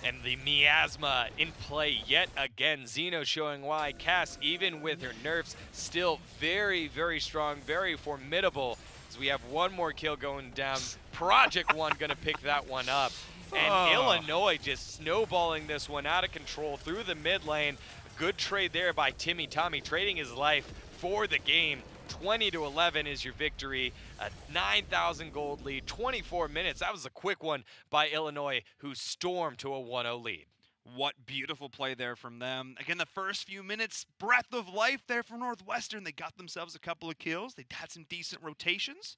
S1: And the miasma in play yet again. Zeno showing why. Cass, even with her nerfs, still very, very strong, very formidable. As we have one more kill going down. Project One gonna pick that one up. And Illinois just snowballing this one out of control through the mid lane. Good trade there by Timmy Tommy, trading his life for the game. 20-11 is your victory. A 9,000 gold lead, 24 minutes. That was a quick one by Illinois, who stormed to a 1-0 lead.
S2: What beautiful play there from them. Again, the first few minutes, breath of life there for Northwestern. They got themselves a couple of kills. They had some decent rotations,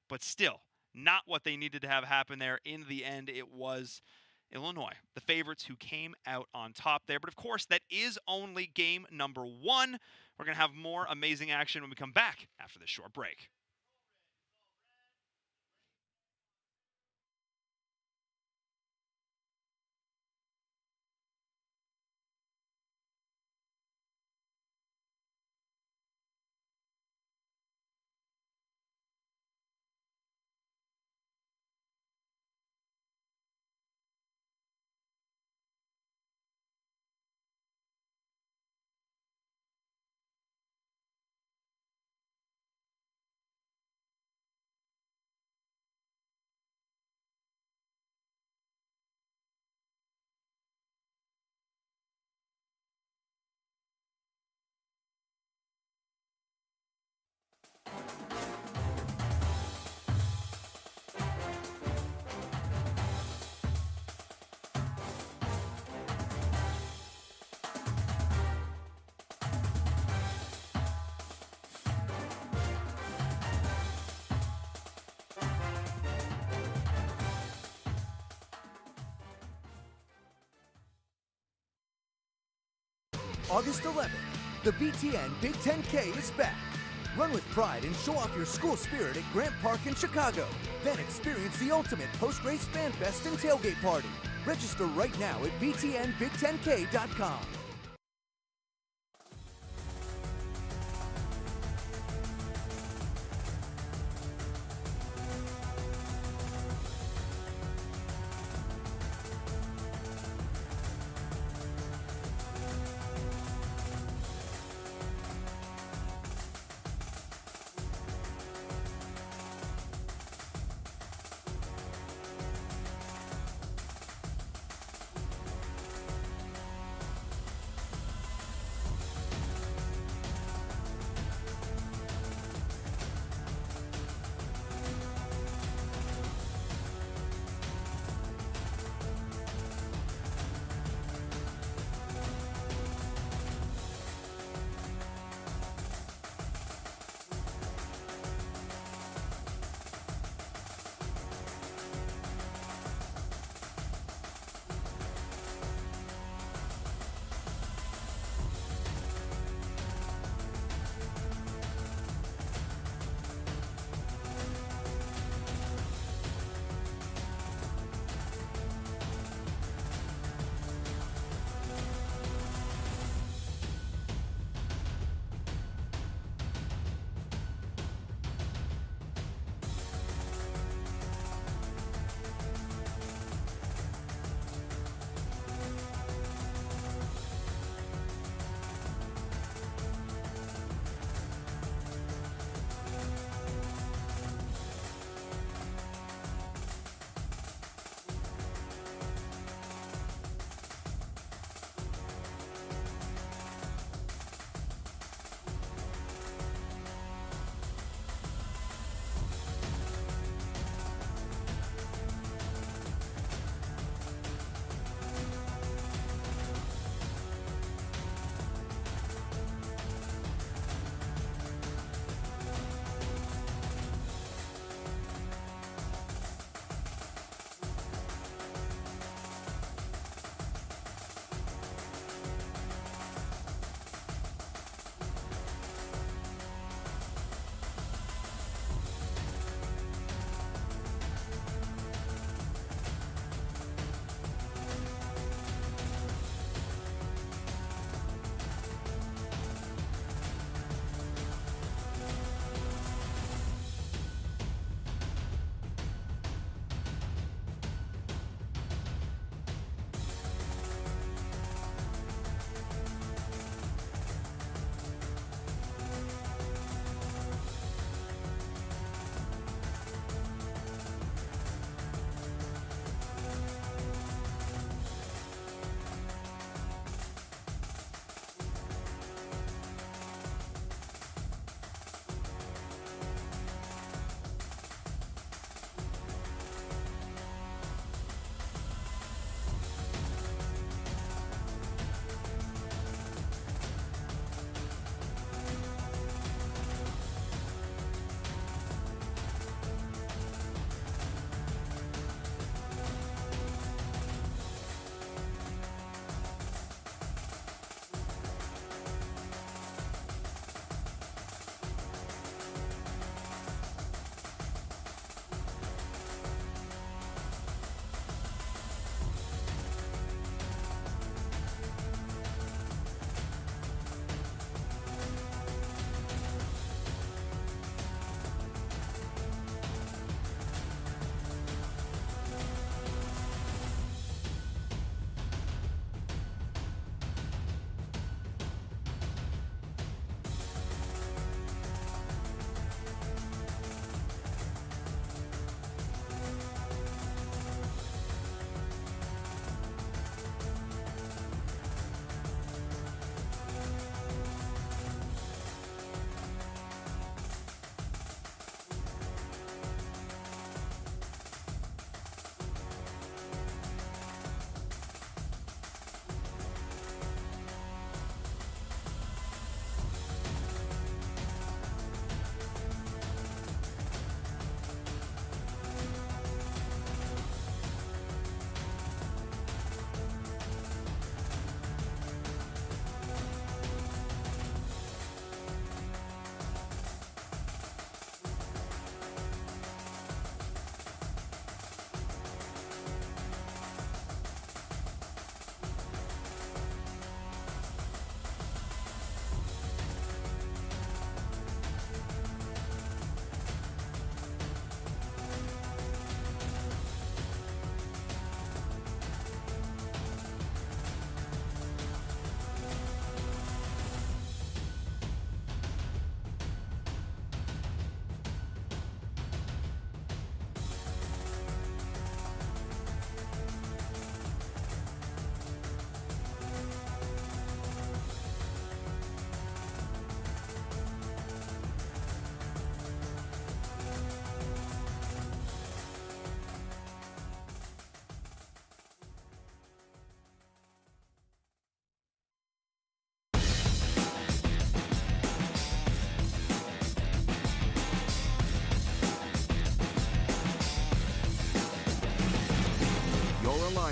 S2: but still, not what they needed to have happen there. In the end, it was Illinois, the favorites, who came out on top there. But of course, that is only game number 1. We're going to have more amazing action when we come back after this short break.
S3: August 11th, the BTN Big Ten K is back. Run with pride and show off your school spirit at Grant Park in Chicago. Then experience the ultimate post-race fan fest and tailgate party. Register right now at btnbig10k.com.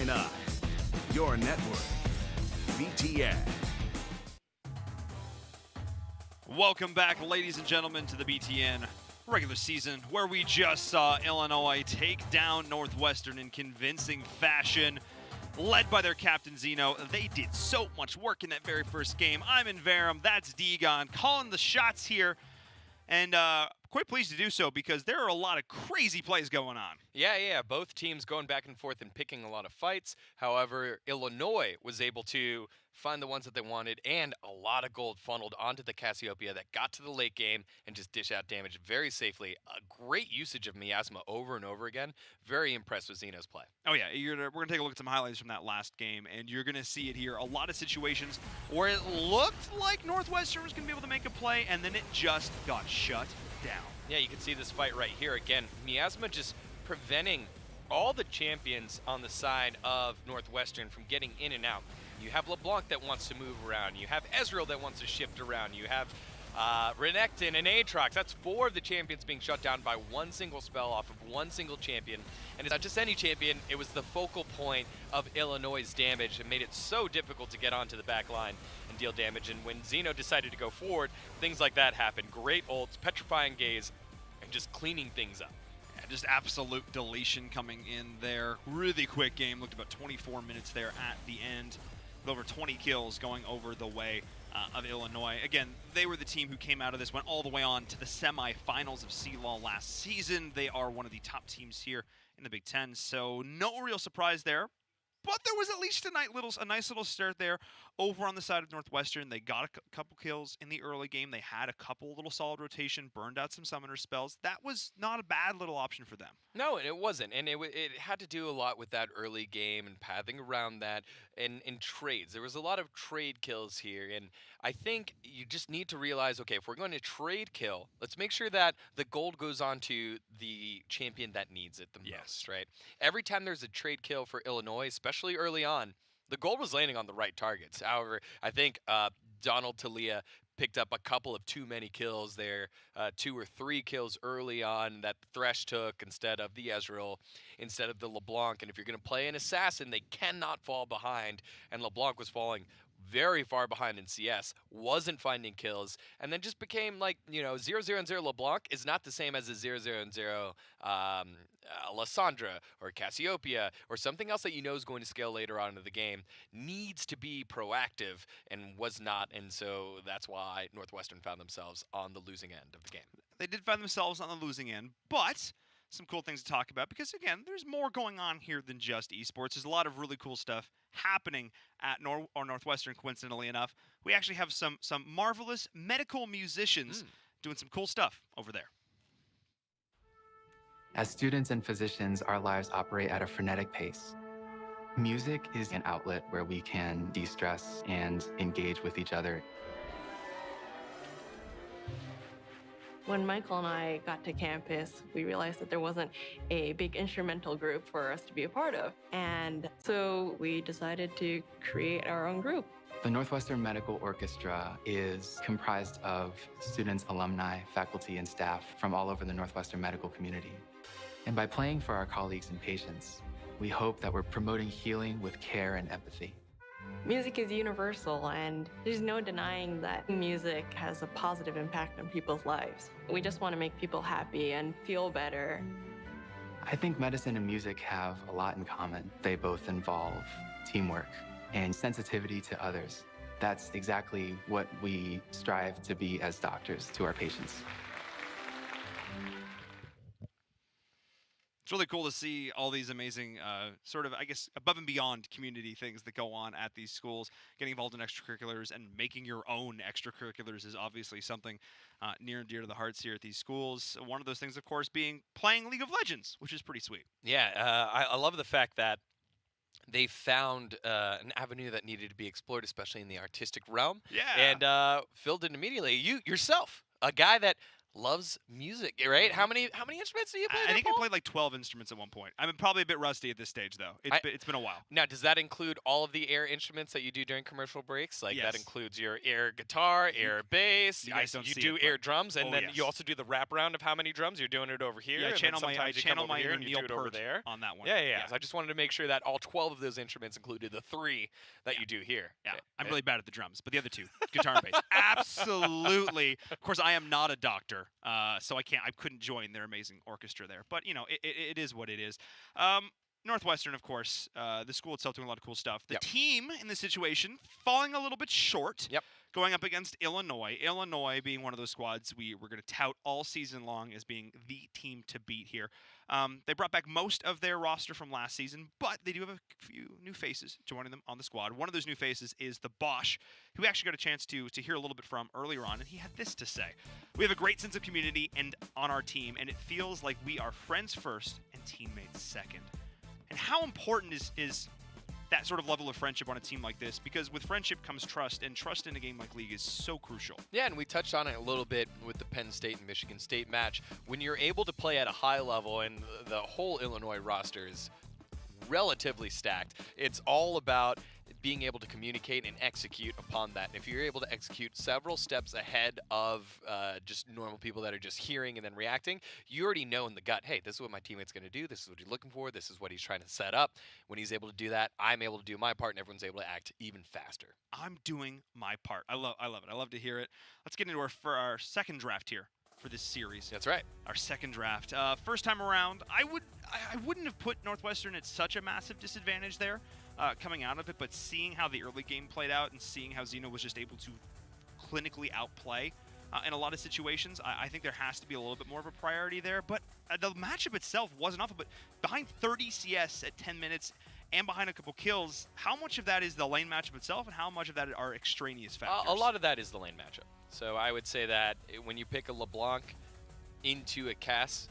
S4: Join us. Your network. BTN.
S2: Welcome back, ladies and gentlemen, to the BTN regular season, where we just saw Illinois take down Northwestern in convincing fashion, led by their captain Zeno. They did so much work in that very first game. I'm in Verum, that's Degon, calling the shots here, and quite pleased to do so because there are a lot of crazy plays going on.
S1: Yeah, both teams going back and forth and picking a lot of fights. However, Illinois was able to find the ones that they wanted, and a lot of gold funneled onto the Cassiopeia that got to the late game and just dish out damage very safely. A great usage of Miasma over and over again. Very impressed with Zeno's play.
S2: Oh yeah, we're going to take a look at some highlights from that last game, and you're going to see it here. A lot of situations where it looked like Northwestern was going to be able to make a play, and then it just got shut down.
S1: Yeah, you can see this fight right here. Again, Miasma just preventing all the champions on the side of Northwestern from getting in and out. You have LeBlanc that wants to move around. You have Ezreal that wants to shift around. You have Renekton and Aatrox. That's 4 of the champions being shut down by one single spell off of one single champion. And it's not just any champion, it was the focal point of Illinois' damage. It made it so difficult to get onto the back line and deal damage. And when Zeno decided to go forward, things like that happened. Great ults, petrifying gaze, and just cleaning things up.
S2: Yeah, just absolute deletion coming in there. Really quick game. Looked about 24 minutes there at the end, with over 20 kills going over the way of Illinois. Again, they were the team who came out of this, went all the way on to the semifinals of CLAW last season. They are one of the top teams here in the Big Ten, so no real surprise there. But there was at least a nice little start there over on the side of Northwestern. They got a couple kills in the early game. They had a couple little solid rotation, burned out some summoner spells. That was not a bad little option for them.
S1: No, and it wasn't. And it had to do a lot with that early game and pathing around that and trades. There was a lot of trade kills here. And I think you just need to realize, okay, if we're going to trade kill, let's make sure that the gold goes on to the champion that needs it the most, right? Every time there's a trade kill for Illinois, especially early on, the gold was landing on the right targets. However, I think Donald Talia picked up a couple of too many kills there, 2 or 3 kills early on that Thresh took instead of the Ezreal, instead of the LeBlanc. And if you're going to play an assassin, they cannot fall behind. And LeBlanc was falling very far behind in CS, wasn't finding kills, and then just became like, 0-0 and 0 LeBlanc is not the same as a 0-0 and 0 Lysandra or Cassiopeia or something else that is going to scale later on in the game. Needs to be proactive and was not, and so that's why Northwestern found themselves on the losing end of the game.
S2: They did find themselves on the losing end, but some cool things to talk about because, again, there's more going on here than just esports. There's a lot of really cool stuff happening at Northwestern, coincidentally enough. We actually have some marvelous medical musicians doing some cool stuff over there.
S8: As students and physicians, our lives operate at a frenetic pace. Music is an outlet where we can de-stress and engage with each other.
S9: When Michael and I got to campus, we realized that there wasn't a big instrumental group for us to be a part of. And so we decided to create our own group.
S8: The Northwestern Medical Orchestra is comprised of students, alumni, faculty, and staff from all over the Northwestern medical community. And by playing for our colleagues and patients, we hope that we're promoting healing with care and empathy.
S9: Music is universal, and there's no denying that music has a positive impact on people's lives. We just want to make people happy and feel better.
S8: I think medicine and music have a lot in common. They both involve teamwork and sensitivity to others. That's exactly what we strive to be as doctors to our patients.
S2: It's really cool to see all these amazing sort of, I guess, above and beyond community things that go on at these schools. Getting involved in extracurriculars and making your own extracurriculars is obviously something near and dear to the hearts here at these schools. One of those things, of course, being playing League of Legends, which is pretty sweet.
S1: Yeah, I love the fact that they found an avenue that needed to be explored, especially in the artistic realm.
S2: Yeah.
S1: And filled it immediately. You yourself, a guy that loves music, right? How many instruments do you play?
S2: I
S1: there,
S2: think I
S1: Paul?
S2: played like 12 instruments at one point. I'm probably a bit rusty at this stage, though. It's been a while.
S1: Now, does that include all of the air instruments that you do during commercial breaks? Like
S2: Yes.
S1: that includes your air guitar, air bass.
S2: you guys don't see
S1: do
S2: it,
S1: air
S2: but-
S1: drums, and
S2: oh,
S1: then
S2: yes.
S1: you also do the wraparound of how many drums you're doing it over here.
S2: Yeah, I
S1: and
S2: channel
S1: then
S2: my
S1: sometimes you come over here and you
S2: Neil
S1: do it over
S2: Peart
S1: there.
S2: on that one.
S1: Yeah. So I just wanted to make sure that all 12 of those instruments included the 3 that you do here.
S2: Yeah, I'm really bad at the drums, but the other 2, guitar and bass, absolutely. Of course, I am not a doctor, so I couldn't join their amazing orchestra there. But you know, it is what it is. Northwestern, of course, the school itself doing a lot of cool stuff. The team in this situation falling a little bit short.
S1: Yep.
S2: Going up against Illinois. Illinois being one of those squads we're going to tout all season long as being the team to beat here. They brought back most of their roster from last season, but they do have a few new faces joining them on the squad. One of those new faces is the Bosch, who we actually got a chance to hear a little bit from earlier on, and he had this to say. We have a great sense of community and on our team, and it feels like we are friends first and teammates second. And how important is that sort of level of friendship on a team like this? Because with friendship comes trust, and trust in a game like League is so crucial.
S1: Yeah, and we touched on it a little bit with the Penn State and Michigan State match. When you're able to play at a high level, and the whole Illinois roster is relatively stacked, it's all about being able to communicate and execute upon that. And if you're able to execute several steps ahead of just normal people that are just hearing and then reacting, you already know in the gut, hey, this is what my teammate's going to do. This is what he's looking for. This is what he's trying to set up. When he's able to do that, I'm able to do my part, and everyone's able to act even faster.
S2: I'm doing my part. I love it. I love to hear it. Let's get into our second draft here for this series.
S1: That's right.
S2: Our second draft. First time around, I wouldn't have put Northwestern at such a massive disadvantage there coming out of it, but seeing how the early game played out and seeing how Xeno was just able to clinically outplay in a lot of situations, I think there has to be a little bit more of a priority there. But the matchup itself wasn't awful, but behind 30 CS at 10 minutes and behind a couple kills, how much of that is the lane matchup itself and how much of that are extraneous factors?
S1: A lot of that is the lane matchup. So I would say that when you pick a LeBlanc into a Cass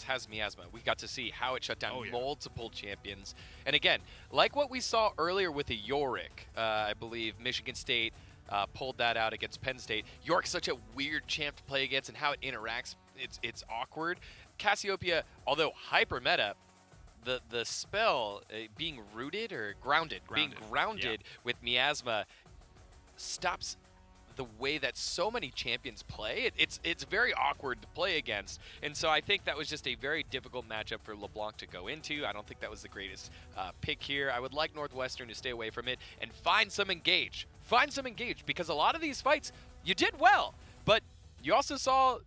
S1: has miasma. We got to see how it shut down multiple champions. And again, like what we saw earlier with a Yorick, I believe Michigan State pulled that out against Penn State. Yorick's such a weird champ to play against, and how it interacts, it's awkward. Cassiopeia, although hyper meta, the spell being rooted or grounded. Being grounded with miasma stops the way that so many champions play. It's very awkward to play against, and so I think that was just a very difficult matchup for LeBlanc to go into. I don't think that was the greatest pick here. I would like Northwestern to stay away from it and find some engage. Find some engage, because a lot of these fights, you did well, but you also saw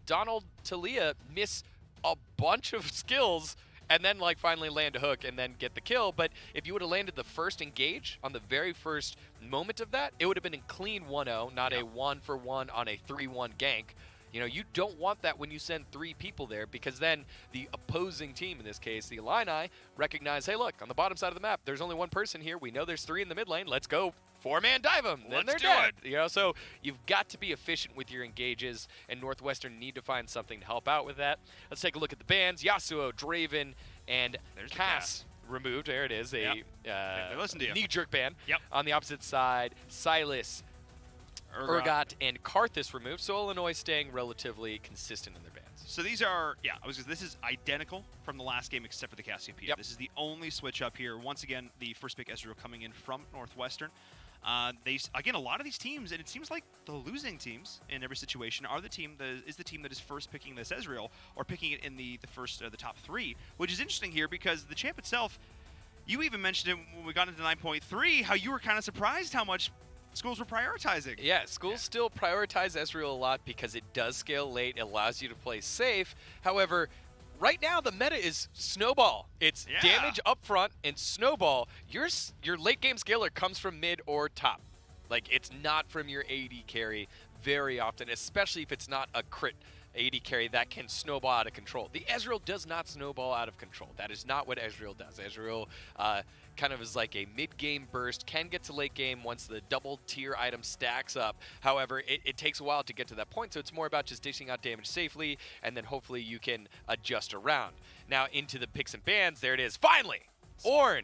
S1: Donald Talia miss a bunch of skills and then like finally land a hook and then get the kill. But if you would have landed the first engage on the very first moment of that, it would have been a clean 1-0, not a 1-for-1 on a 3-1 gank. You know, you don't want that when you send 3 people there, because then the opposing team, in this case, the Illini, recognize, hey, look, on the bottom side of the map, there's only one person here. We know there's 3 in the mid lane. Let's go 4-man dive them. Then they're dead. You know, so you've got to be efficient with your engages, and Northwestern need to find something to help out with that. Let's take a look at the bans. Yasuo, Draven, and Cass removed. There it is, a knee-jerk ban. On the opposite side, Silas, Urgot, and Karthus removed, so Illinois staying relatively consistent in their bans.
S2: So these are, this is identical from the last game except for the Cassiopeia. This is the only switch up here. Once again, the first pick Ezreal coming in from Northwestern. Again, a lot of these teams, and it seems like the losing teams in every situation are the team that is first picking this Ezreal, or picking it in the top 3, which is interesting here because the champ itself, you even mentioned it when we got into 9.3, how you were kind of surprised how much schools were prioritizing.
S1: Yeah, schools still prioritize Ezreal a lot because it does scale late. It allows you to play safe. However, right now the meta is Snowball. It's damage up front and Snowball. Your late game scaler comes from mid or top. Like, it's not from your AD carry very often, especially if it's not a crit AD carry that can snowball out of control. The Ezreal does not snowball out of control. That is not what Ezreal does. Ezreal kind of is like a mid-game burst, can get to late game once the double tier item stacks up. However, it takes a while to get to that point, so it's more about just dishing out damage safely, and then hopefully you can adjust around. Now into the picks and bans, there it is. Finally! Ornn!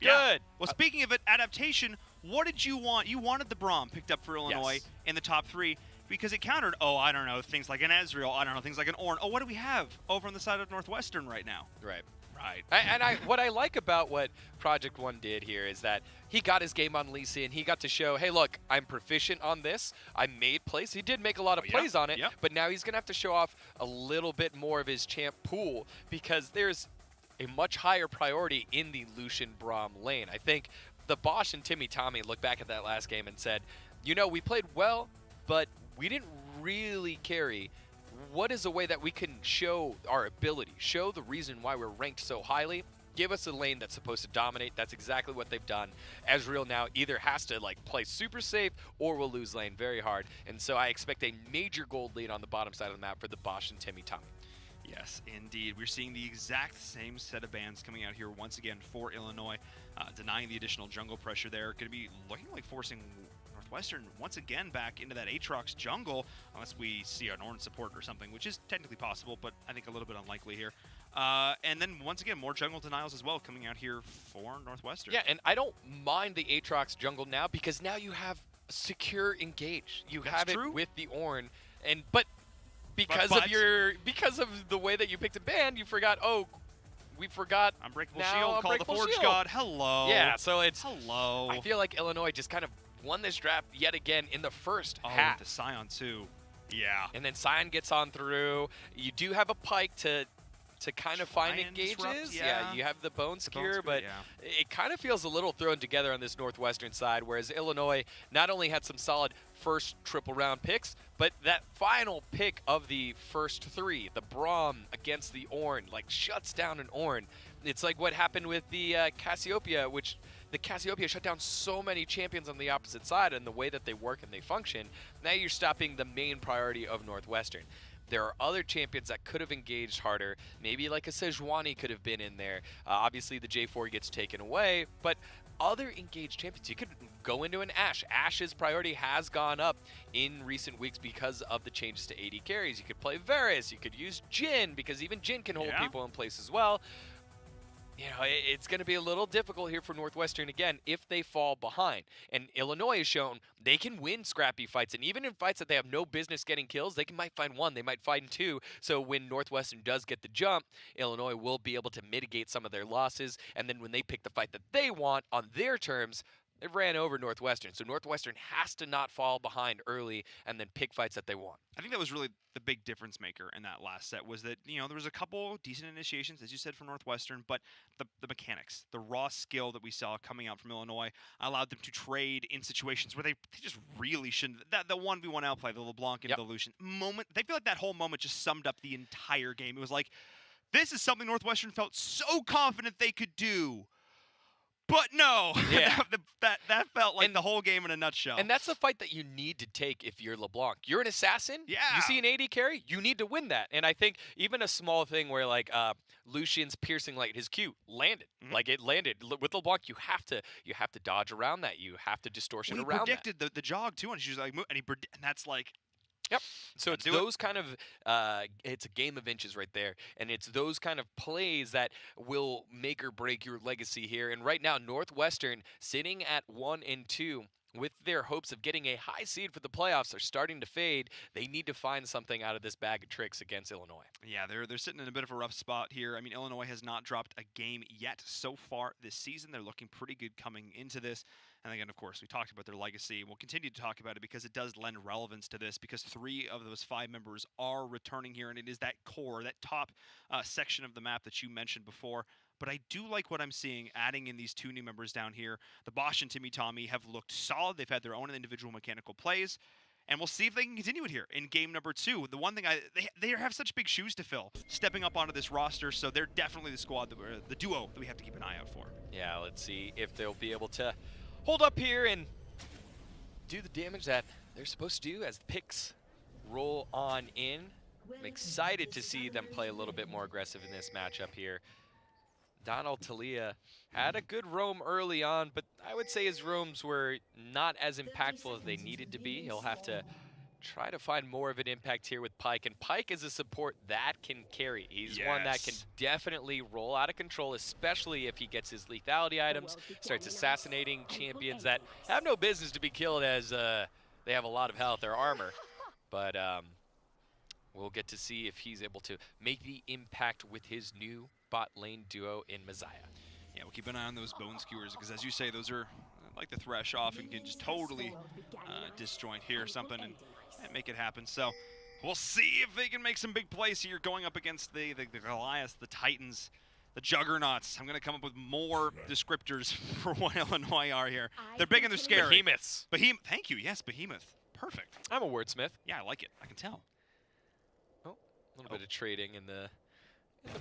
S1: Good!
S2: Well, speaking of it, adaptation, what did you want? You wanted the Braum picked up for Illinois in the top 3. because it countered, oh, I don't know, things like an Ezreal, I don't know, things like an Ornn. Oh, what do we have over on the side of Northwestern right now?
S1: Right.
S2: Right.
S1: What I like about what Project One did here is that he got his game on Lee Sin. He got to show, hey, look, I'm proficient on this. I made plays. He did make a lot of plays on it, but now he's going to have to show off a little bit more of his champ pool because there's a much higher priority in the Lucian Braum lane. I think the Bosch and Timmy Tommy looked back at that last game and said, you know, we played well, but we didn't really carry. What is a way that we can show our ability, show the reason why we're ranked so highly? Give us a lane that's supposed to dominate. That's exactly what they've done. Ezreal now either has to like play super safe or will lose lane very hard. And so I expect a major gold lead on the bottom side of the map for the Bosch and Timmy Tommy.
S2: Yes, indeed. We're seeing the exact same set of bans coming out here once again for Illinois, denying the additional jungle pressure there. Going to be looking like forcing Northwestern once again back into that Aatrox jungle, unless we see an Ornn support or something, which is technically possible, but I think a little bit unlikely here. And then once again, more jungle denials as well coming out here for Northwestern.
S1: Yeah, and I don't mind the Aatrox jungle now because now you have secure engage. You have it with the Ornn, but because of the way that you picked a ban, you forgot. Oh, we forgot.
S2: Unbreakable Shield. Call the Forge God. Hello.
S1: Yeah. So it's
S2: hello.
S1: I feel like Illinois just kind of won this draft yet again in the first
S2: half. The Scion too. Yeah.
S1: And then Scion gets on through. You do have a Pike to kind of find engages. Yeah, you have the Bone Skewer, but it kind of feels a little thrown together on this Northwestern side, whereas Illinois not only had some solid first triple round picks, but that final pick of the first three, the Braum against the Ornn, like shuts down an Ornn. It's like what happened with the Cassiopeia, which the Cassiopeia shut down so many champions on the opposite side and the way that they work and they function. Now you're stopping the main priority of Northwestern. There are other champions that could have engaged harder. Maybe like a Sejuani could have been in there. Obviously, the J4 gets taken away, but other engaged champions, you could go into an Ashe. Ashe's priority has gone up in recent weeks because of the changes to AD carries. You could play Varus. You could use Jhin because even Jhin can hold people in place as well. You know, it's going to be a little difficult here for Northwestern again if they fall behind. And Illinois has shown they can win scrappy fights. And even in fights that they have no business getting kills, they might find one, they might find two. So when Northwestern does get the jump, Illinois will be able to mitigate some of their losses. And then when they pick the fight that they want on their terms, they ran over Northwestern. So Northwestern has to not fall behind early and then pick fights that they want.
S2: I think that was really the big difference maker in that last set was that, you know, there was a couple decent initiations, as you said, from Northwestern, but the mechanics, the raw skill that we saw coming out from Illinois allowed them to trade in situations where they just really shouldn't. The 1v1 outplay, the LeBlanc into the Lucian moment, they feel like that whole moment just summed up the entire game. It was like, this is something Northwestern felt so confident they could do. But no, that felt like the whole game in a nutshell.
S1: And that's the fight that you need to take if you're LeBlanc. You're an assassin.
S2: Yeah.
S1: You see an AD carry, you need to win that. And I think even a small thing where like Lucian's piercing light, his Q landed. Like it landed. With LeBlanc, you have to dodge around that. You have to distortion around that.
S2: He predicted the jog too, and she was like, and that's like.
S1: Yep. So it's those kind of, it's a game of inches right there. And it's those kind of plays that will make or break your legacy here. And right now, Northwestern sitting at 1 and 2 with their hopes of getting a high seed for the playoffs are starting to fade. They need to find something out of this bag of tricks against Illinois.
S2: Yeah, they're sitting in a bit of a rough spot here. I mean, Illinois has not dropped a game yet so far this season. They're looking pretty good coming into this. And again, of course, we talked about their legacy. We'll continue to talk about it because it does lend relevance to this because 3 of those 5 members are returning here, and it is that core, that top section of the map that you mentioned before. But I do like what I'm seeing, adding in these 2 new members down here. The Bosch and Timmy Tommy have looked solid. They've had their own individual mechanical plays. And we'll see if they can continue it here in game number 2. The one thing they have such big shoes to fill, stepping up onto this roster, so they're definitely the squad, the duo that we have to keep an eye out for.
S1: Yeah, let's see if they'll be able to hold up here and do the damage that they're supposed to do as the picks roll on in. I'm excited to see them play a little bit more aggressive in this matchup here. Donald Talia had a good roam early on, but I would say his roams were not as impactful as they needed to be. He'll have to try to find more of an impact here with Pike, and Pike is a support that can carry. He's one that can definitely roll out of control, especially if he gets his lethality items, starts assassinating champions that have no business to be killed as they have a lot of health or armor. but we'll get to see if he's able to make the impact with his new bot lane duo in Messiah.
S2: Yeah, we'll keep an eye on those bone skewers because, as you say, those are like the thresh off and can just totally disjoint here or something and make it happen. So we'll see if they can make some big plays here going up against the Goliaths, the Titans, the Juggernauts. I'm going to come up with more descriptors for what Illinois are here. They're big and they're scary.
S1: Behemoths.
S2: Thank you. Yes, Behemoth. Perfect.
S1: I'm a wordsmith.
S2: Yeah, I like it. I can tell.
S1: Oh, a little bit of trading in the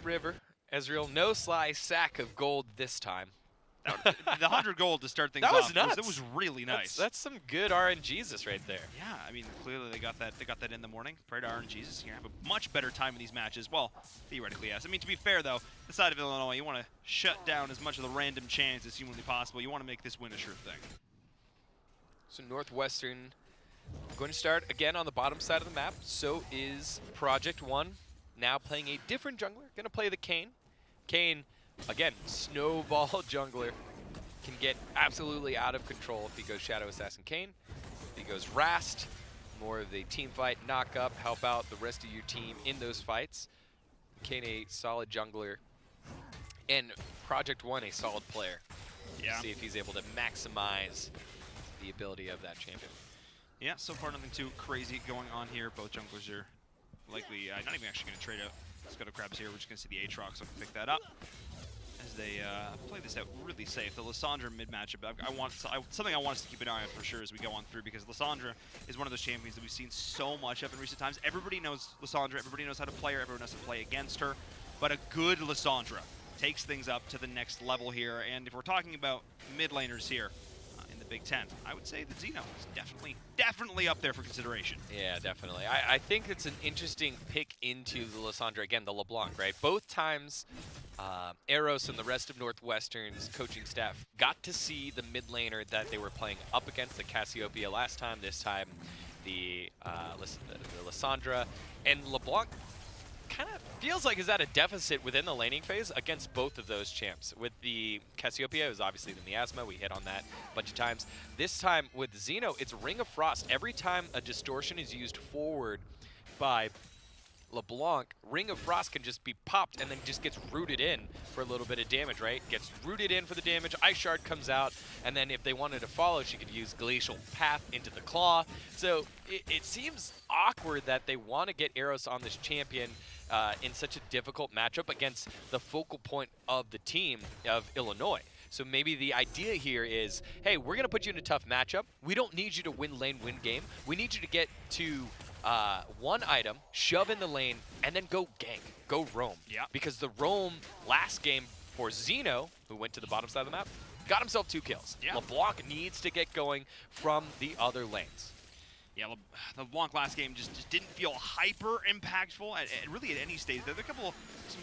S1: river. Ezreal, no sly sack of gold this time.
S2: The 100 gold to start things
S1: that
S2: off.
S1: was nuts.
S2: That was really nice.
S1: That's some good RNGesus right there.
S2: Yeah, I mean, clearly they got that in the morning. Pray to RNGesus. You're going to have a much better time in these matches. Well, theoretically, yes. I mean, to be fair, though, the side of Illinois, you want to shut down as much of the random chance as humanly possible. You want to make this win a sure thing.
S1: So Northwestern going to start again on the bottom side of the map. So is Project One. Now playing a different jungler. Going to play the Kayn. Kayn, again, snowball jungler, can get absolutely out of control if he goes Shadow Assassin Kayn. If he goes Rast, more of the team fight, knock up, help out the rest of your team in those fights. Kayn, a solid jungler, and Project One, a solid player.
S2: Yeah.
S1: See if he's able to maximize the ability of that champion.
S2: Yeah, so far nothing too crazy going on here. Both junglers are likely not even actually going to trade out. Scuttle Crabs here. We're just going to see the Aatrox, so I can pick that up as they play this out really safe. The Lissandra mid matchup, something I want us to keep an eye on for sure as we go on through, because Lissandra is one of those champions that we've seen so much of in recent times. Everybody knows Lissandra, everybody knows how to play her, everyone knows how to play against her, but a good Lissandra takes things up to the next level here. And if we're talking about mid laners here in the Big Ten, I would say that Xeno is definitely up there for consideration.
S1: Yeah, definitely. I think it's an interesting pick into the Lissandra, again, the LeBlanc, right? Both times, Eros and the rest of Northwestern's coaching staff got to see the mid laner that they were playing up against, the Cassiopeia last time, this time the Lissandra. And LeBlanc kind of feels like is at a deficit within the laning phase against both of those champs. With the Cassiopeia, it was obviously the Miasma. We hit on that a bunch of times. This time with Xeno, it's Ring of Frost. Every time a distortion is used forward by LeBlanc, Ring of Frost can just be popped and then just gets rooted in for a little bit of damage, right? Gets rooted in for the damage, Ice Shard comes out, and then if they wanted to follow, she could use Glacial Path into the Claw. So it seems awkward that they want to get Eros on this champion in such a difficult matchup against the focal point of the team of Illinois. So maybe the idea here is, hey, we're going to put you in a tough matchup. We don't need you to win lane, win game. We need you to get to one item, shove in the lane, and then go gank, go roam.
S2: Yeah.
S1: Because the roam last game for Xeno, who went to the bottom side of the map, got himself 2 kills.
S2: Yeah.
S1: LeBlanc needs to get going from the other lanes.
S2: Yeah, the LeBlanc last game just didn't feel hyper impactful really at any stage. There were a couple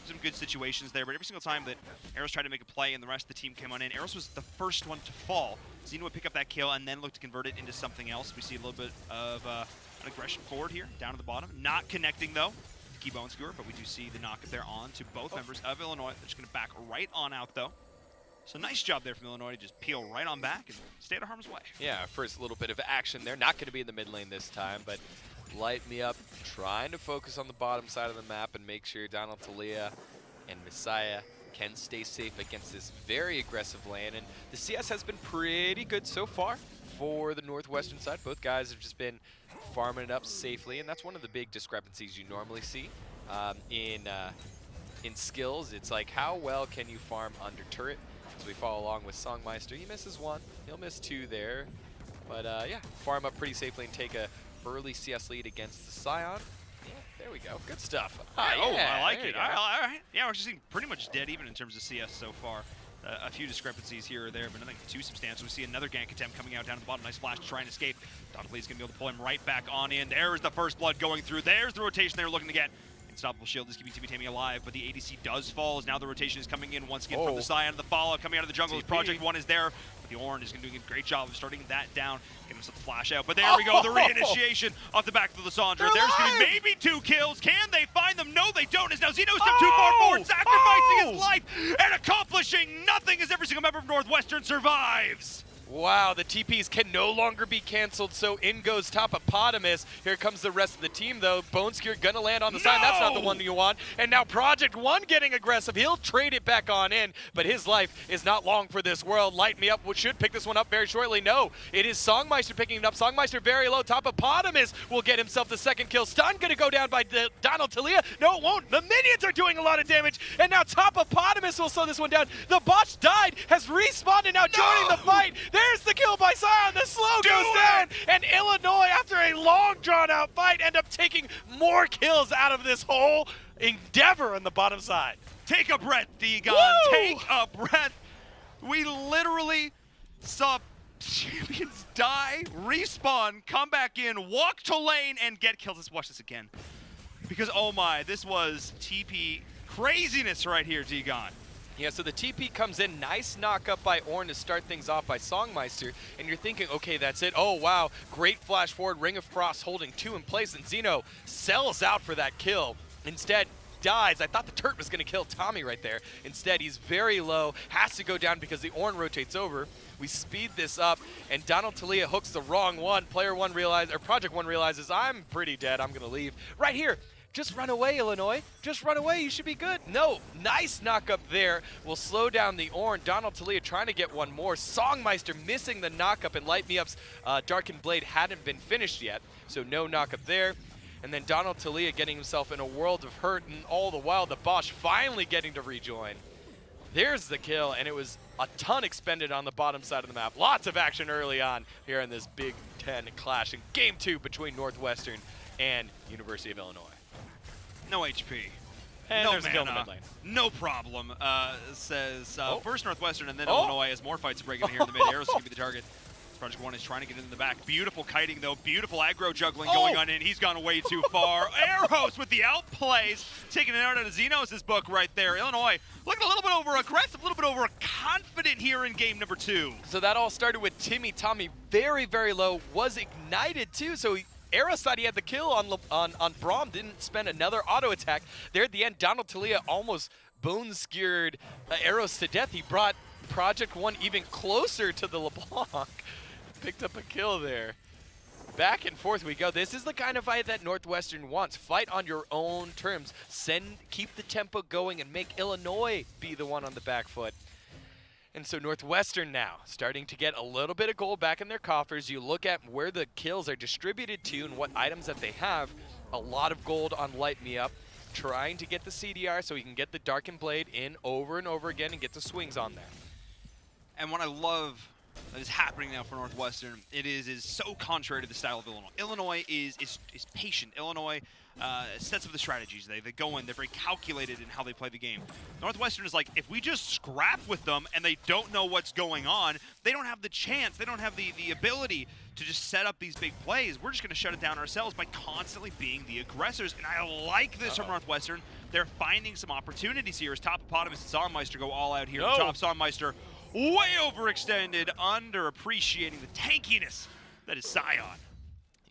S2: some good situations there, but every single time that Eros tried to make a play and the rest of the team came on in, Eros was the first one to fall. Xeno would pick up that kill and then look to convert it into something else. We see a little bit of an aggression forward here, down to the bottom. Not connecting, though, to Key Bone Skewer, but we do see the knock up there on to both members of Illinois. They're just going to back right on out, though. So nice job there from Illinois to just peel right on back and stay out of harm's way.
S1: Yeah, first little bit of action there. Not going to be in the mid lane this time, but Light Me Up trying to focus on the bottom side of the map and make sure Donald Talia and Messiah can stay safe against this very aggressive lane. And the CS has been pretty good so far for the Northwestern side. Both guys have just been farming it up safely, and that's one of the big discrepancies you normally see in skills. It's like, how well can you farm under turret? As we follow along with Songmeister, he misses 1, he'll miss 2 there, but yeah, farm up pretty safely and take a early CS lead against the Scion. Yeah, there we go, good stuff.
S2: I like it. All right. Yeah, we're actually pretty much dead even in terms of CS so far. A few discrepancies here or there, but nothing too substantial. We see another gank attempt coming out down at the bottom. Nice flash to try and escape. Donatelli's going to be able to pull him right back on in. There's the first blood going through. There's the rotation they were looking to get. Unstoppable shield is keeping Timmy Tammy alive, but the ADC does fall as now the rotation is coming in once again from the Scion. The follow coming out of the jungle as Project One is there, but the Ornn is doing a great job of starting that down, getting himself the flash out. But there we go, the reinitiation off the back of the Lissandra. There's going to be maybe 2 kills. Can they find them? No, they don't. As now Xeno stepped too far forward, sacrificing his life and accomplishing nothing as every single member of Northwestern survives.
S1: Wow, the TPs can no longer be canceled, so in goes Topopotamus. Here comes the rest of the team, though. Boneskier gonna land on the side. That's not the one you want. And now Project One getting aggressive. He'll trade it back on in, but his life is not long for this world. Light Me Up should pick this one up very shortly. No, it is Songmeister picking it up. Songmeister very low. Topopotamus will get himself the second kill. Stun gonna go down by Donald Talia. No, it won't. The minions are doing a lot of damage, and now Topopotamus will slow this one down. The botch died, has respawned, and now joining the fight. There's the kill by Sion. The slow goes down, and Illinois, after a long, drawn-out fight, end up taking more kills out of this whole endeavor on the bottom side.
S2: Take a breath, Degon.
S1: Woo!
S2: Take a breath. We literally saw champions die, respawn, come back in, walk to lane, and get kills. Let's watch this again. Because, oh my, this was TP craziness right here, Degon.
S1: Yeah, so the TP comes in, nice knock up by Ornn to start things off by Songmeister, and you're thinking, okay, that's it. Oh, wow, great flash forward, Ring of Frost holding 2 in place, and Xeno sells out for that kill. Instead, dies. I thought the turret was going to kill Tommy right there. Instead, he's very low, has to go down because the Ornn rotates over. We speed this up, and Donald Talia hooks the wrong one. Project One realizes, I'm pretty dead, I'm going to leave. Right here. Just run away, Illinois. Just run away. You should be good. No. Nice knock up there. Will slow down the Ornn. Donald Talia trying to get one more. Songmeister missing the knock up, and Light Me Up's Darkened Blade hadn't been finished yet, so no knock up there. And then Donald Talia getting himself in a world of hurt, and all the while the Bosch finally getting to rejoin. There's the kill, and it was a ton expended on the bottom side of the map. Lots of action early on here in this Big Ten clash in Game 2 between Northwestern and University of Illinois.
S2: No HP.
S1: And
S2: no
S1: there's a kill in the
S2: mana.
S1: mid lane.
S2: No problem, says first Northwestern and then
S1: Oh.
S2: Illinois as more fights break in here in the mid. Arrows going to be the target. Project One is trying to get in the back. Beautiful kiting though, beautiful aggro juggling going on in. He's gone way too far. Arrows with the outplays, taking it out of Xenos' book right there. Illinois looking a little bit over aggressive, a little bit over confident here in game number 2.
S1: So that all started with Timmy Tommy very, very low, was ignited too, so Eros thought he had the kill on Braum, didn't spend another auto attack. There at the end, Donald Talia almost bone-skewered Eros to death. He brought Project One even closer to the LeBlanc. Picked up a kill there. Back and forth we go. This is the kind of fight that Northwestern wants. Fight on your own terms. Keep the tempo going and make Illinois be the one on the back foot. And so Northwestern now starting to get a little bit of gold back in their coffers. You look at where the kills are distributed to and what items that they have. A lot of gold on Light Me Up, trying to get the CDR so he can get the Darkened Blade in over and over again and get the swings on there.
S2: And what I love that is happening now for Northwestern, it is so contrary to the style of Illinois. Illinois is patient. Illinois sets up the strategies. They go in, they're very calculated in how they play the game. Northwestern is like, if we just scrap with them and they don't know what's going on, they don't have the chance, they don't have the ability to just set up these big plays. We're just going to shut it down ourselves by constantly being the aggressors. And I like this from Northwestern. They're finding some opportunities here as Topopotamus and Songmeister go all out here. Top Songmeister way overextended, underappreciating the tankiness that is Sion.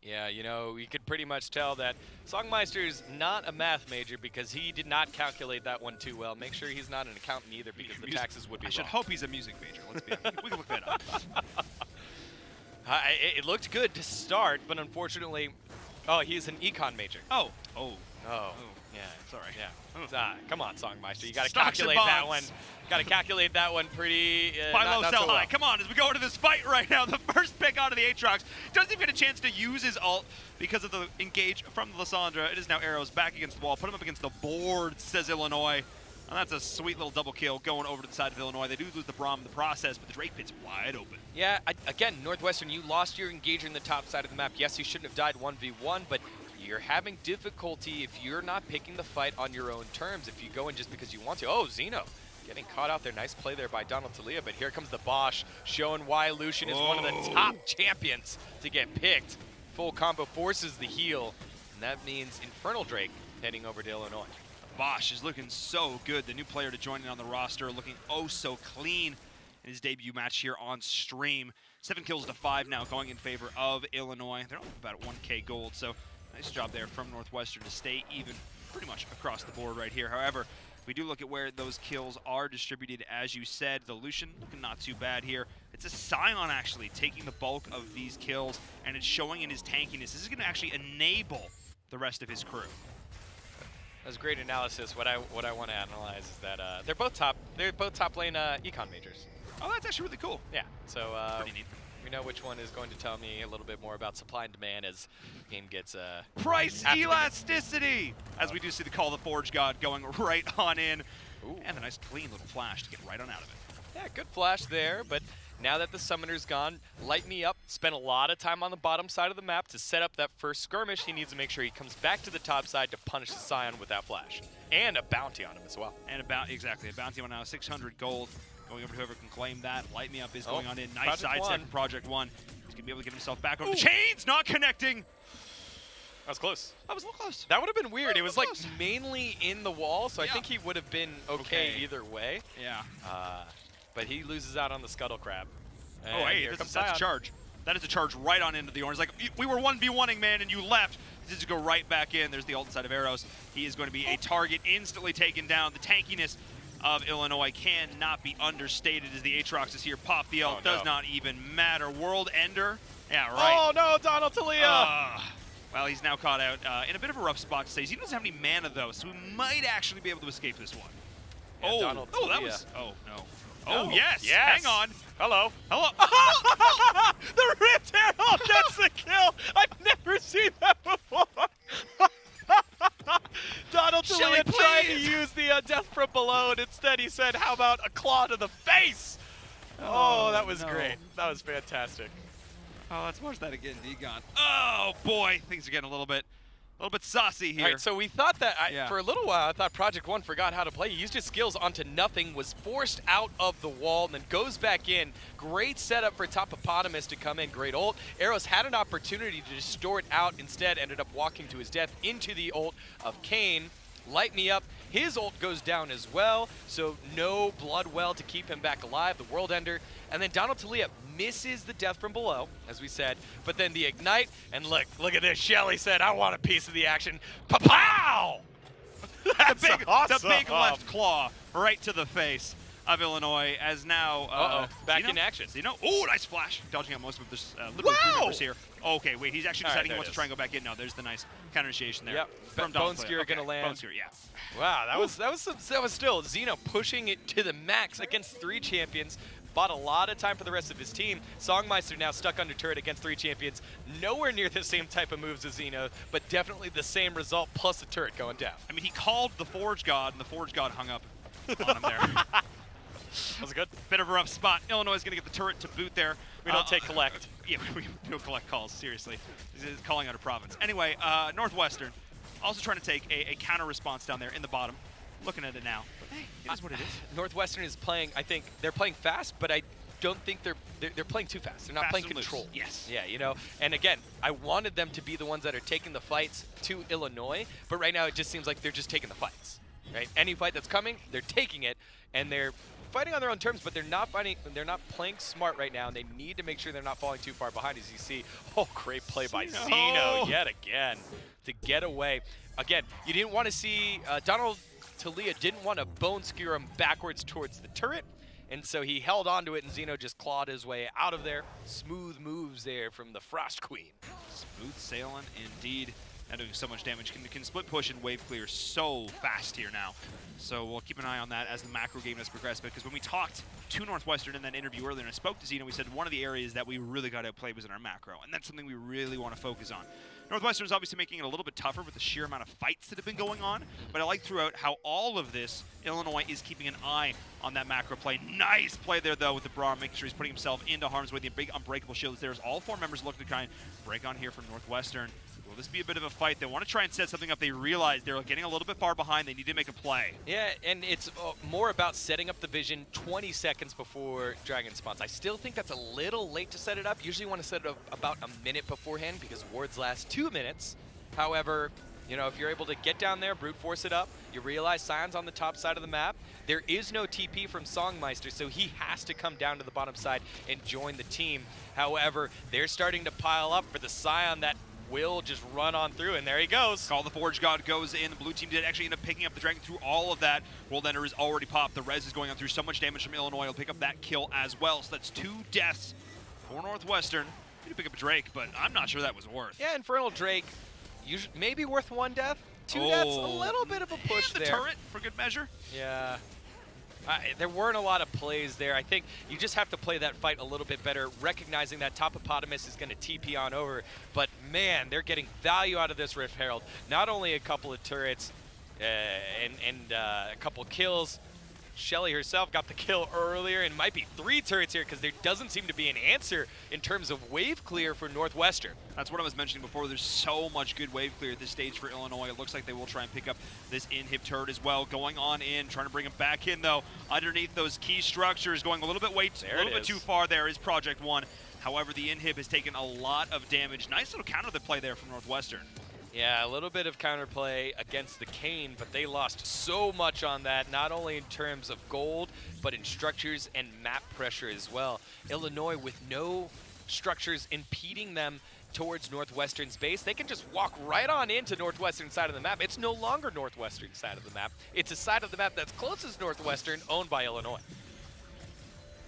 S1: Yeah, you know, you could pretty much tell that Songmeister's not a math major because he did not calculate that one too well. Make sure he's not an accountant either because the taxes would be
S2: I should
S1: wrong.
S2: hope he's a music major. Let's be honest. We can look that up.
S1: It looked good to start, but unfortunately, he's an econ major.
S2: Oh,
S1: yeah,
S2: sorry.
S1: Yeah. Come on, Songmeister. You got to
S2: Stocks and
S1: calculate that one.
S2: bonds.
S1: Got to calculate that one pretty.
S2: Buy
S1: not
S2: low, sell
S1: so
S2: high.
S1: well.
S2: Come on, as we go into this fight right now, the first pick out of the Aatrox doesn't even get a chance to use his ult because of the engage from Lysandra. It is now Arrows back against the wall. Put him up against the board, says Illinois. And that's a sweet little double kill going over to the side of Illinois. They do lose the Braum in the process, but the Drake pit's wide open.
S1: Yeah, again, Northwestern, you lost your engager in the top side of the map. Yes, you shouldn't have died 1v1, but you're having difficulty if you're not picking the fight on your own terms. If you go in just because you want to. Oh, Xeno getting caught out there. Nice play there by Donald Talia, but here comes the Bosch, showing why Lucian is one of the top champions to get picked. Full combo forces the heal, and that means Infernal Drake heading over to Illinois.
S2: Bosch is looking so good. The new player to join in on the roster, looking oh so clean in his debut match here on stream. 7 kills to 5 now going in favor of Illinois. They're only about 1K gold, so nice job there from Northwestern to stay even pretty much across the board right here. However, we do look at where those kills are distributed, as you said. The Lucian looking not too bad here. It's a Scion actually taking the bulk of these kills, and it's showing in his tankiness. This is going to actually enable the rest of his crew.
S1: That's great analysis. What I want to analyze is that they're both top lane econ majors.
S2: Oh, that's actually really cool.
S1: Yeah. So
S2: Pretty neat.
S1: we know which one is going to tell me a little bit more about supply and demand as the game gets
S2: price elasticity, as we do see the Call of the Forge God going right on in.
S1: Ooh.
S2: And a nice clean little flash to get right on out of it.
S1: Yeah, good flash there, but now that the summoner's gone, Light Me Up spent a lot of time on the bottom side of the map to set up that first skirmish. He needs to make sure he comes back to the top side to punish the Scion with that flash. And a bounty on him as well.
S2: And exactly, a bounty on now, 600 gold. Going over to whoever can claim that. Light Me Up is going on in. Nice side step from Project One. He's going to be able to get himself back over the chains, not connecting.
S1: That was close.
S2: That was a little close.
S1: That would have been weird. It was like
S2: close.
S1: mainly in the wall, so I think he would have been okay either way.
S2: Yeah.
S1: But he loses out on the Scuttle Crab.
S2: Oh, hey, that's a charge. That is a charge right on into the orange. Like, we were 1v1ing, man, and you left. This is to go right back in. There's the ult side of arrows. He is going to be a target instantly taken down. The tankiness of Illinois cannot be understated as the Aatrox is here. Pop the ult, does not even matter. World Ender. Yeah, right.
S1: Oh, no, Donald Talia.
S2: Well, he's now caught out in a bit of a rough spot to say. He doesn't have any mana, though, so he might actually be able to escape this one.
S1: Yeah, Donald
S2: that
S1: Talia.
S2: was... Oh, no. Oh, yes. Hang on.
S1: Hello.
S2: Hello.
S1: The ripped arrow gets the kill. I've never seen that before. Donald Talia tried to use the death from below, and instead he said, how about a claw to the face? Oh, that was great. That was fantastic.
S2: Oh, let's watch that again, Degon. Oh, boy. Things are getting a little bit saucy here.
S1: All right, so we thought that, for a little while, I thought Project One forgot how to play. He used his skills onto nothing, was forced out of the wall, and then goes back in. Great setup for Topopotamus to come in. Great ult. Arrows had an opportunity to distort out. Instead, ended up walking to his death into the ult of Kane. Light Me Up. His ult goes down as well, so no blood well to keep him back alive. The World Ender. And then Donald Talia misses the death from below, as we said, but then the ignite, and look at this. Shelly said, I want a piece of the action. Pa-pow! That's awesome.
S2: The big left claw right to the face of Illinois as now
S1: back in action.
S2: Oh, nice flash. Dodging out most of this little crew members here. Okay, wait, he's actually deciding he wants to try and go back in. No, there's the nice counter initiation there.
S1: Yep.
S2: From
S1: Bone Skewer gonna land.
S2: Bone Skewer, yeah.
S1: Wow, that was still Xeno pushing it to the max against 3 champions. Bought a lot of time for the rest of his team. Songmeister now stuck under turret against 3 champions. Nowhere near the same type of moves as Xeno, but definitely the same result plus the turret going down.
S2: I mean, he called the Forge God, and the Forge God hung up on him there.
S1: That was good.
S2: Bit of a rough spot. Illinois is going to get the turret to boot there.
S1: We don't take collect.
S2: Yeah, we don't collect calls, seriously. This is calling out a province. Anyway, Northwestern also trying to take a counter response down there in the bottom. Looking at it now. Hey, it is what it is.
S1: Northwestern is playing, I think, they're playing fast, but I don't think they're playing too fast. They're not
S2: Fast
S1: playing
S2: and
S1: control.
S2: loose. Yes.
S1: Yeah, you know. And again, I wanted them to be the ones that are taking the fights to Illinois, but right now it just seems like they're just taking the fights. Right? Any fight that's coming, they're taking it, and they're fighting on their own terms, but they're not playing smart right now, and they need to make sure they're not falling too far behind. As you see, great play by Xeno yet again to get away. Again, you didn't want to see Donald Talia didn't want to bone skewer him backwards towards the turret, and so he held onto it, and Xeno just clawed his way out of there. Smooth moves there from the Frost Queen.
S2: Smooth sailing indeed. Not doing so much damage. Can split push and wave clear so fast here now. So we'll keep an eye on that as the macro game does progress, because when we talked to Northwestern in that interview earlier, and I spoke to Xeno, we said one of the areas that we really got to play was in our macro, and that's something we really want to focus on. Northwestern is obviously making it a little bit tougher with the sheer amount of fights that have been going on, but I like throughout how all of this, Illinois is keeping an eye on that macro play. Nice play there, though, with the Braum, making sure he's putting himself into harm's way. The big unbreakable shield is there. As all 4 members look to try and break on here from Northwestern. Will this be a bit of a fight? They want to try and set something up. They realize they're getting a little bit far behind. They need to make a play.
S1: Yeah, and it's more about setting up the vision 20 seconds before Dragon spawns. I still think that's a little late to set it up. Usually you want to set it up about a minute beforehand because wards last 2 minutes. However, you know, if you're able to get down there, brute force it up, you realize Scion's on the top side of the map. There is no TP from Songmeister, so he has to come down to the bottom side and join the team. However, they're starting to pile up for the Scion that will just run on through, and there he goes.
S2: Call the Forge God goes in. The blue team did actually end up picking up the Dragon through all of that. World Ender is already popped. The res is going on through so much damage from Illinois. He'll pick up that kill as well. So that's 2 deaths for Northwestern. He did pick up a Drake, but I'm not sure that was worth.
S1: Yeah, Infernal Drake, maybe worth 1 death. 2 deaths, a little bit of a push
S2: and the
S1: there.
S2: turret for good measure.
S1: Yeah. There weren't a lot of plays there. I think you just have to play that fight a little bit better, recognizing that Topopotamus is going to TP on over. But, man, they're getting value out of this Rift Herald. Not only a couple of turrets and a couple kills. Shelly herself got the kill earlier, and might be 3 turrets here because there doesn't seem to be an answer in terms of wave clear for Northwestern.
S2: That's what I was mentioning before. There's so much good wave clear at this stage for Illinois. It looks like they will try and pick up this inhib turret as well. Going on in, trying to bring him back in though. Underneath those key structures, going a little bit too far there is Project One. However, the inhib has taken a lot of damage. Nice little counter the play there from Northwestern.
S1: Yeah, a little bit of counterplay against the Kane, but they lost so much on that, not only in terms of gold, but in structures and map pressure as well. Illinois, with no structures impeding them towards Northwestern's base, they can just walk right on into Northwestern side of the map. It's no longer Northwestern side of the map. It's a side of the map that's closest Northwestern, owned by Illinois.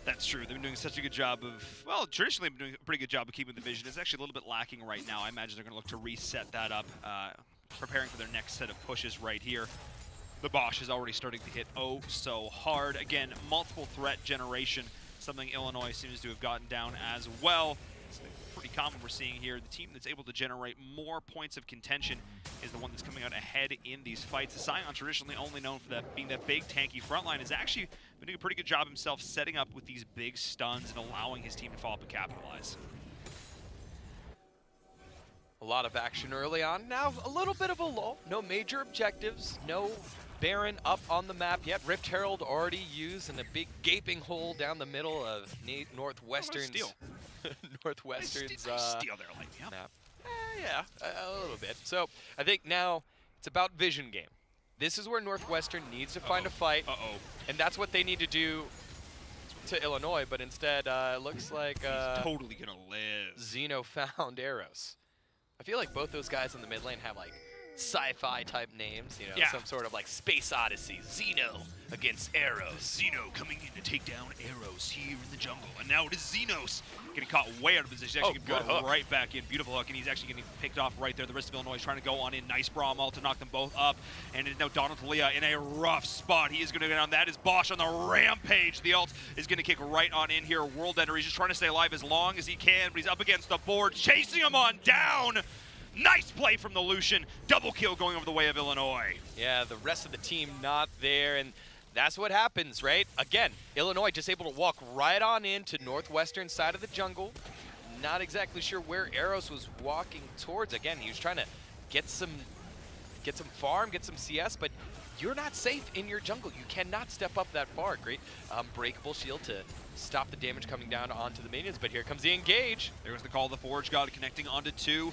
S2: That's true. They've been doing such a good job of, well, traditionally been doing a pretty good job of keeping the vision. It's actually a little bit lacking right now. I imagine they're going to look to reset that up, preparing for their next set of pushes right here. The Bosch is already starting to hit oh so hard. Again, multiple threat generation, something Illinois seems to have gotten down as well. It's pretty common we're seeing here. The team that's able to generate more points of contention is the one that's coming out ahead in these fights. The Scion, traditionally only known for that being that big tanky frontline, is actually been doing a pretty good job himself setting up with these big stuns and allowing his team to follow up and capitalize.
S1: A lot of action early on. Now a little bit of a lull. No major objectives. No Baron up on the map yet. Rift Herald already used in a big gaping hole down the middle of Northwestern's Northwestern's
S2: steal there, like, yep.
S1: map. Yeah, a little bit. So I think now it's about vision game. This is where Northwestern needs to find a fight, and that's what they need to do to Illinois. But instead, it looks like
S2: he's totally gonna live.
S1: Xeno found arrows. I feel like both those guys in the mid lane have like sci-fi type names, you know, some sort of like Space Odyssey. Xeno against Arrows.
S2: Xeno coming in to take down Arrows here in the jungle, and now it is Xenos getting caught way out of position. Actually go right back in. Beautiful hook, and he's actually getting picked off right there. The rest of Illinois is trying to go on in. Nice brawl maul to knock them both up, and it's now Donald Talia in a rough spot. He is going to go down. That is Bosch on the rampage. The ult is going to kick right on in here. World Ender, he's just trying to stay alive as long as he can, but he's up against the board, chasing him on down. Nice play from the Lucian. Double kill going over the way of Illinois.
S1: Yeah, the rest of the team not there, and that's what happens, right? Again, Illinois just able to walk right on into Northwestern side of the jungle. Not exactly sure where Arrows was walking towards. Again, he was trying to get some farm, get some CS, but you're not safe in your jungle. You cannot step up that far. Great breakable shield to stop the damage coming down onto the minions, but here comes the engage.
S2: There's the call of the Forge God connecting onto 2.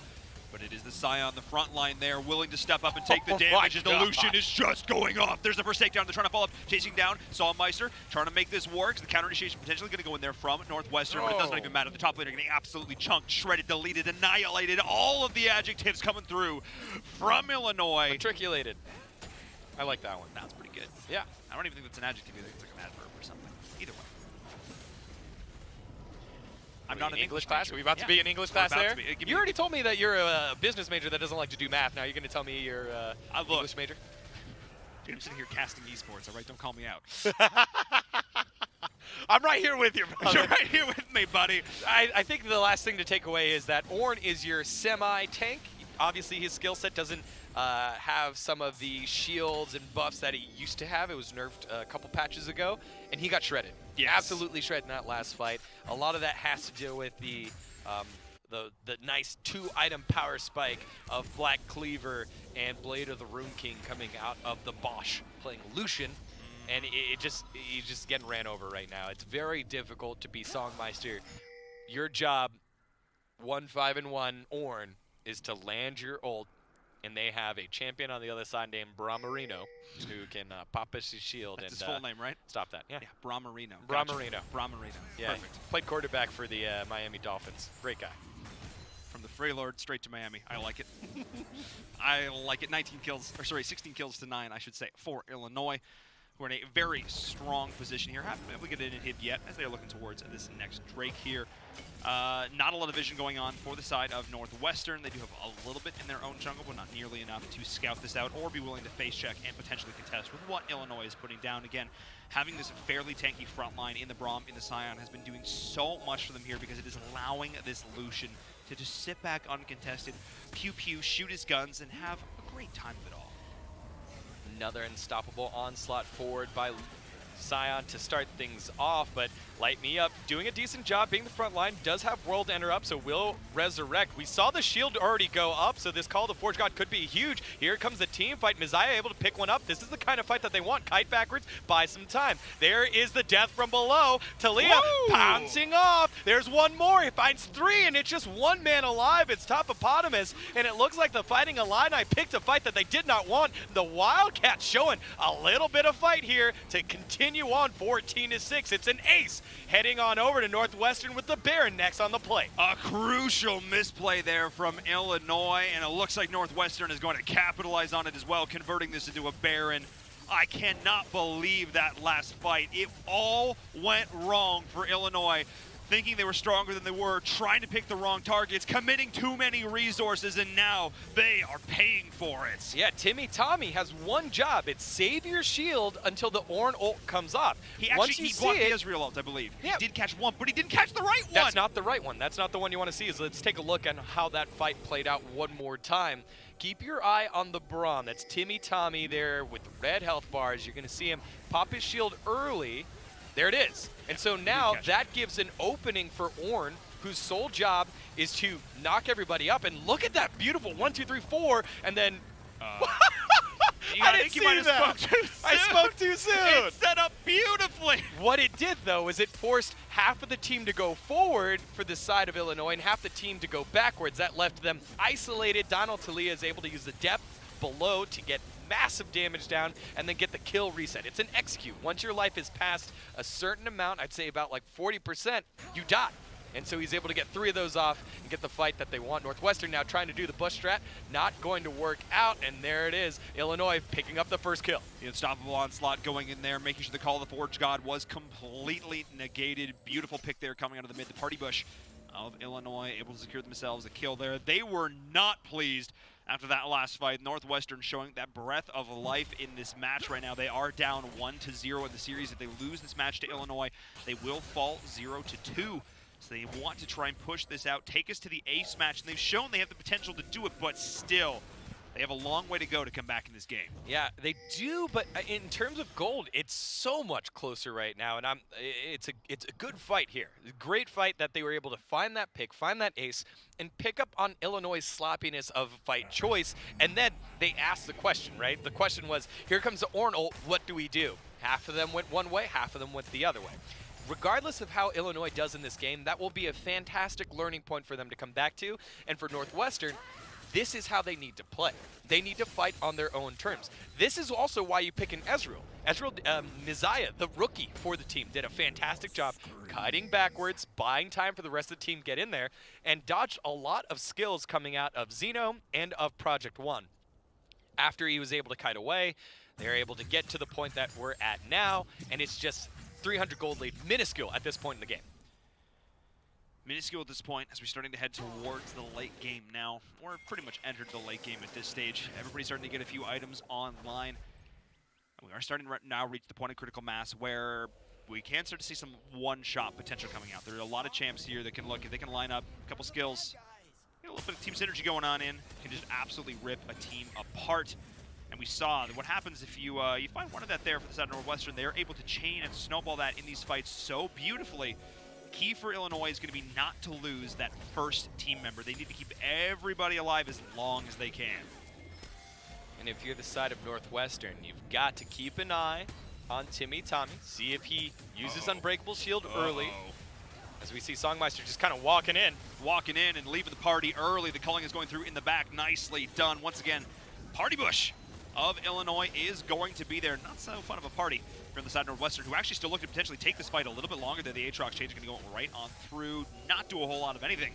S2: But it is the Scion, the front line there, willing to step up and take the damage as the Lucian is just going off. There's the first takedown. They're trying to follow up, chasing down Meister, trying to make this work. The counter initiation potentially going to go in there from Northwestern, but it doesn't even matter. The top laner getting absolutely chunked, shredded, deleted, annihilated. All of the adjectives coming through from Illinois.
S1: Matriculated. I like that one.
S2: That's pretty good.
S1: Yeah.
S2: I don't even think that's an adjective. I think it's like an adverb or something. Either way. I'm not an English
S1: class. Are we about to be an English class there? You already told me that you're a business major that doesn't like to do math. Now you're going to tell me you're an English major?
S2: Dude, I'm sitting here casting esports, all right? Don't call me out.
S1: I'm right here with you, brother.
S2: You're right here with me, buddy.
S1: I think the last thing to take away is that Ornn is your semi-tank. Obviously, his skill set doesn't have some of the shields and buffs that he used to have. It was nerfed a couple patches ago, and he got shredded.
S2: Yes.
S1: Absolutely shredded in that last fight. A lot of that has to do with the nice 2-item power spike of Black Cleaver and Blade of the Rune King coming out of the Bosch playing Lucian. And he's just getting ran over right now. It's very difficult to be Songmeister. Your job, 1-5-1 Ornn, is to land your ult, and they have a champion on the other side named Bramarino, who can pop his shield.
S2: That's
S1: and
S2: his full name, right?
S1: Stop that. Yeah.
S2: Bramarino.
S1: Bramarino.
S2: Bramarino.
S1: Yeah.
S2: Perfect.
S1: Played quarterback for the Miami Dolphins. Great guy.
S2: From the Freelord straight to Miami. I like it. I like it. 16 kills to 9, I should say, for Illinois. We're in a very strong position here. Haven't been able to get in and hit yet as they're looking towards this next Drake here. Not a lot of vision going on for the side of Northwestern. They do have a little bit in their own jungle, but not nearly enough to scout this out or be willing to face check and potentially contest with what Illinois is putting down. Again, having this fairly tanky front line in the Braum, in the Scion, has been doing so much for them here because it is allowing this Lucian to just sit back uncontested, pew-pew, shoot his guns, and have a great time of it all.
S1: Another unstoppable onslaught forward by Scion to start things off, but Light Me Up doing a decent job being the front line, does have World Enter up, so will resurrect. We saw the shield already go up, so this call to Forge God could be huge. Here comes the team fight. Messiah able to pick one up. This is the kind of fight that they want. Kite backwards, buy some time. There is the death from below. Talia pouncing off. There's one more. He finds 3, and it's just one man alive. It's Topopotamus, and it looks like the Fighting Illini picked a fight that they did not want. The Wildcats showing a little bit of fight here to continue on 14-6. It's an ace. Heading on over to Northwestern with the Baron next on the plate.
S2: A crucial misplay there from Illinois, and it looks like Northwestern is going to capitalize on it as well, converting this into a Baron. I cannot believe that last fight. It all went wrong for Illinois. Thinking they were stronger than they were, trying to pick the wrong targets, committing too many resources, and now they are paying for it.
S1: Yeah, Tommy has one job. It's save your shield until the Ornn ult comes up.
S2: He blocked the Israel ult, I believe. Yeah. He did catch one, but he didn't catch the right one.
S1: That's not the right one. That's not the one you want to see. So let's take a look at how that fight played out one more time. Keep your eye on the Braum. That's Tommy there with red health bars. You're going to see him pop his shield early. There it is. And so now that gives an opening for Ornn, whose sole job is to knock everybody up. And look at that beautiful 1, 2, 3, 4, and then...
S2: I think you might have spoke too soon.
S1: I spoke too soon.
S2: It's set up beautifully.
S1: What it did, though, is it forced half of the team to go forward for the side of Illinois and half the team to go backwards. That left them isolated. Donald Talia is able to use the depth below to get massive damage down and then get the kill reset. It's an execute. Once your life is past a certain amount, I'd say about like 40%, you die. And so he's able to get 3 of those off and get the fight that they want. Northwestern now trying to do the bush strat, not going to work out, and there it is. Illinois picking up the first kill.
S2: The unstoppable onslaught going in there, making sure the call of the Forge God was completely negated. Beautiful pick there coming out of the mid. The party bush of Illinois able to secure themselves a kill there. They were not pleased after that last fight. Northwestern showing that breath of life in this match right now. They are down 1-0 in the series. If they lose this match to Illinois, they will fall 0-2. So they want to try and push this out, take us to the ace match, and they've shown they have the potential to do it, but still, they have a long way to go to come back in this game.
S1: Yeah, they do, but in terms of gold, it's so much closer right now, and it's a good fight here. Great fight that they were able to find that pick, find that ace, and pick up on Illinois' sloppiness of fight choice, and then they asked the question, right? The question was, here comes the Ornn ult, what do we do? Half of them went one way, half of them went the other way. Regardless of how Illinois does in this game, that will be a fantastic learning point for them to come back to. And for Northwestern, this is how they need to play. They need to fight on their own terms. This is also why you pick an Ezreal. Messiah, the rookie for the team, did a fantastic job kiting backwards, buying time for the rest of the team to get in there, and dodged a lot of skills coming out of Xeno and of Project One. After he was able to kite away, they're able to get to the point that we're at now, and it's just 300 gold lead, minuscule at this point in the game.
S2: Minuscule at this point as we're starting to head towards the late game now. We're pretty much entered the late game at this stage. Everybody's starting to get a few items online. And we are starting to now reach the point of critical mass where we can start to see some one-shot potential coming out. There are a lot of champs here that can look, they can line up a couple skills. Get a little bit of team synergy going on can just absolutely rip a team apart. And we saw that what happens if you find one of that there for the side of Northwestern, they're able to chain and snowball that in these fights so beautifully. Key for Illinois is going to be not to lose that first team member. They need to keep everybody alive as long as they can.
S1: And if you're the side of Northwestern, you've got to keep an eye on Tommy, see if he uses Unbreakable Shield early. As we see Songmeister just kind of walking in.
S2: Walking in and leaving the party early. The culling is going through in the back. Nicely done. Once again, Party Bush of Illinois is going to be there. Not so fun of a party from the side of Northwestern, who actually still look to potentially take this fight a little bit longer than the Aatrox change. Going to go right on through, not do a whole lot of anything.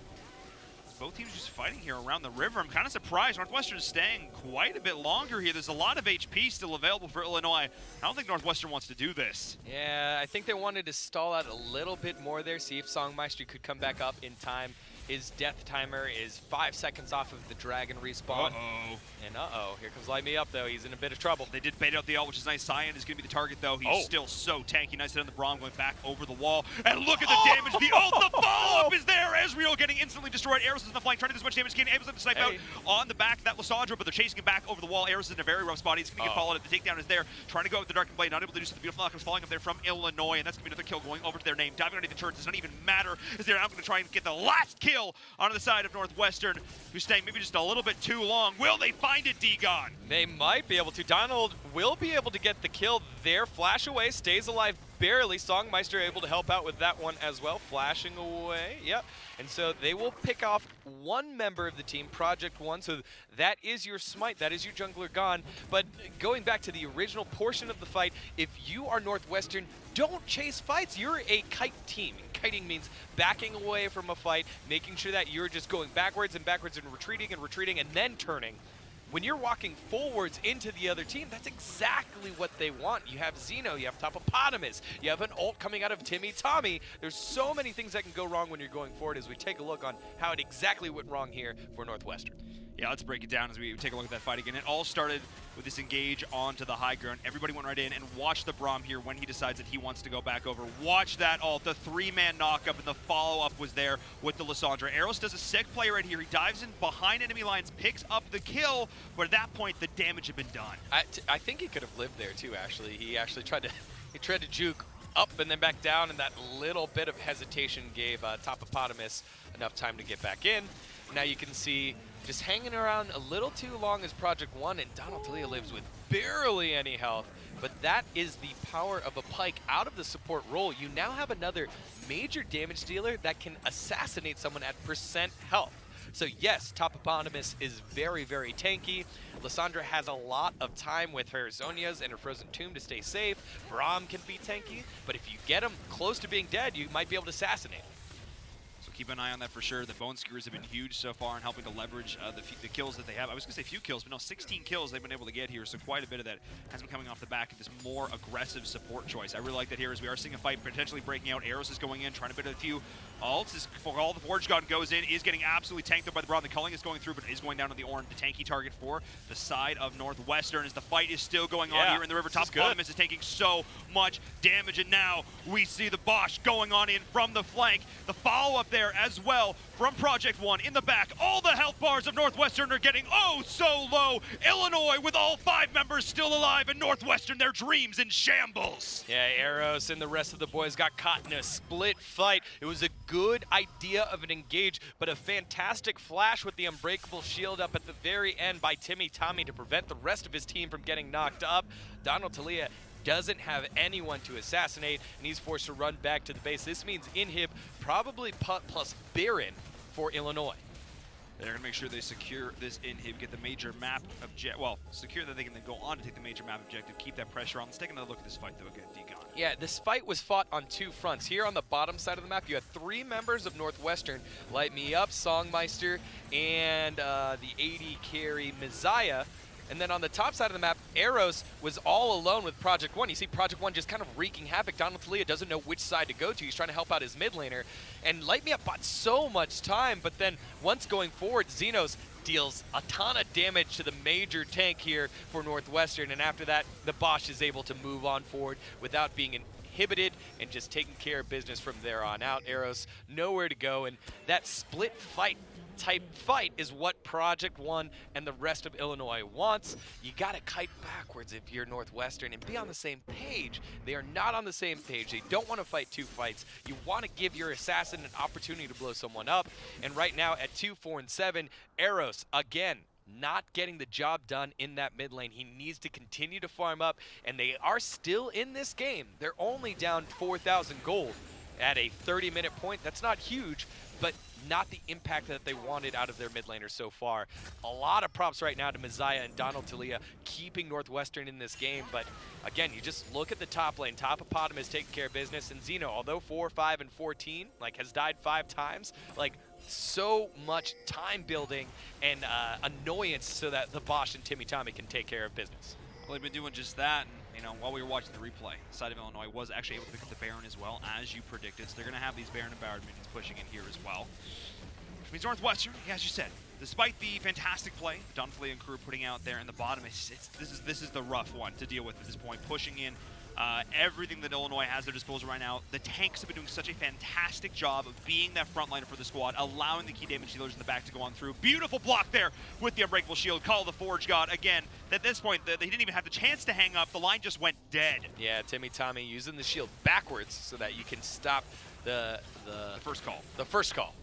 S2: both teams just fighting here around the river. I'm kind of surprised Northwestern is staying quite a bit longer here. There's a lot of HP still available for Illinois. I don't think Northwestern wants to do this.
S1: Yeah, I think they wanted to stall out a little bit more there, see if Songmeister could come back up in time. His death timer is 5 seconds off of the dragon respawn.
S2: Uh-oh.
S1: And here comes Light Me Up, though. He's in a bit of trouble.
S2: They did bait out the ult, which is nice. Cyan is going to be the target, though. He's still so tanky. Nice hit on the Braum, going back over the wall. And look at the damage. The ult, the follow-up is there. Ezreal getting instantly destroyed. Eros is in the flank, trying to do as much damage as he can. Able to snipe out on the back of that Lissandra, but they're chasing him back over the wall. Eros is in a very rough spot. He's going to get followed. The takedown is there. Trying to go with the Darkened Blade. Not able to do so. The beautiful knockers falling up there from Illinois, and that's going to be another kill going over to their name. Diving underneath the turrets does not even matter, as they're now going to try and get the last kill onto the side of Northwestern, who's staying maybe just a little bit too long. Will they find it, D-Gon?
S1: They might be able to. Donald will be able to get the kill there. Flash away, stays alive barely. Songmeister able to help out with that one as well. Flashing away, yep. And so they will pick off one member of the team, Project One. So that is your smite, that is your jungler gone. But going back to the original portion of the fight, if you are Northwestern, don't chase fights. You're a kite team. Kiting means backing away from a fight, making sure that you're just going backwards and backwards and retreating and then turning. When you're walking forwards into the other team, that's exactly what they want. You have Xeno, you have Topopotamus, you have an ult coming out of Timmy Tommy. There's so many things that can go wrong when you're going forward as we take a look on how it exactly went wrong here for Northwestern.
S2: Yeah, let's break it down as we take a look at that fight again. It all started with this engage onto the high ground. Everybody went right in, and watch the Braum here when he decides that he wants to go back over. Watch that ult, the 3-man knockup, and the follow-up was there with the Lissandra. Eros does a sick play right here. He dives in behind enemy lines, picks up the kill, but at that point, the damage had been done.
S1: I think he could have lived there too, actually. He actually tried to juke up and then back down, and that little bit of hesitation gave Topopotamus enough time to get back in. Now you can see just hanging around a little too long as Project One, and Donald Talia lives with barely any health. But that is the power of a Pyke out of the support role. You now have another major damage dealer that can assassinate someone at percent health. So yes, Topopotamus is very, very tanky. Lissandra has a lot of time with her Zonias and her Frozen Tomb to stay safe. Braum can be tanky, but if you get him close to being dead, you might be able to assassinate him.
S2: Keep an eye on that for sure. The Bone Skewers have been huge so far in helping to leverage the kills that they have. I was going to say few kills, but no, 16 kills they've been able to get here, so quite a bit of that has been coming off the back of this more aggressive support choice. I really like that here as we are seeing a fight potentially breaking out. Eros is going in, trying to bid a few ults. As for all the Forge God goes in, is getting absolutely tanked up by the Braum. The culling is going through, but is going down to the Ornn, the tanky target for the side of Northwestern as the fight is still going on here in the river. Topopotamus is taking so much damage, and now we see the Bosch going on in from the flank. The follow-up there as well from Project One in the back. All the health bars of Northwestern are getting so low. Illinois with all 5 members still alive, and Northwestern, their dreams in shambles.
S1: Yeah, Eros and the rest of the boys got caught in a split fight. It was a good idea of an engage, but a fantastic flash with the Unbreakable Shield up at the very end by Timmy Tommy to prevent the rest of his team from getting knocked up. Donald Talia doesn't have anyone to assassinate, and he's forced to run back to the base. This means inhib, probably Putt plus Baron for Illinois.
S2: They're going to make sure they secure this inhib, get the major map objective. Well, secure that they can then go on to take the major map objective, keep that pressure on. Let's take another look at this fight, though, again, D-Gon.
S1: Yeah, this fight was fought on 2 fronts. Here on the bottom side of the map, you had 3 members of Northwestern, Light Me Up, Songmeister, and the AD carry, Messiah. And then on the top side of the map, Eros was all alone with Project One. You see Project One just kind of wreaking havoc. Donald Talia doesn't know which side to go to. He's trying to help out his mid laner. And Light Me Up bought so much time, but then once going forward, Xenos deals a ton of damage to the major tank here for Northwestern. And after that, the Bosch is able to move on forward without being inhibited and just taking care of business from there on out. Eros nowhere to go, and that split fight type fight is what Project One and the rest of Illinois wants. You gotta kite backwards if you're Northwestern and be on the same page. They are not on the same page. They don't want to fight 2 fights. You want to give your assassin an opportunity to blow someone up. And right now at 2, 4, and 7, Eros again not getting the job done in that mid lane. He needs to continue to farm up, and they are still in this game. They're only down 4,000 gold at a 30-minute point. That's not huge, but not the impact that they wanted out of their mid laners so far. A lot of props right now to Messiah and Donald Talia keeping Northwestern in this game, but again, you just look at the top lane. Topopotamus taking care of business, and Xeno, although 4, 5, and 14, like has died 5 times, like so much time building and annoyance so that the Bosch and Timmy Tommy can take care of business.
S2: Well, they've been doing just that, and while we were watching the replay, the side of Illinois was actually able to pick up the Baron as well, as you predicted. So they're going to have these Baron and Bard minions pushing in here as well. Which means Northwestern, yeah, as you said, despite the fantastic play Don Flea and crew putting out there in the bottom, this is the rough one to deal with at this point, pushing in everything that Illinois has at their disposal right now. The tanks have been doing such a fantastic job of being that frontliner for the squad, allowing the key damage dealers in the back to go on through. Beautiful block there with the Unbreakable Shield. Call the Forge God again. At this point, they didn't even have the chance to hang up. The line just went dead.
S1: Yeah, Timmy Tommy using the shield backwards so that you can stop the
S2: first call.
S1: The first call.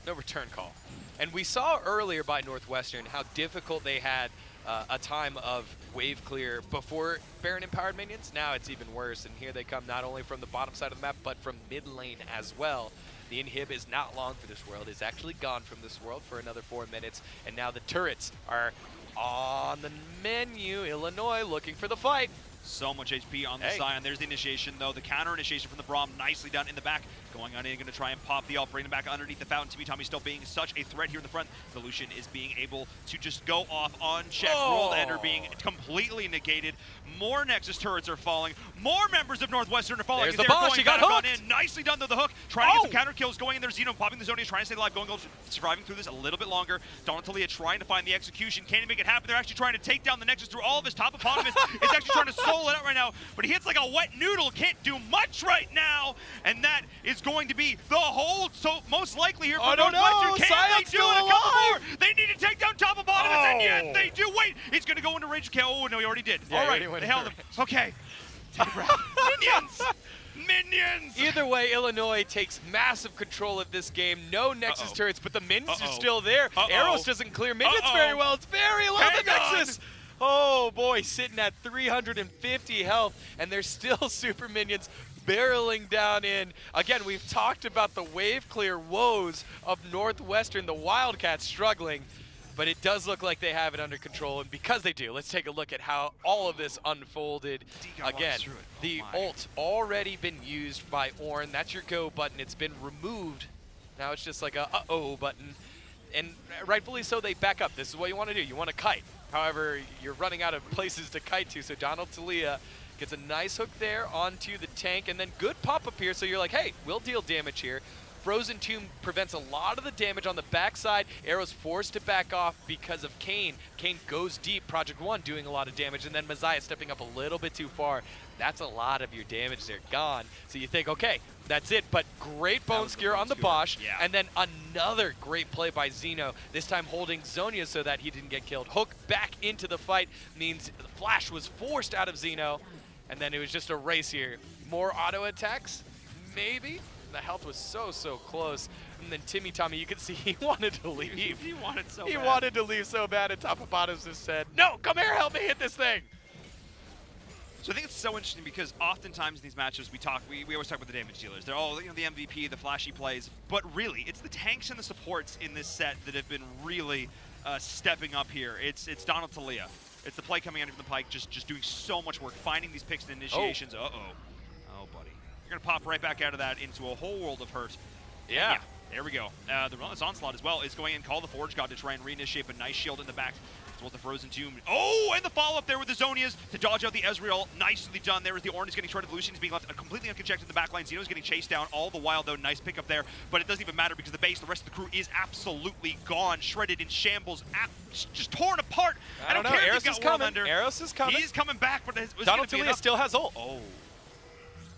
S1: No return call. And we saw earlier by Northwestern how difficult they had a time of wave clear before Baron empowered minions. Now it's even worse, and here they come not only from the bottom side of the map, but from mid lane as well. The inhib is not long for this world. It's actually gone from this world for another 4 minutes, and now the turrets are on the menu. Illinois looking for the fight.
S2: So much HP on the side, and there's the initiation, though. The counter initiation from the Braum, nicely done in the back. Going on in, going to try and pop the ult, bring him back underneath the fountain. Timmy Tommy still being such a threat here in the front. The Lucian is being able to just go off unchecked. World Ender being completely negated. More Nexus turrets are falling. More members of Northwestern are falling.
S1: There's the Bosch, he got hooked.
S2: In. Nicely done, though, the hook. Trying to get some counter kills going in there. Zeno popping the Zonias, trying to stay alive, surviving through this a little bit longer. Donatalia trying to find the execution. Can't make it happen. They're actually trying to take down the Nexus through all of his top opponents. Is actually trying to solo it out right now, but he hits like a wet noodle. Can't do much right now, and that is going to be the hold. So most likely here for Northwestern. Can they do it? A couple more. They need to take down top of bottom, and yes, they do. Wait, he's going to go into rage. Oh no, he already did.
S1: Yeah,
S2: all right, they held him. Okay. Minions! Minions!
S1: Either way, Illinois takes massive control of this game. No Nexus turrets, but the minions are still there. Arrows doesn't clear minions very well. It's very low, the Nexus! Oh boy, sitting at 350 health, and there's still super minions barreling down in. Again, we've talked about the wave clear woes of Northwestern, the Wildcats struggling. But it does look like they have it under control, and because they do, let's take a look at how all of this unfolded. Again, the ult already been used by Ornn. That's your go button. It's been removed. Now it's just like a uh-oh button. And rightfully so, they back up. This is what you want to do. You want to kite. However, you're running out of places to kite to, so Donatalia gets a nice hook there onto the tank, and then good pop-up here, so you're like, hey, we'll deal damage here. Frozen Tomb prevents a lot of the damage on the backside. Arrow's forced to back off because of Kane. Kane goes deep, Project One doing a lot of damage, and then Messiah stepping up a little bit too far. That's a lot of your damage there gone. So you think, okay, that's it, but great bone skewer on the Bosch, and then another great play by Zeno, this time holding Zonia so that he didn't get killed. Hook back into the fight means the flash was forced out of Zeno, and then it was just a race here. More auto attacks, maybe? The health was so close. And then Timmy Tommy, you can see he wanted to leave.
S2: He wanted so bad.
S1: He wanted to leave so bad, and Top of Bottoms just said, no, come here, help me hit this thing.
S2: So I think it's so interesting because oftentimes in these matchups we always talk about the damage dealers. They're all the MVP, the flashy plays, but really it's the tanks and the supports in this set that have been really stepping up here. It's Donatalia. It's the play coming out from the pike, just doing so much work, finding these picks and initiations. Oh, buddy. You're going to pop right back out of that into a whole world of hurt. Yeah, there we go. The Relentless Onslaught as well is going in, call the Forge God to try and reinitiate, but nice shield in the back. As well as the Frozen Tomb. Oh, and the follow-up there with the Zonias to dodge out the Ezreal. Nicely done there as the Ornn is getting shredded. Lucian is being left completely unconjected in the backline. Zeno's getting chased down all the while, though. Nice pickup there, but it doesn't even matter because the base, the rest of the crew is absolutely gone, shredded in shambles, just torn apart. I don't care if he's got World Ender.
S1: Eros is coming.
S2: He's coming back, but
S1: Donatalia still has ult.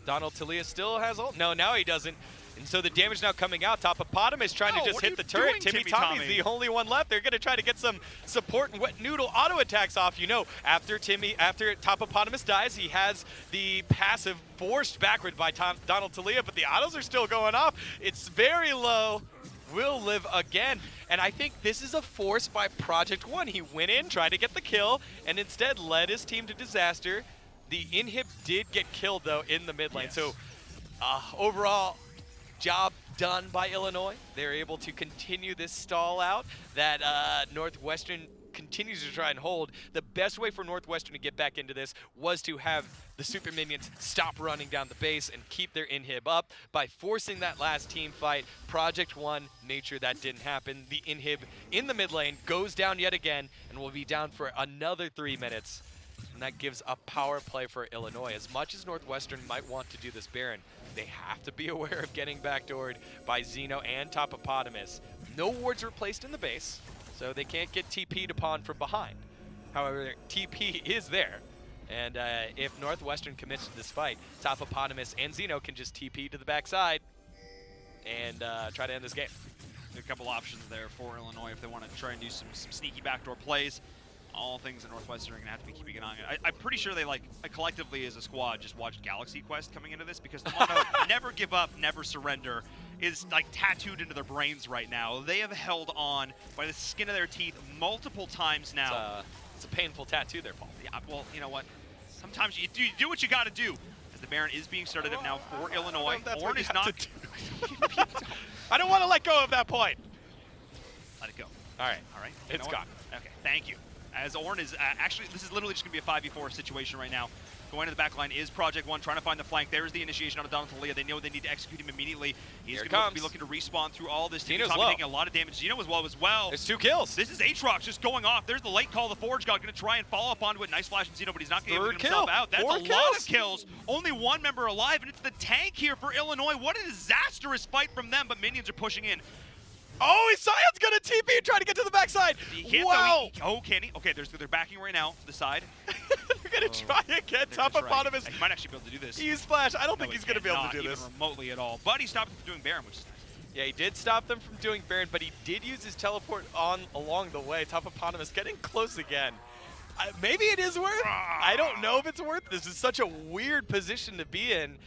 S1: Donatalia still has ult. No, now he doesn't. And so the damage now coming out. Top of Bottom is trying to just hit the turret. Timmy Tommy's the only one left. They're going to try to get some support and wet noodle auto attacks off. You know, after Topopotamus dies, he has the passive forced backward by Donatalia, but the autos are still going off. It's very low. Will live again. And I think this is a force by Project One. He went in, tried to get the kill, and instead led his team to disaster. The inhib did get killed, though, in the mid lane. Yes. So overall, job done by Illinois. They're able to continue this stall out that Northwestern continues to try and hold. The best way for Northwestern to get back into this was to have the super minions stop running down the base and keep their inhib up. By forcing that last team fight, Project One made sure that didn't happen. The inhib in the mid lane goes down yet again and will be down for another 3 minutes. And that gives a power play for Illinois. As much as Northwestern might want to do this Baron, they have to be aware of getting backdoored by Zeno and Topopotamus. No wards were placed in the base, so they can't get TP'd upon from behind. However, TP is there. And if Northwestern commits to this fight, Topopotamus and Zeno can just TP to the backside and try to end this game.
S2: A couple options there for Illinois if they want to try and do some sneaky backdoor plays. All things that Northwestern are going to have to be keeping an eye on. I'm pretty sure they, collectively as a squad, just watched Galaxy Quest coming into this, because the motto, never give up, never surrender, is, tattooed into their brains right now. They have held on by the skin of their teeth multiple times now.
S1: It's a painful tattoo there, Paul.
S2: Yeah, well, you know what? Sometimes you do what you got to do. As the Baron is being started up now for Illinois.
S1: Ornn
S2: is not...
S1: I don't want to let go of that point.
S2: Let it go.
S1: All right.
S2: It's gone. Okay, thank you. As Ornn is actually, this is literally just going to be a 5v4 situation right now. Going to the back line is Project One, trying to find the flank. There's the initiation out of Donald Talia. They know they need to execute him immediately. He's going to be looking to respawn through all this.
S1: Zeno's
S2: Tommy taking a lot of damage. Zeno as well.
S1: There's 2 kills.
S2: This is Aatrox just going off. There's the late call. The Forge God going to try and follow up onto it. Nice flash from Zeno, but he's not going to get himself out. That's a lot of kills. Only 1 member alive, and it's the tank here for Illinois. What a disastrous fight from them, but minions are pushing in.
S1: Oh, Sion's gonna TP and try to get to the backside. Wow!
S2: Can he? Okay, they're backing right now to the side.
S1: They're gonna try again. Topopotamus.
S2: He might actually be able to do this.
S1: He used Splash. I don't think he's gonna be able to do this
S2: remotely at all. But he stopped him from doing Baron, which is nice.
S1: Yeah, he did stop them from doing Baron, but he did use his teleport along the way. Topopotamus getting close again. Maybe it is worth. I don't know if it's worth. This is such a weird position to be in.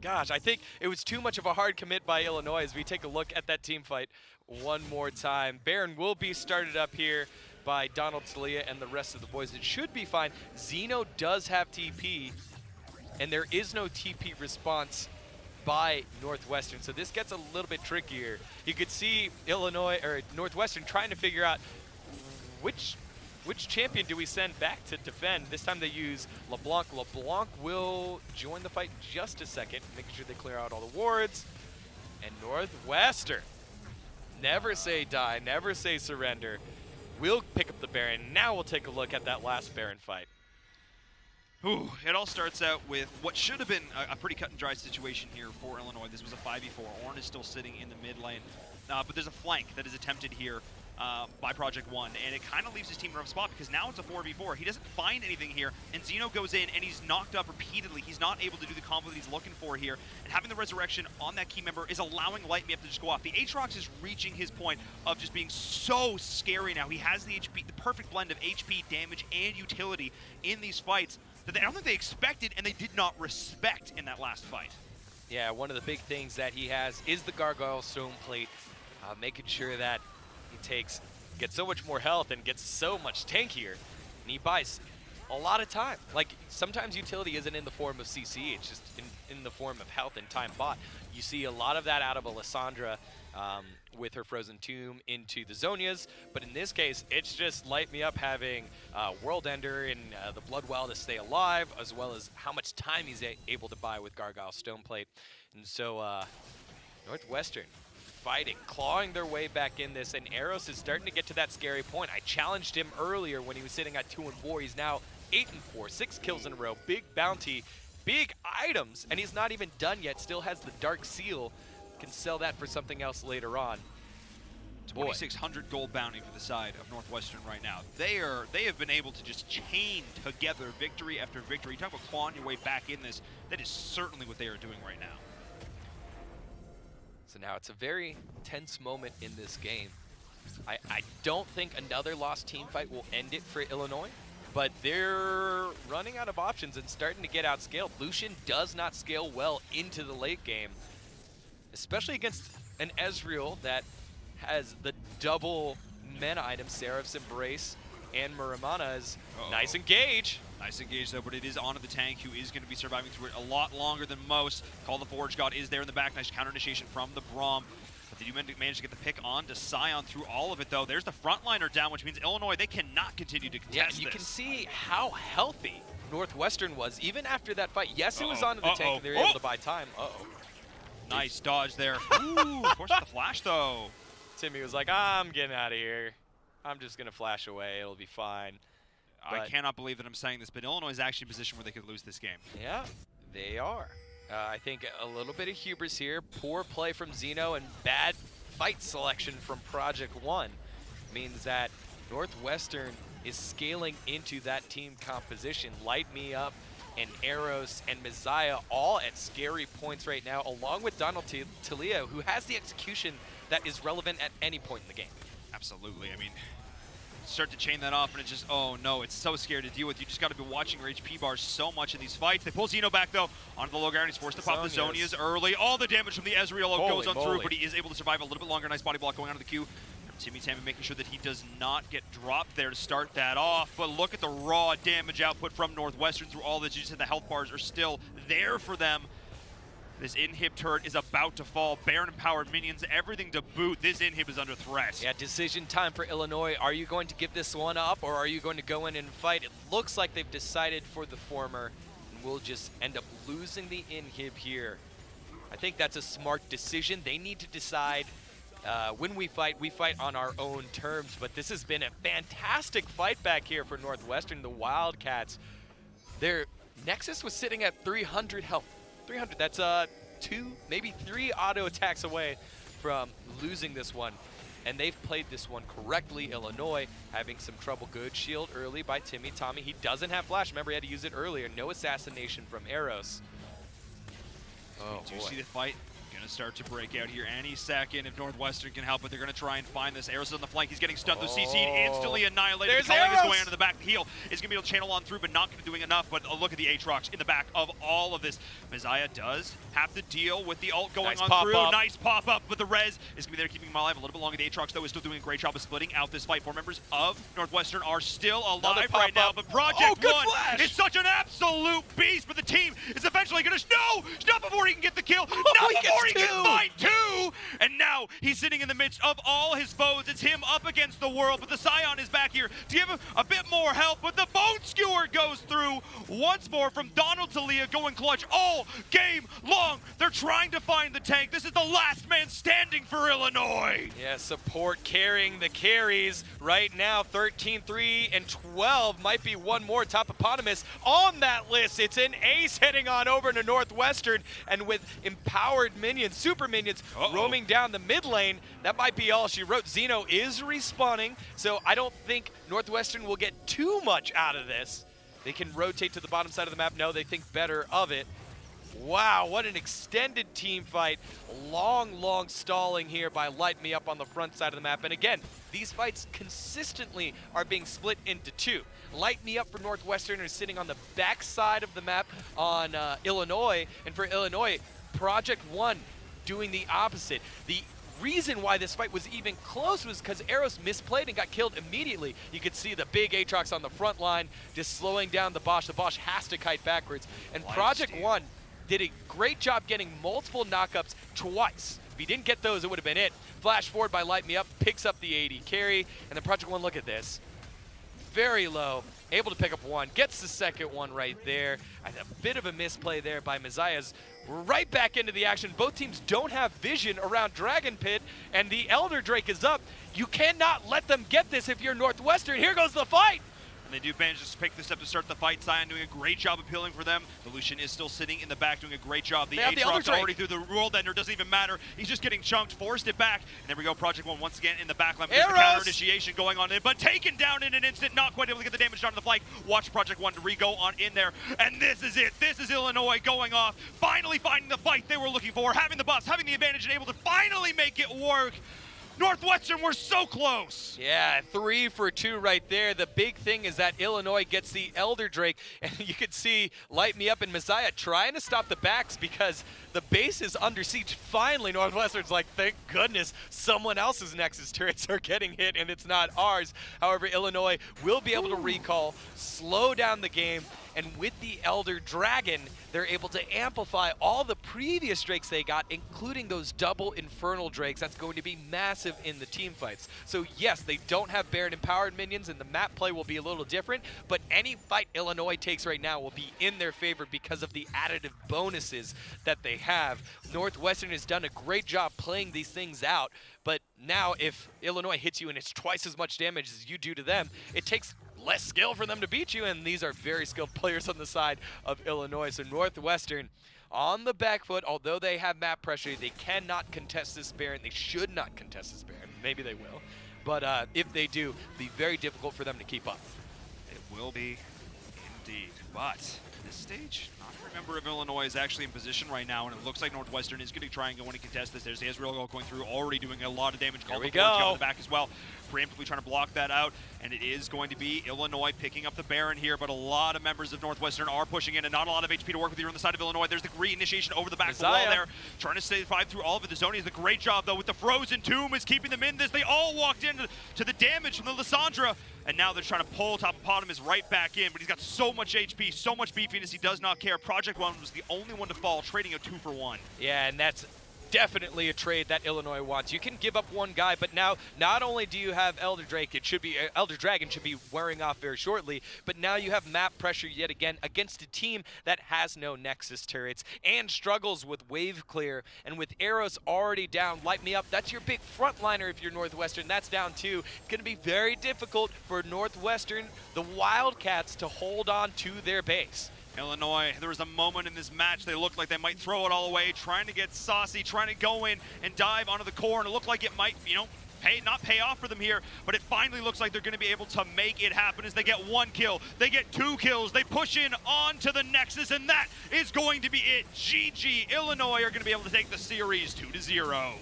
S1: Gosh, I think it was too much of a hard commit by Illinois as we take a look at that team fight one more time. Baron will be started up here by Donald Talia and the rest of the boys. It should be fine. Zeno does have TP, and there is no TP response by Northwestern, so this gets a little bit trickier. You could see Northwestern trying to figure out which champion do we send back to defend? This time they use LeBlanc. LeBlanc will join the fight in just a second, making sure they clear out all the wards. And Northwestern, never say die, never say surrender. We'll pick up the Baron. Now we'll take a look at that last Baron fight.
S2: Ooh, it all starts out with what should have been a pretty cut and dry situation here for Illinois. This was a 5v4. Ornn is still sitting in the mid lane, but there's a flank that is attempted here by Project One, and it kind of leaves his team in a rough spot because now it's a 4v4. He doesn't find anything here, and Zeno goes in, and he's knocked up repeatedly. He's not able to do the combo that he's looking for here, and having the resurrection on that key member is allowing Light Me Up to just go off. The Aatrox is reaching his point of just being so scary now. He has the HP, the perfect blend of HP, damage, and utility in these fights that I don't think they expected, and they did not respect in that last fight.
S1: Yeah, one of the big things that he has is the Gargoyle Stone Plate, making sure that he gets so much more health and gets so much tankier, and he buys a lot of time. Like, sometimes utility isn't in the form of CC, it's just in the form of health and time bought. You see a lot of that out of Alessandra with her Frozen Tomb into the Zonias, but in this case, it's just Light Me Up having World Ender and the Bloodwell to stay alive, as well as how much time he's able to buy with Gargoyle Stoneplate. And so Northwestern fighting, clawing their way back in this, and Eros is starting to get to that scary point. I challenged him earlier when he was sitting at 2-4. He's now 8-4, 6 kills in a row, big bounty, big items, and he's not even done yet. Still has the Dark Seal, can sell that for something else later on.
S2: 2,600 gold bounty for the side of Northwestern right now. They have been able to just chain together victory after victory. You talk about clawing your way back in this. That is certainly what they are doing right now.
S1: So now it's a very tense moment in this game. I don't think another lost team fight will end it for Illinois, but they're running out of options and starting to get outscaled. Lucian does not scale well into the late game, especially against an Ezreal that has the double mana item, Seraph's Embrace and Muramana's nice engage.
S2: Nice engage though, but it is onto the tank, who is going to be surviving through it a lot longer than most. Call the Forge God is there in the back. Nice counter initiation from the Braum. The Did you manage to get the pick on to Scion through all of it, though? There's the frontliner down, which means Illinois, they cannot continue to contest
S1: Yeah, you
S2: this.
S1: can see how healthy Northwestern was even after that fight. Yes, it was onto the tank and they were able to buy time.
S2: Nice dodge there. Ooh, forced the flash, though.
S1: Timmy was like, I'm getting out of here. I'm just going to flash away. It'll be fine.
S2: I cannot believe that I'm saying this, but Illinois is actually in a position where they could lose this game.
S1: Yeah, they are. I think a little bit of hubris here. Poor play from Zeno and bad fight selection from Project One means that Northwestern is scaling into that team composition. Light Me Up and Eros and Messiah all at scary points right now, along with Donald Talia, who has the execution that is relevant at any point in the game.
S2: Absolutely. I mean, start to chain that off, and it's just, oh no, it's so scary to deal with. You just got to be watching your HP bars so much in these fights. They pull Zeno back, though, onto the low ground. He's forced to pop the Zonias early. All the damage from the Ezreal goes on through, but he is able to survive a little bit longer. Nice body block going onto the Q. Timmy Tammy making sure that he does not get dropped there to start that off. But look at the raw damage output from Northwestern through all this. You said the health bars are still there for them. This inhib turret is about to fall. Baron-empowered minions, everything to boot. This inhib is under threat.
S1: Yeah, decision time for Illinois. Are you going to give this one up, or are you going to go in and fight? It looks like they've decided for the former, and we'll just end up losing the inhib here. I think that's a smart decision. They need to decide when we fight on our own terms. But this has been a fantastic fight back here for Northwestern. The Wildcats, their Nexus was sitting at 300 health. 300, that's 2, maybe 3 auto attacks away from losing this one. And they've played this one correctly. Illinois having some trouble. Good shield early by Timmy Tommy. He doesn't have flash. Remember, he had to use it earlier. No assassination from Eros. Oh,
S2: Do you see the fight? Gonna start to break out here any second. If Northwestern can help it, they're gonna try and find this. Eros is on the flank. He's getting stunned. The CC instantly annihilated.
S1: There's
S2: Culling his
S1: Eros!
S2: way onto the back. The heal is gonna be able to channel on through, but not gonna doing enough. But look at the Aatrox in the back of all of this. Messiah does have to deal with the ult going on through. Nice pop up, but the res is gonna be there keeping him alive a little bit longer. The Aatrox though is still doing a great job of splitting out this fight. 4 members of Northwestern are still alive right now, but Project One is such an absolute beast. But the team is eventually gonna not before he can get the kill, not before he can find 2. And now he's sitting in the midst of all his foes. It's him up against the world, but the Scion is back here to give him a bit more help. But the Bone Skewer goes through once more from Donald Talia, going clutch all game long. They're trying to find the tank. This is the last man standing for Illinois.
S1: Yeah, support carrying the carries right now. 13, 3, and 12 might be one more top eponymous on that list. It's an ace heading on over to Northwestern, and with empowered minions, super minions, roaming down the mid lane, that might be all she wrote. Zeno is respawning, so I don't think Northwestern will get too much out of this. They can rotate to the bottom side of the map. No, they think better of it. Wow, what an extended team fight. Long stalling here by Light Me Up on the front side of the map. And again, these fights consistently are being split into 2. Light Me Up for Northwestern is sitting on the back side of the map on Illinois. And for Illinois, Project One doing the opposite. The reason why this fight was even close was because Eros misplayed and got killed immediately. You could see the big Aatrox on the front line just slowing down the Bosch. The Bosch has to kite backwards. And Project One did a great job getting multiple knockups twice. If he didn't get those, it would have been it. Flash forward by Light Me Up, picks up the AD carry, and then Project One, look at this. Very low, able to pick up one, gets the second one right there. A bit of a misplay there by Messiah's. Right back into the action. Both teams don't have vision around Dragon Pit, and the Elder Drake is up. You cannot let them get this if you're Northwestern. Here goes the fight.
S2: And they do manage to pick this up to start the fight. Scion doing a great job appealing for them. The Lucian is still sitting in the back doing a great job. The Aatrox already through the World Ender, doesn't even matter. He's just getting chunked, forced it back. And there we go, Project One once again in the back line. There's the counter initiation going on in, but taken down in an instant, not quite able to get the damage done on the flank. Watch Project One to re-go on in there. And this is it. This is Illinois going off, finally finding the fight they were looking for, having the buffs, having the advantage, and able to finally make it work. Northwestern were so close.
S1: Yeah, 3 for 2 right there. The big thing is that Illinois gets the Elder Drake, and you can see Light Me Up and Messiah trying to stop the backs because the base is under siege. Finally, Northwestern's like, thank goodness someone else's Nexus turrets are getting hit and it's not ours. However, Illinois will be able to recall, slow down the game, And with the Elder Dragon, they're able to amplify all the previous Drakes they got, including those double Infernal Drakes. That's going to be massive in the team fights. So yes, they don't have Baron empowered minions, and the map play will be a little different, but any fight Illinois takes right now will be in their favor because of the additive bonuses that they have. Northwestern has done a great job playing these things out, but now if Illinois hits you and it's twice as much damage as you do to them, it takes less skill for them to beat you, and these are very skilled players on the side of Illinois. So Northwestern on the back foot, although they have map pressure, they cannot contest this Baron. They should not contest this Baron. Maybe they will, but if they do, it'll be very difficult for them to keep up.
S2: It will be indeed, but at this stage, not to remember if Illinois is actually in position right now, and it looks like Northwestern is going to try and go in and contest this. There's the Ezreal going through, already doing a lot of damage.
S1: There we
S2: Call the
S1: go.
S2: on the back as well. Preemptively trying to block that out, and it is going to be Illinois picking up the Baron here, but a lot of members of Northwestern are pushing in, and not a lot of HP to work with here on the side of Illinois. There's the re-initiation over the back of the wall there, trying to survive through all of it. The Zoni is a great job, though, with the Frozen Tomb is keeping them in this. They all walked into the damage from the Lysandra, and now they're trying to pull Topopotamus right back in, but he's got so much HP, so much beefiness, he does not care. Project One was the only one to fall, trading a 2-for-1.
S1: Yeah, and that's definitely a trade that Illinois wants. You can give up one guy, but now not only do you have Elder Dragon should be wearing off very shortly, but now you have map pressure yet again against a team that has no Nexus turrets and struggles with wave clear. And with Arrows already down, Light Me Up, that's your big frontliner if you're Northwestern. That's down too. It's going to be very difficult for Northwestern, the Wildcats, to hold on to their base.
S2: Illinois, there was a moment in this match they looked like they might throw it all away, trying to get saucy, trying to go in and dive onto the core, and it looked like it might, not pay off for them here, but it finally looks like they're going to be able to make it happen as they get 1 kill, they get 2 kills, they push in onto the Nexus, and that is going to be it. GG, Illinois are going to be able to take the series 2-0.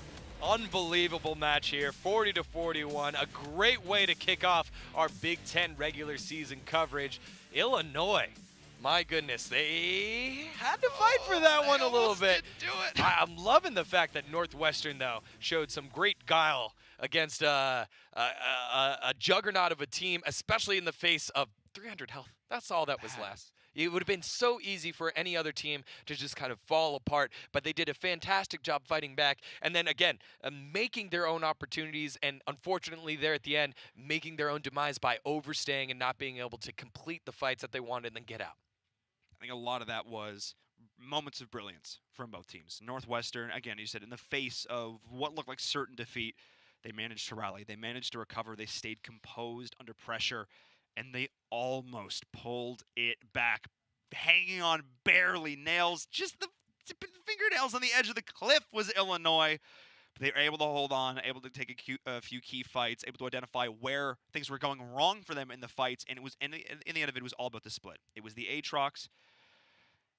S1: Unbelievable match here, 40-41, a great way to kick off our Big Ten regular season coverage. Illinois, my goodness, they had to fight for that one a little bit. I'm loving the fact that Northwestern, though, showed some great guile against a juggernaut of a team, especially in the face of 300 health. That's all that was left. It would have been so easy for any other team to just kind of fall apart, but they did a fantastic job fighting back. And then again, making their own opportunities, and unfortunately there at the end, making their own demise by overstaying and not being able to complete the fights that they wanted and then get out.
S2: I think a lot of that was moments of brilliance from both teams. Northwestern, again, you said, in the face of what looked like certain defeat, they managed to rally. They managed to recover. They stayed composed under pressure, and they almost pulled it back, hanging on barely. Nails, just the fingernails on the edge of the cliff was Illinois. But they were able to hold on, able to take a few key fights, able to identify where things were going wrong for them in the fights, and it was in the end of it was all about the split. It was the Aatrox,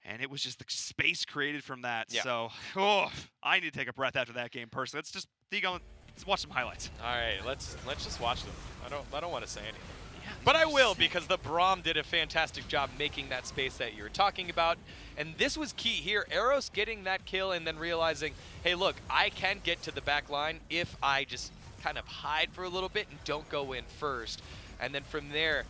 S2: and it was just the space created from that. Yeah. So, I need to take a breath after that game personally. Let's just let's watch some highlights.
S1: All right, let's just watch them. I don't want to say anything. But I will, because the Braum did a fantastic job making that space that you were talking about. And this was key here. Eros getting that kill and then realizing, hey, look, I can get to the back line if I just kind of hide for a little bit and don't go in first. And then from there,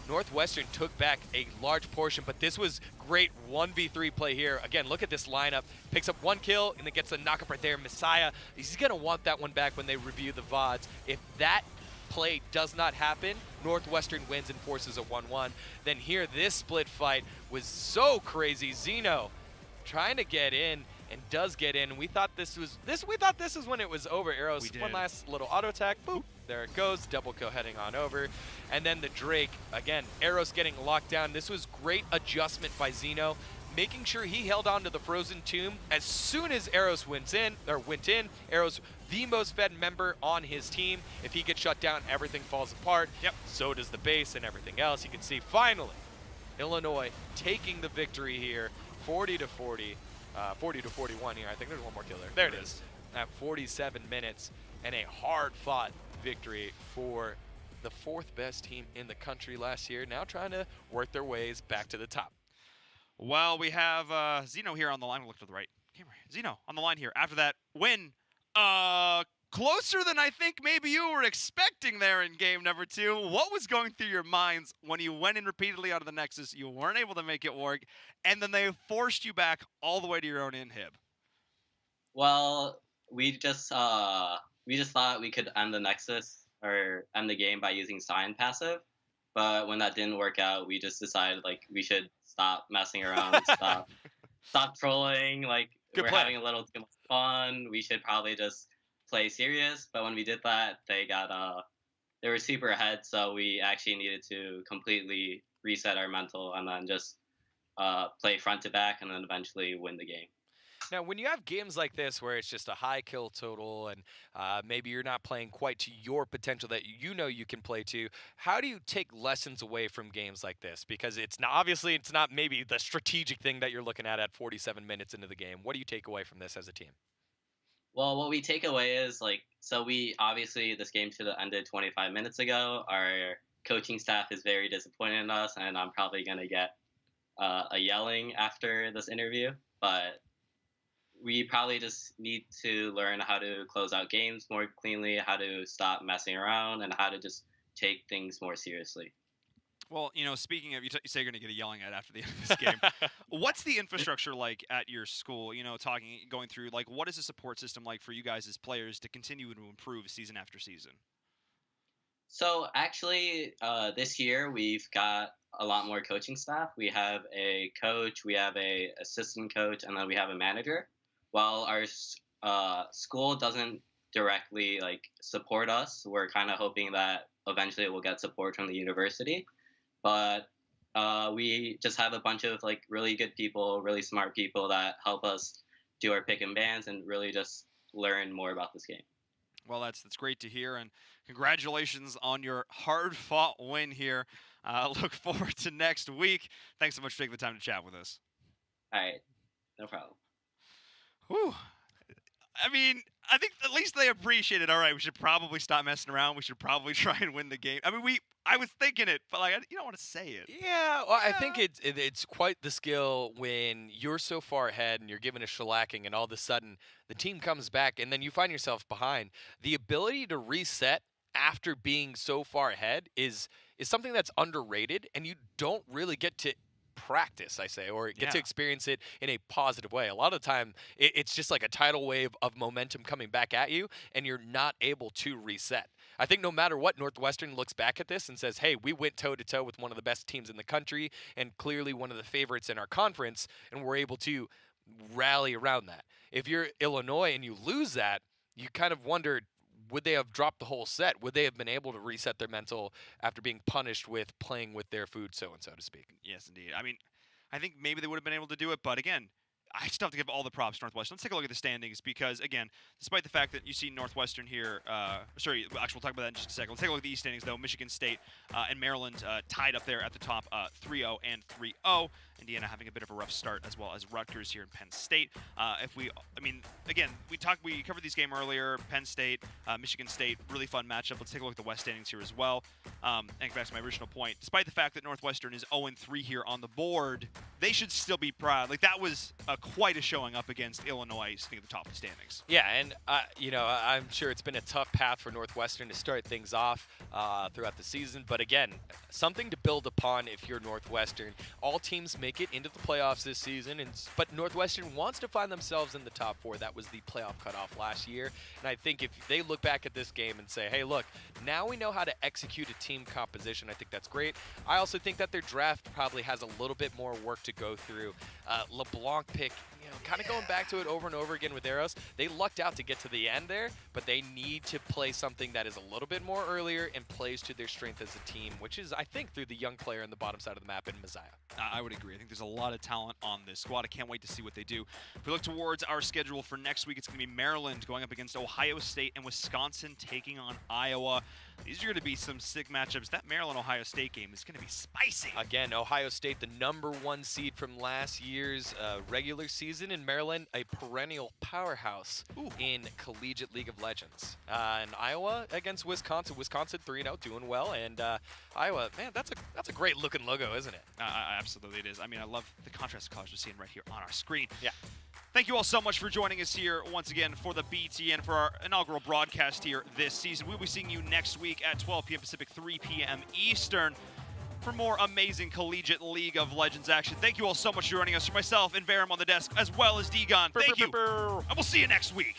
S1: Northwestern took back a large portion, but this was great 1v3 play here. Again, look at this lineup. Picks up 1 kill and then gets a knockup right there. Messiah, he's going to want that one back when they review the VODs. If that play does not happen, Northwestern wins and forces a 1-1. Then here, this split fight was so crazy. Zeno trying to get in and does get in. We thought this was when it was over. Arrows, one last little auto attack. Boop. There it goes. Double kill heading on over. And then the Drake, again, Arrows getting locked down. This was great adjustment by Zeno, making sure he held on to the Frozen Tomb. As soon as Arrows went in, Arrows, the most fed member on his team. If he gets shut down, everything falls apart. Yep. So does the base and everything else. You can see finally Illinois taking the victory here, 40-40, 40-41 here. I think there's one more kill there. There it is. At 47 minutes, and a hard-fought victory for the 4th best team in the country last year, now trying to work their ways back to the top.
S2: Well, we have Zeno here on the line. We'll look to the right. Zeno on the line here. After that win, closer than I think maybe you were expecting there in game number 2. What was going through your minds when you went in repeatedly out of the Nexus, you weren't able to make it work, and then they forced you back all the way to your own inhib?
S7: Well, we just thought we could end the Nexus or end the game by using Sign passive, but when that didn't work out, we just decided like we should stop messing around, stop trolling. Like
S1: Good
S7: we're
S1: plan.
S7: having a little too much fun. We should probably just play serious. But when we did that, they were super ahead, so we actually needed to completely reset our mental and then just play front to back and then eventually win the game.
S1: Now, when you have games like this where it's just a high kill total and maybe you're not playing quite to your potential that you know you can play to, how do you take lessons away from games like this? Because obviously it's not maybe the strategic thing that you're looking at 47 minutes into the game. What do you take away from this as a team?
S7: Well, what we take away is this game should have ended 25 minutes ago. Our coaching staff is very disappointed in us, and I'm probably going to get a yelling after this interview. But we probably just need to learn how to close out games more cleanly, how to stop messing around, and how to just take things more seriously.
S2: Well, speaking of, you say you're going to get a yelling at after the end of this game. What's the infrastructure like at your school? Going through, like, what is the support system like for you guys as players to continue to improve season after season?
S7: So actually, this year we've got a lot more coaching staff. We have a coach, we have a assistant coach, and then we have a manager. While our school doesn't directly support us, we're kind of hoping that eventually we'll get support from the university. But we just have a bunch of really good people, really smart people that help us do our pick and bans and really just learn more about this game.
S2: Well, that's great to hear, and congratulations on your hard-fought win here. Look forward to next week. Thanks so much for taking the time to chat with us.
S7: All right, no problem.
S2: Whew. I mean, I think at least they appreciate it. All right, we should probably stop messing around. We should probably try and win the game. I mean, I was thinking it, but you don't want to say it.
S1: Yeah, well, I think it's quite the skill when you're so far ahead and you're given a shellacking, and all of a sudden the team comes back, and then you find yourself behind. The ability to reset after being so far ahead is something that's underrated, and you don't really get to practice, I say, or get to experience it in a positive way. A lot of the time, it's just like a tidal wave of momentum coming back at you, and you're not able to reset. I think no matter what, Northwestern looks back at this and says, hey, we went toe-to-toe with one of the best teams in the country and clearly one of the favorites in our conference, and we're able to rally around that. If you're Illinois and you lose that, you kind of wonder, would they have dropped the whole set? Would they have been able to reset their mental after being punished with playing with their food, so to speak?
S2: Yes, indeed. I mean, I think maybe they would have been able to do it, but again, I still have to give all the props to Northwestern. Let's take a look at the standings because, again, despite the fact that you see Northwestern here, actually, we'll talk about that in just a second. Let's take a look at the East standings, though. Michigan State and Maryland tied up there at the top, 3-0 and 3-0. Indiana having a bit of a rough start, as well as Rutgers here in Penn State. We covered this game earlier. Penn State, Michigan State, really fun matchup. Let's take a look at the West standings here as well. And back to my original point, despite the fact that Northwestern is 0-3 here on the board, they should still be proud. Like, that was quite a showing up against Illinois, sitting at the top of the standings.
S1: Yeah, and I'm sure it's been a tough path for Northwestern to start things off throughout the season. But again, something to build upon if you're Northwestern. All teams make it into the playoffs this season, but Northwestern wants to find themselves in the top 4. That was the playoff cutoff last year. And I think if they look back at this game and say, hey, look, now we know how to execute a team composition, I think that's great. I also think that their draft probably has a little bit more work to go through. LeBlanc pick, kind of going back to it over and over again with Eros. They lucked out to get to the end there, but they need to play something that is a little bit more earlier and plays to their strength as a team, which is, I think, through the young player on the bottom side of the map in Messiah.
S2: I would agree. I think there's a lot of talent on this squad. I can't wait to see what they do. If we look towards our schedule for next week, it's going to be Maryland going up against Ohio State and Wisconsin taking on Iowa. These are going to be some sick matchups. That Maryland-Ohio State game is going to be spicy.
S1: Again, Ohio State, the #1 seed from last year's regular season, and Maryland, a perennial powerhouse in collegiate League of Legends. And Iowa against Wisconsin. Wisconsin 3-0, doing well, and Iowa, man, that's a great looking logo, isn't it?
S2: Absolutely it is. I mean, I love the contrast colors we're seeing right here on our screen.
S1: Yeah.
S2: Thank you all so much for joining us here once again for the BTN for our inaugural broadcast here this season. We'll be seeing you next week at 12 p.m. Pacific, 3 p.m. Eastern for more amazing collegiate League of Legends action. Thank you all so much for joining us. For myself and Varum on the desk, as well as Degon, thank you. And we'll see you next week.